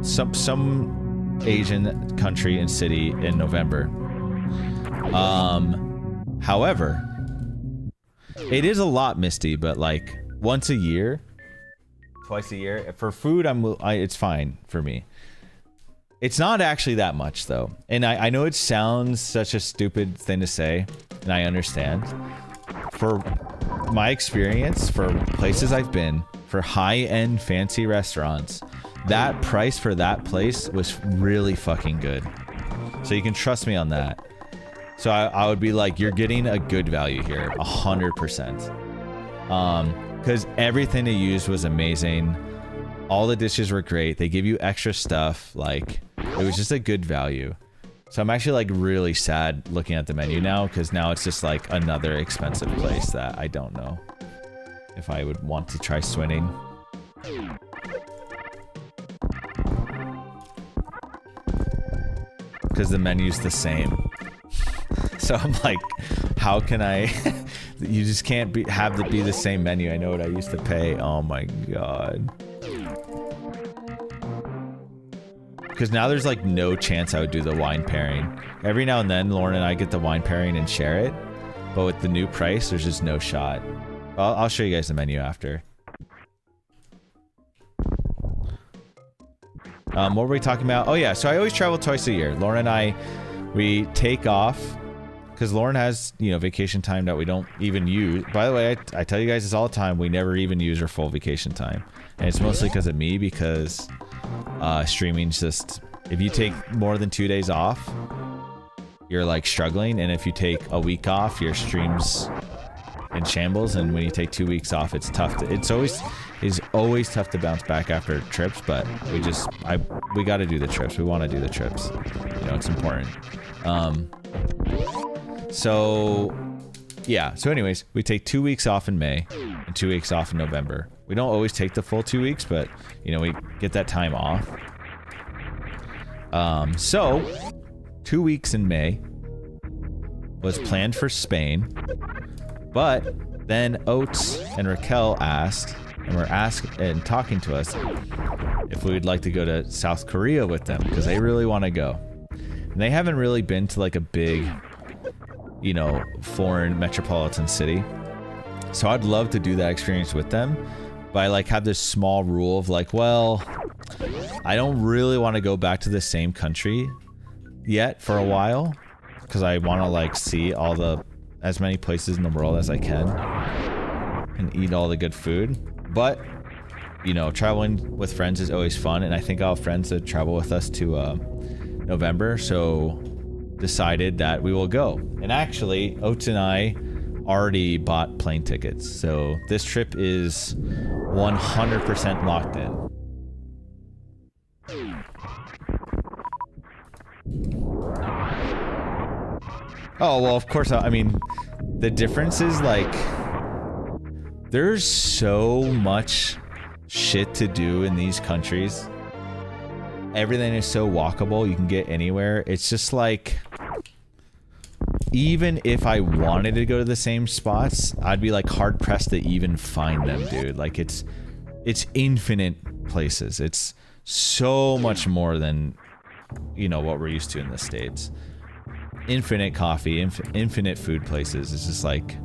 some Asian country and city in November. However, it is a lot, Misty, but like once a year, twice a year for food, it's fine for me. It's not actually that much though, and I know it sounds such a stupid thing to say, and I understand. For my experience, for places I've been, for high-end fancy restaurants, that price for that place was really fucking good. So you can trust me on that. So I would be like, you're getting a good value here, 100%. Because everything they used was amazing. All the dishes were great. They give you extra stuff. Like, it was just a good value. So I'm actually like really sad looking at the menu now, because now it's just like another expensive place that I don't know if I would want to try swinning. Because the menu's the same. So I'm like, how can I? You just can't have it be the same menu. I know what I used to pay. Oh my god. Because now there's like no chance I would do the wine pairing. Every now and then, Lauren and I get the wine pairing and share it. But with the new price, there's just no shot. I'll show you guys the menu after. What were we talking about? Oh yeah, so I always travel twice a year. Lauren and I, we take off. Because Lauren has, you know, vacation time that we don't even use. By the way, I tell you guys this all the time. We never even use our full vacation time. And it's mostly because of me, because streaming's just... If you take more than 2 days off, you're like struggling. And if you take a week off, your stream's in shambles. And when you take 2 weeks off, it's tough to... It's always tough to bounce back after trips. But we got to do the trips. We want to do the trips. You know, it's important. So, yeah. So anyways, we take 2 weeks off in May and 2 weeks off in November. We don't always take the full 2 weeks, but, you know, we get that time off. So, 2 weeks in May was planned for Spain, but then Oates and Raquel asked, and were talking to us if we would like to go to South Korea with them, because they really want to go. And they haven't really been to like a big... you know, foreign metropolitan city. So I'd love to do that experience with them, but I like have this small rule of like, well, I don't really want to go back to the same country yet for a while, because I want to like see as many places in the world as I can and eat all the good food. But, you know, traveling with friends is always fun, and I think I'll have friends that travel with us to November, so decided that we will go. And actually, Oates and I already bought plane tickets, so this trip is 100% locked in. Oh, well, of course, I mean, the difference is like, there's so much shit to do in these countries. Everything is so walkable. You can get anywhere. It's just like, even if I wanted to go to the same spots, I'd be like hard pressed to even find them, dude. Like it's infinite places. It's so much more than, you know, what we're used to in the States. Infinite coffee, infinite food places. It's just like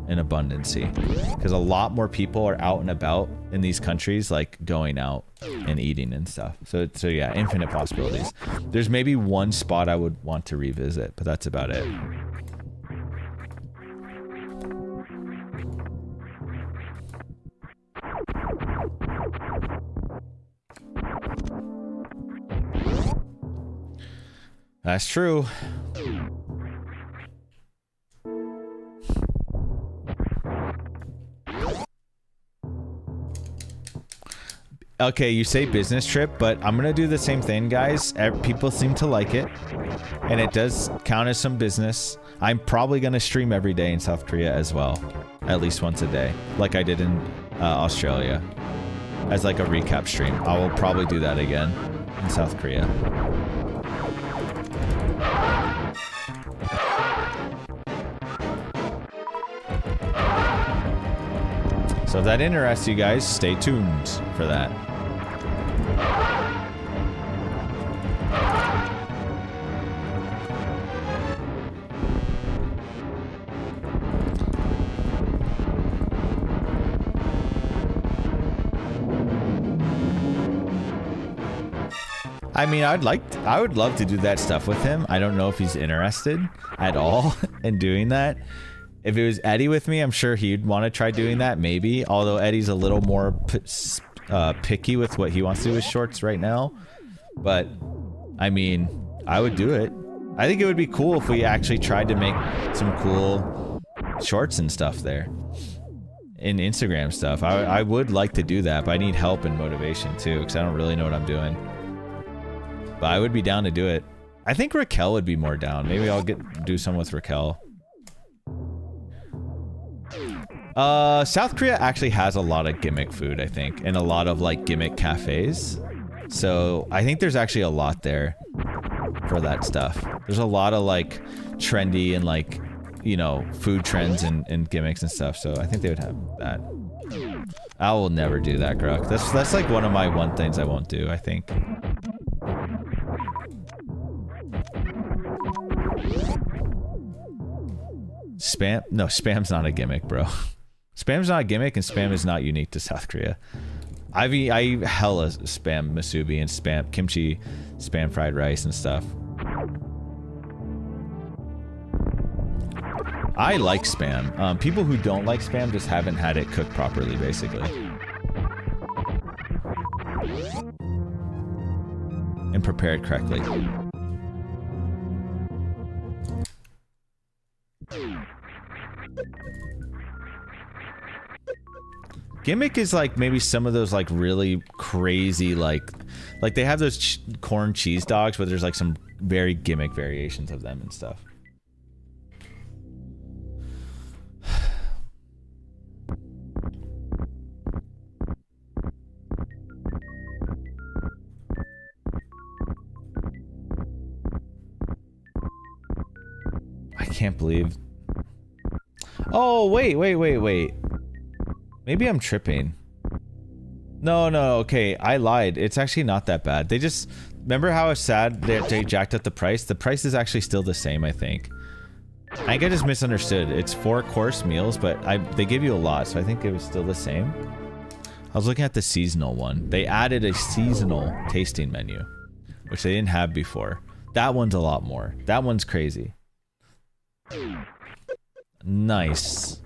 an abundancy, because a lot more people are out and about in these countries, like going out and eating and stuff. So yeah, infinite possibilities. There's maybe one spot I would want to revisit, but that's about it. That's true. Okay, you say business trip, but I'm gonna do the same thing, guys. People seem to like it, and it does count as some business. I'm probably gonna stream every day in South Korea as well, at least once a day, like I did in Australia, as like a recap stream. I will probably do that again in South Korea. So if that interests you guys, stay tuned for that. I mean, I would love to do that stuff with him. I don't know if he's interested at all in doing that. If it was Eddie with me, I'm sure he'd want to try doing that, maybe. Although Eddie's a little more picky with what he wants to do with shorts right now. But, I mean, I would do it. I think it would be cool if we actually tried to make some cool shorts and stuff there. In Instagram stuff. I would like to do that, but I need help and motivation too, because I don't really know what I'm doing. But I would be down to do it. I think Raquel would be more down. Maybe I'll do some with Raquel. South Korea actually has a lot of gimmick food, I think, and a lot of like gimmick cafes. So I think there's actually a lot there for that stuff. There's a lot of like trendy and like, you know, food trends and gimmicks and stuff. So I think they would have that. I will never do that, Grok. That's like one of my things I won't do, I think. Spam? No, spam's not a gimmick, bro. Spam's not a gimmick, and spam is not unique to South Korea. I eat hella spam musubi and spam kimchi, spam fried rice and stuff. I like spam. People who don't like spam just haven't had it cooked properly, basically. And prepared correctly. Gimmick is like maybe some of those like really crazy like they have those corn cheese dogs, but there's like some very gimmick variations of them and stuff. I can't believe. Oh, wait. Maybe I'm tripping. No, okay, I lied. It's actually not that bad. They just... Remember how I was sad that they jacked up the price? The price is actually still the same, I think. I think I just misunderstood. It's 4-course meals, but they give you a lot, so I think it was still the same. I was looking at the seasonal one. They added a seasonal tasting menu, which they didn't have before. That one's a lot more. That one's crazy. Nice.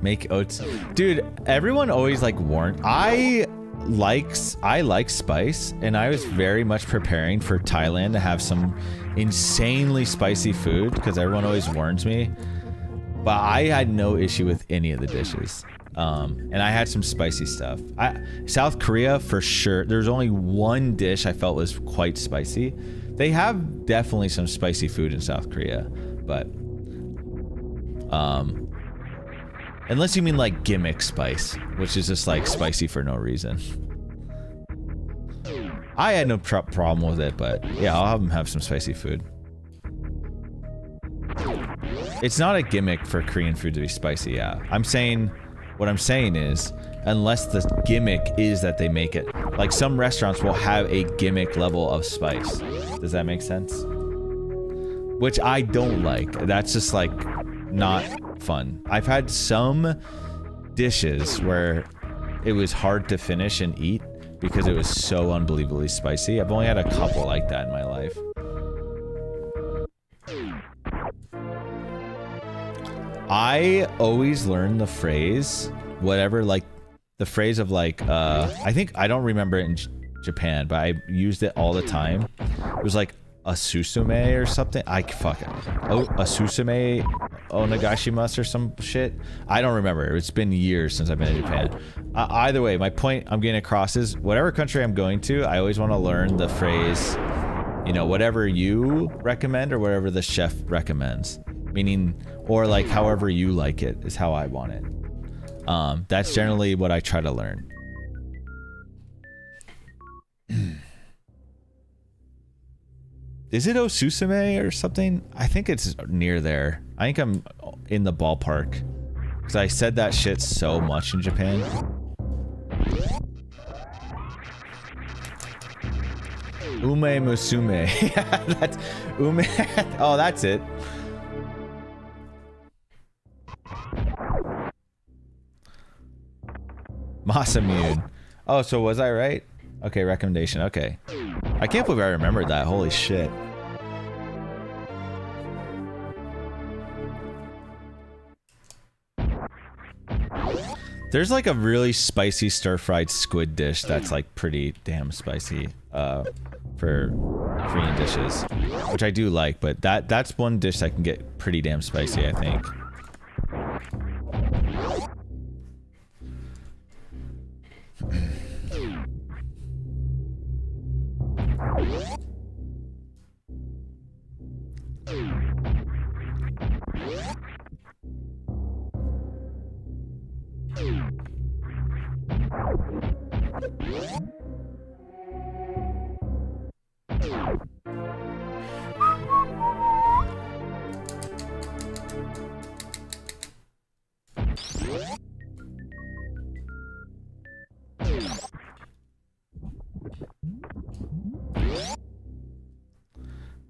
Make oats. Dude, everyone always like warned. I like spice, and I was very much preparing for Thailand to have some insanely spicy food because everyone always warns me. But I had no issue with any of the dishes. And I had some spicy stuff. South Korea, for sure. There's only one dish I felt was quite spicy. They have definitely some spicy food in South Korea, but unless you mean like gimmick spice, which is just like spicy for no reason. I had no problem with it, but yeah, I'll have them have some spicy food. It's not a gimmick for Korean food to be spicy, yeah. What I'm saying is, unless the gimmick is that they make it. Like some restaurants will have a gimmick level of spice. Does that make sense? Which I don't like. That's just like not fun. I've had some dishes where it was hard to finish and eat because it was so unbelievably spicy. I've only had a couple like that in my life. I always learn the phrase, whatever, like the phrase of like, I think, I don't remember it in Japan, but I used it all the time. It was like, Asusume or something. I fuck it. Oh, Asusume Onagashimasu or some shit. I don't remember. It's been years since I've been in Japan. Either way, my point I'm getting across is whatever country I'm going to, I always want to learn the phrase, you know, whatever you recommend or whatever the chef recommends. Meaning, or like however you like it is how I want it. That's generally what I try to learn. Is it Osusume or something? I think it's near there. I think I'm in the ballpark. Because I said that shit so much in Japan. Ume Musume. Yeah, that's Ume. Oh, that's it. Masamune. Oh, so was I right? Okay, recommendation. Okay. I can't believe I remembered that. Holy shit. There's like a really spicy stir-fried squid dish that's like pretty damn spicy for Korean dishes, which I do like, but that's one dish that can get pretty damn spicy, I think.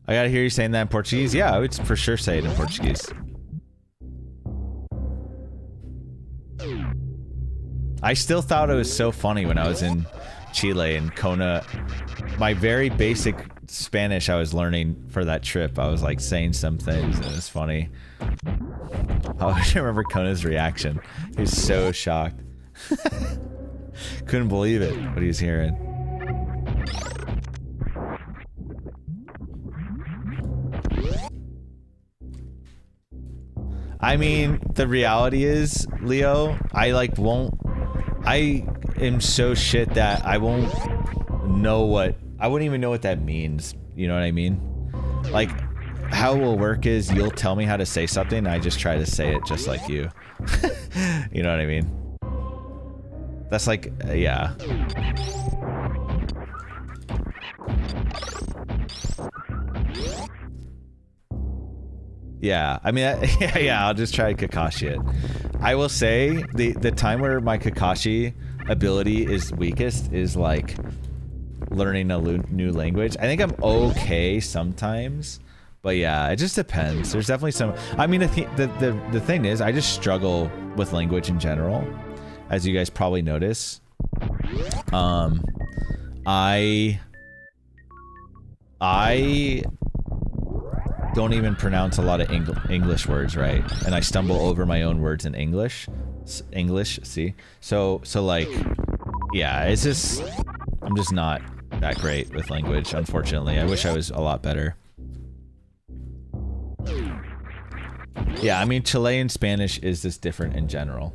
I gotta hear you saying that in Portuguese. Yeah, I would for sure say it in Portuguese. I still thought it was so funny when I was in Chile and Kona. My very basic Spanish I was learning for that trip, I was like saying some things and it was funny. I remember Kona's reaction. He was so shocked. Couldn't believe it, what he was hearing. I mean, the reality is, Leo, I am so shit that I won't know I wouldn't even know what that means. You know what I mean? Like, how it will work is you'll tell me how to say something, and I just try to say it just like you. You know what I mean? That's like, yeah. Yeah, I mean, yeah, I'll just try Kakashi it. I will say, the time where my Kakashi ability is weakest is like learning a new language. I think I'm okay sometimes, but yeah, it just depends. There's definitely some, I mean, the thing is, I just struggle with language in general, as you guys probably notice. I don't even pronounce a lot of English words right, and I stumble over my own words in English. See, so like, yeah, it's just, I'm just not that great with language, unfortunately. I wish I was a lot better. Yeah, I mean, Chilean Spanish is just different in general.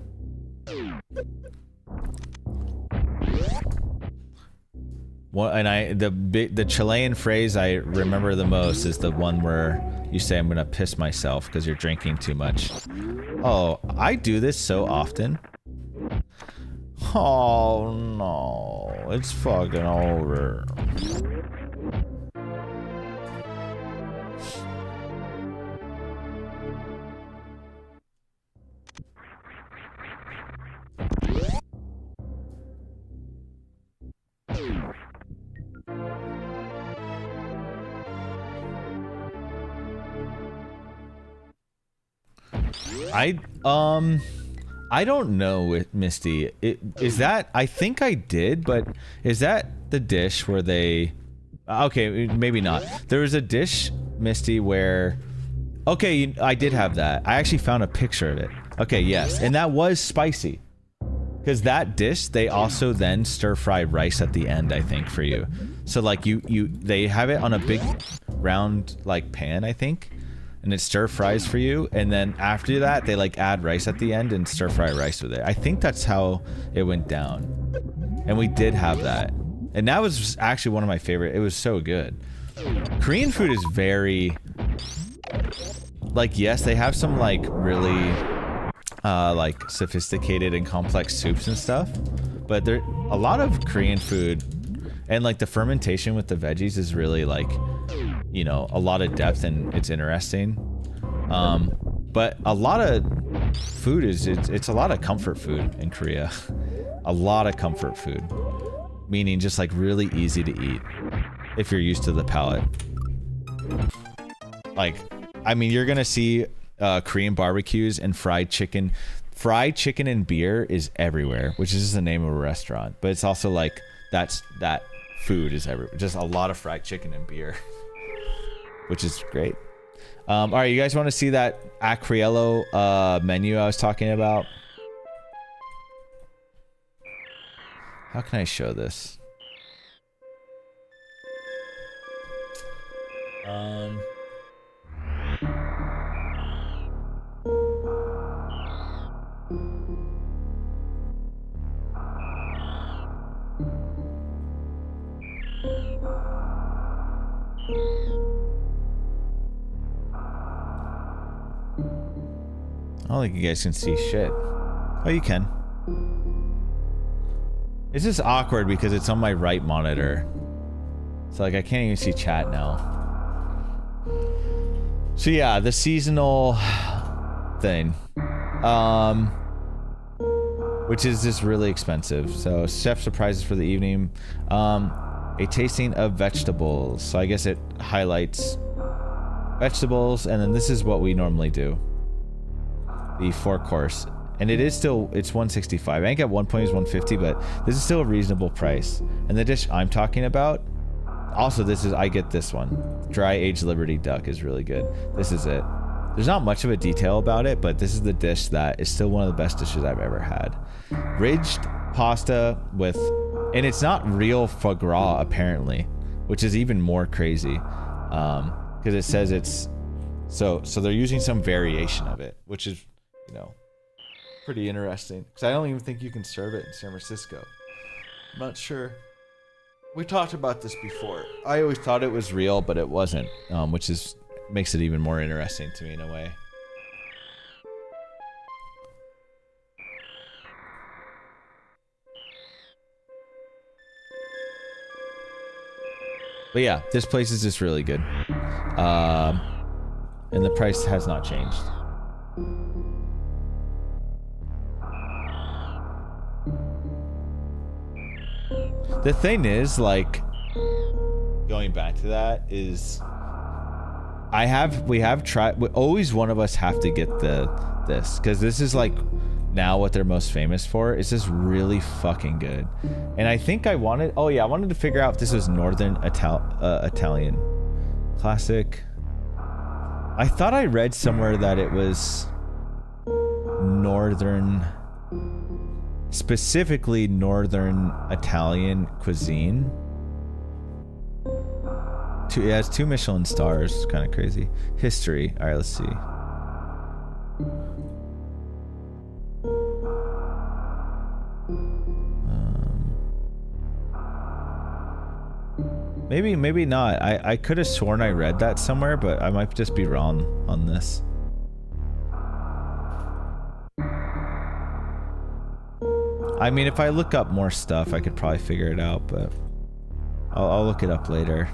Well, and the Chilean phrase I remember the most is the one where you say, "I'm gonna piss myself because you're drinking too much." Oh, I do this so often. Oh no, it's fucking over. I don't know with Misty. Is that, I think I did, but is that the dish where they, okay, maybe not. There was a dish, Misty, where, okay, I did have that. I actually found a picture of it. Okay, yes, and that was spicy. Because that dish, they also then stir-fry rice at the end, I think, for you. So like they have it on a big round like pan, I think, and it stir fries for you, and then after that they like add rice at the end and stir fry rice with it. I think that's how it went down, and we did have that, and that was actually one of my favorite. It was so good. Korean food is very like, yes, they have some like really like sophisticated and complex soups and stuff, but there a lot of Korean food, and like the fermentation with the veggies is really like, you know, a lot of depth, and it's interesting. But a lot of food is it's a lot of comfort food in Korea. A lot of comfort food, meaning just like really easy to eat if you're used to the palate. Like, I mean, you're gonna see Korean barbecues and fried chicken. Fried chicken and beer is everywhere, which is just the name of a restaurant. But it's also like that food is everywhere. Just a lot of fried chicken and beer, which is great. All right, you guys want to see that Acriello menu I was talking about? How can I show this? I don't think you guys can see shit. Oh, you can. It's just awkward because it's on my right monitor. So like I can't even see chat now. So yeah, the seasonal thing. Which is just really expensive. So chef surprises for the evening. A tasting of vegetables. So I guess it highlights vegetables, and then this is what we normally do. The 4-course, and it is still, it's 165. I think at one point it was 150, but this is still a reasonable price. And the dish I'm talking about, also this is, I get this one. Dry aged Liberty duck is really good. This is it. There's not much of a detail about it, but this is the dish that is still one of the best dishes I've ever had. Ridged pasta with, and it's not real foie gras apparently, which is even more crazy, because it says it's, so they're using some variation of it, which is, you know, pretty interesting, because I don't even think you can serve it in San Francisco. I'm not sure. We talked about this before. I always thought it was real, but it wasn't, which is makes it even more interesting to me in a way. But yeah, this place is just really good, and the price has not changed. The thing is, like, going back to that is, we have tried, always one of us have to get this, because this is like now what they're most famous for. It's just really fucking good. And I think I wanted, oh yeah, I wanted to figure out if this was Northern Italian. Classic. I thought I read somewhere that it was Northern, specifically Northern Italian cuisine. It has 2 Michelin stars. Kind of crazy. History. All right, let's see. Maybe not. I could have sworn I read that somewhere, but I might just be wrong on this. I mean, if I look up more stuff, I could probably figure it out, but I'll look it up later.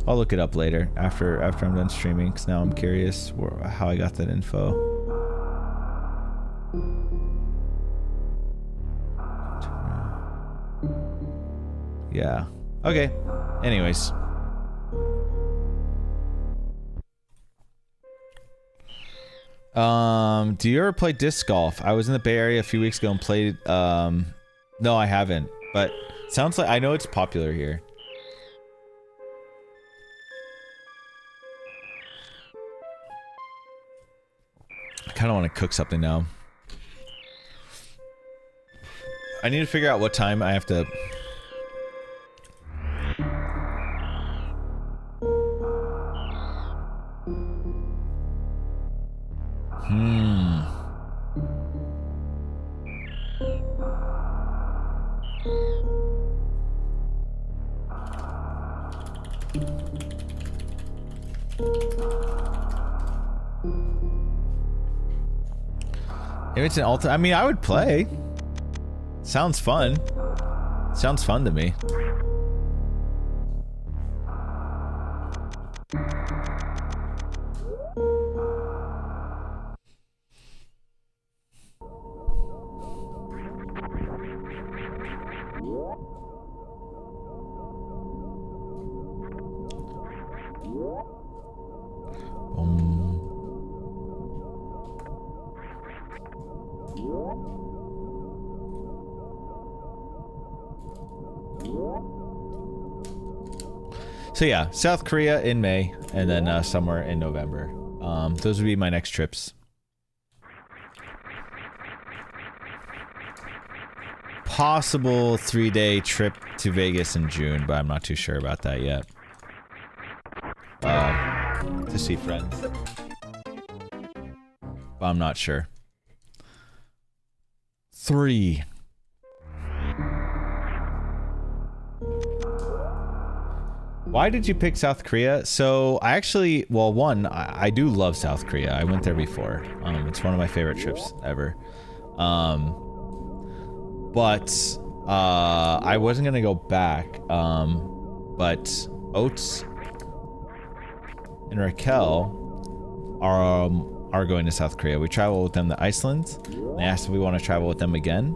I'll look it up later after I'm done streaming, because now I'm curious how I got that info. Yeah. Okay. Anyways. Do you ever play disc golf? I was in the Bay Area a few weeks ago and played, no, I haven't, but sounds like, I know it's popular here. I kind of want to cook something now. I need to figure out what time I have to... If it's an ultimate, I mean, I would play. Sounds fun. Sounds fun to me. So yeah, South Korea in May, and then somewhere in November. Those would be my next trips. Possible 3-day trip to Vegas in June, but I'm not too sure about that yet. To see friends. But I'm not sure. 3. Why did you pick South Korea? So I actually, well, one, I do love South Korea. I went there before. It's one of my favorite trips ever. But I wasn't gonna go back. But Oates and Raquel are going to South Korea. We traveled with them to Iceland. They asked if we want to travel with them again.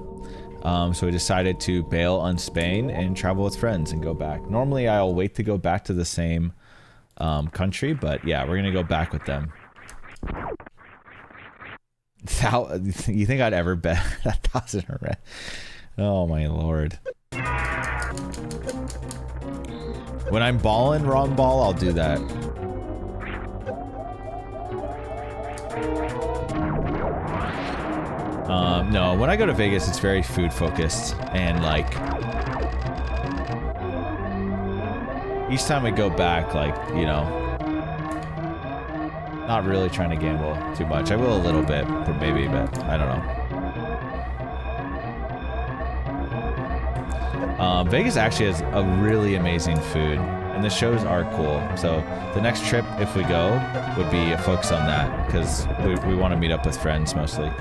So we decided to bail on Spain and travel with friends and go back. Normally I'll wait to go back to the same country, but yeah, we're gonna go back with them. You think I'd ever bet 1,000 or oh my lord. When I'm balling wrong ball, I'll do that. No, when I go to Vegas, it's very food focused, and like each time we go back, like, you know, not really trying to gamble too much. I will a little bit, maybe, but I don't know. Vegas actually has a really amazing food, and the shows are cool. So the next trip, if we go, would be a focus on that, because we want to meet up with friends mostly.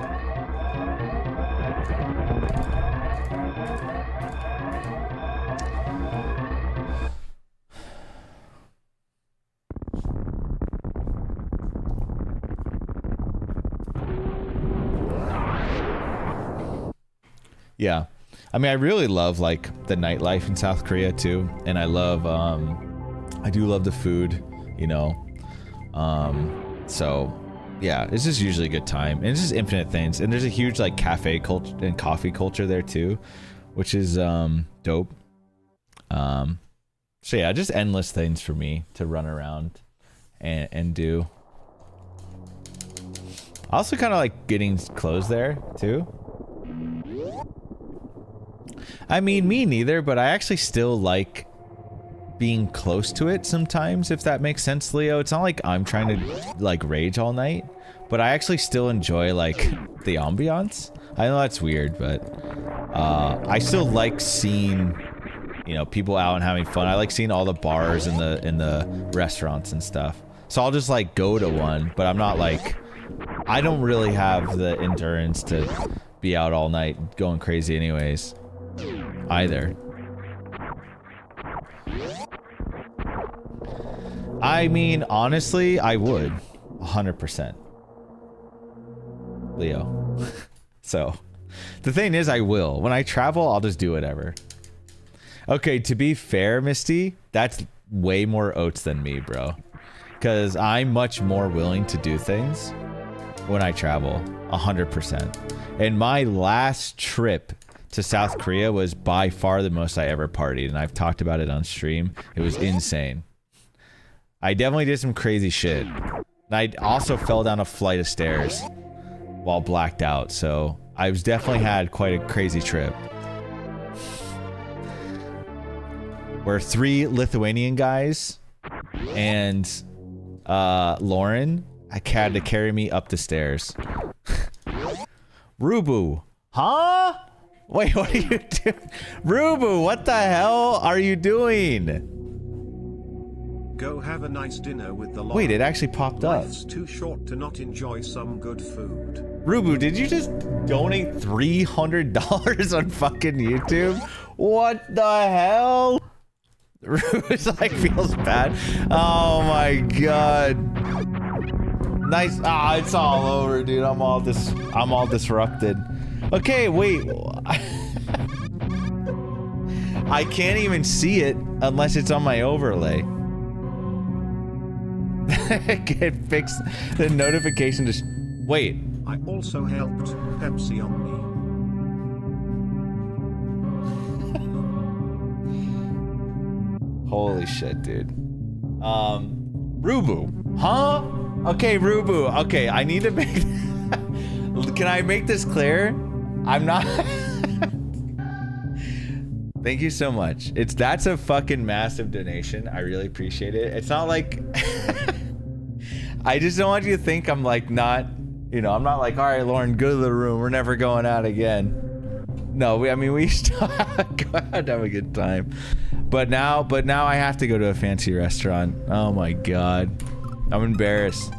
Yeah. I mean, I really love, like, the nightlife in South Korea, too. And I love, I do love the food, you know. So, yeah, it's just usually a good time. And it's just infinite things. And there's a huge, like, cafe culture and coffee culture there, too. Which is, dope. So, yeah, just endless things for me to run around and do. I also kind of like getting clothes there, too. I mean, me neither, but I actually still like being close to it sometimes, if that makes sense, Leo. It's not like I'm trying to, like, rage all night, but I actually still enjoy, like, the ambiance. I know that's weird, but I still like seeing, you know, people out and having fun. I like seeing all the bars and the restaurants and stuff. So I'll just, like, go to one, but I'm not, like, I don't really have the endurance to be out all night going crazy anyways. Either. I mean, honestly, I would 100%. Leo. So, the thing is, I will. When I travel, I'll just do whatever. Okay, to be fair, Misty, that's way more Oates than me, bro. Because I'm much more willing to do things when I travel, 100%. And my last trip to South Korea was by far the most I ever partied, and I've talked about it on stream. It was insane. I definitely did some crazy shit. And I also fell down a flight of stairs while blacked out, so I was definitely had quite a crazy trip. where 3 Lithuanian guys and Lauren had to carry me up the stairs. Rubu, huh? Wait, what are you doing? Rubu, what the hell are you doing? Go have a nice dinner with the Wait, it actually popped up. Life's too short to not enjoy some good food. Rubu, did you just donate $300 on fucking YouTube? What the hell? Rubu's like feels bad. Oh my god. Nice. Ah, it's all over, dude. I'm all disrupted. Okay, wait. I can't even see it unless it's on my overlay. Get fixed. The notification just wait. I also helped Pepsi on me. Holy shit, dude. Rubu, huh? Okay, Rubu. Okay, I need to make. Can I make this clear? I'm not. Thank you so much. That's a fucking massive donation. I really appreciate it. It's not like I just don't want you to think I'm like not, you know, I'm not like, all right, Lauren, go to the room. We're never going out again. No, we still go out and have a good time. But now I have to go to a fancy restaurant. Oh my god. I'm embarrassed.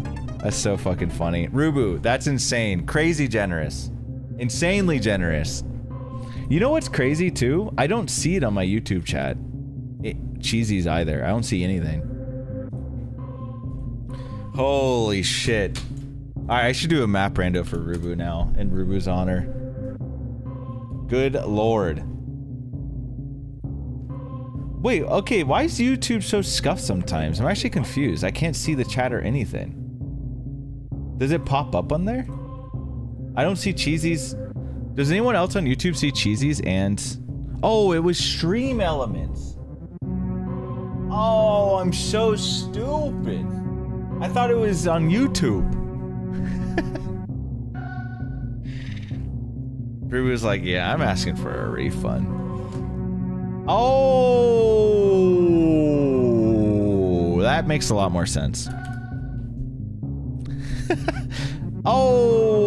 That's so fucking funny. Rubu, that's insane. Crazy generous. Insanely generous. You know what's crazy too? I don't see it on my YouTube chat. Cheesies either. I don't see anything. Holy shit. Alright, I should do a map rando for Rubu now, in Rubu's honor. Good lord. Wait, okay, why is YouTube so scuffed sometimes? I'm actually confused. I can't see the chat or anything. Does it pop up on there? I don't see Cheesies. Does anyone else on YouTube see Cheesies and... Oh, it was Stream Elements. Oh, I'm so stupid. I thought it was on YouTube. Ruby was like, yeah, I'm asking for a refund. Oh, that makes a lot more sense. Oh.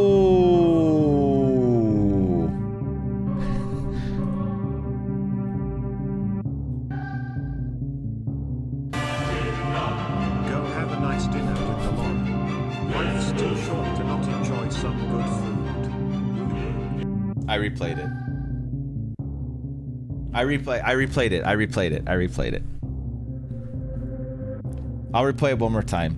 Go have a nice dinner with the Lauren. Life's too short to not enjoy some good food. I replayed it. I replayed it. I'll replay it one more time.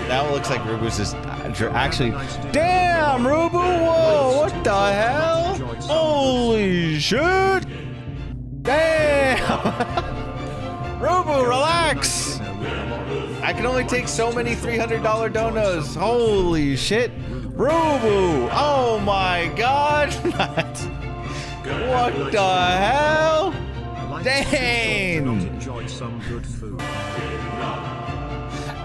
Now it looks like Rubu's just actually... Damn, Rubu! Whoa, what the hell? Holy shit! Damn! Rubu, relax! I can only take so many $300 donos. Holy shit! Rubu! Oh my god! What the hell? Dang! Enjoy some good food. I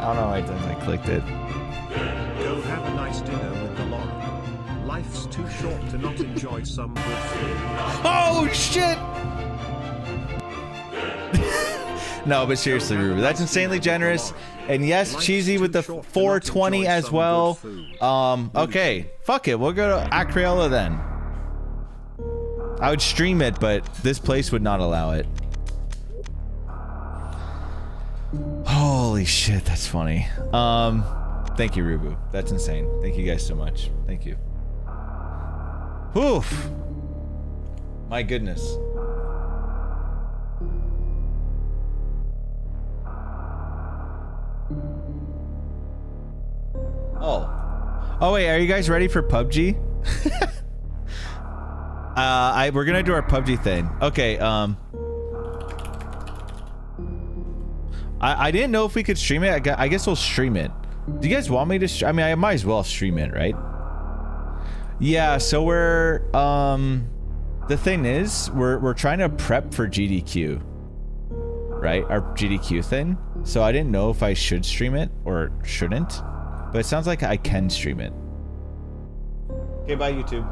don't know why I clicked it. Go have a nice dinner with the Lauren. Life's too short to not enjoy some good food. Oh shit! No, but seriously, Ruby, that's insanely generous. And yes, Cheesy with the 420 as well. Okay, fuck it, we'll go to Acreola then. I would stream it, but this place would not allow it. Holy shit, that's funny. Thank you, Rubu. That's insane. Thank you guys so much. Thank you. Oof. My goodness. Oh. Oh wait, are you guys ready for PUBG? We're gonna do our PUBG thing. Okay, I didn't know if we could stream it. I guess we'll stream it. Do you guys want me to I mean, I might as well stream it, right? Yeah, so we're the thing is, we're trying to prep for GDQ. Right? Our GDQ thing. So I didn't know if I should stream it or shouldn't. But it sounds like I can stream it. Okay, bye YouTube.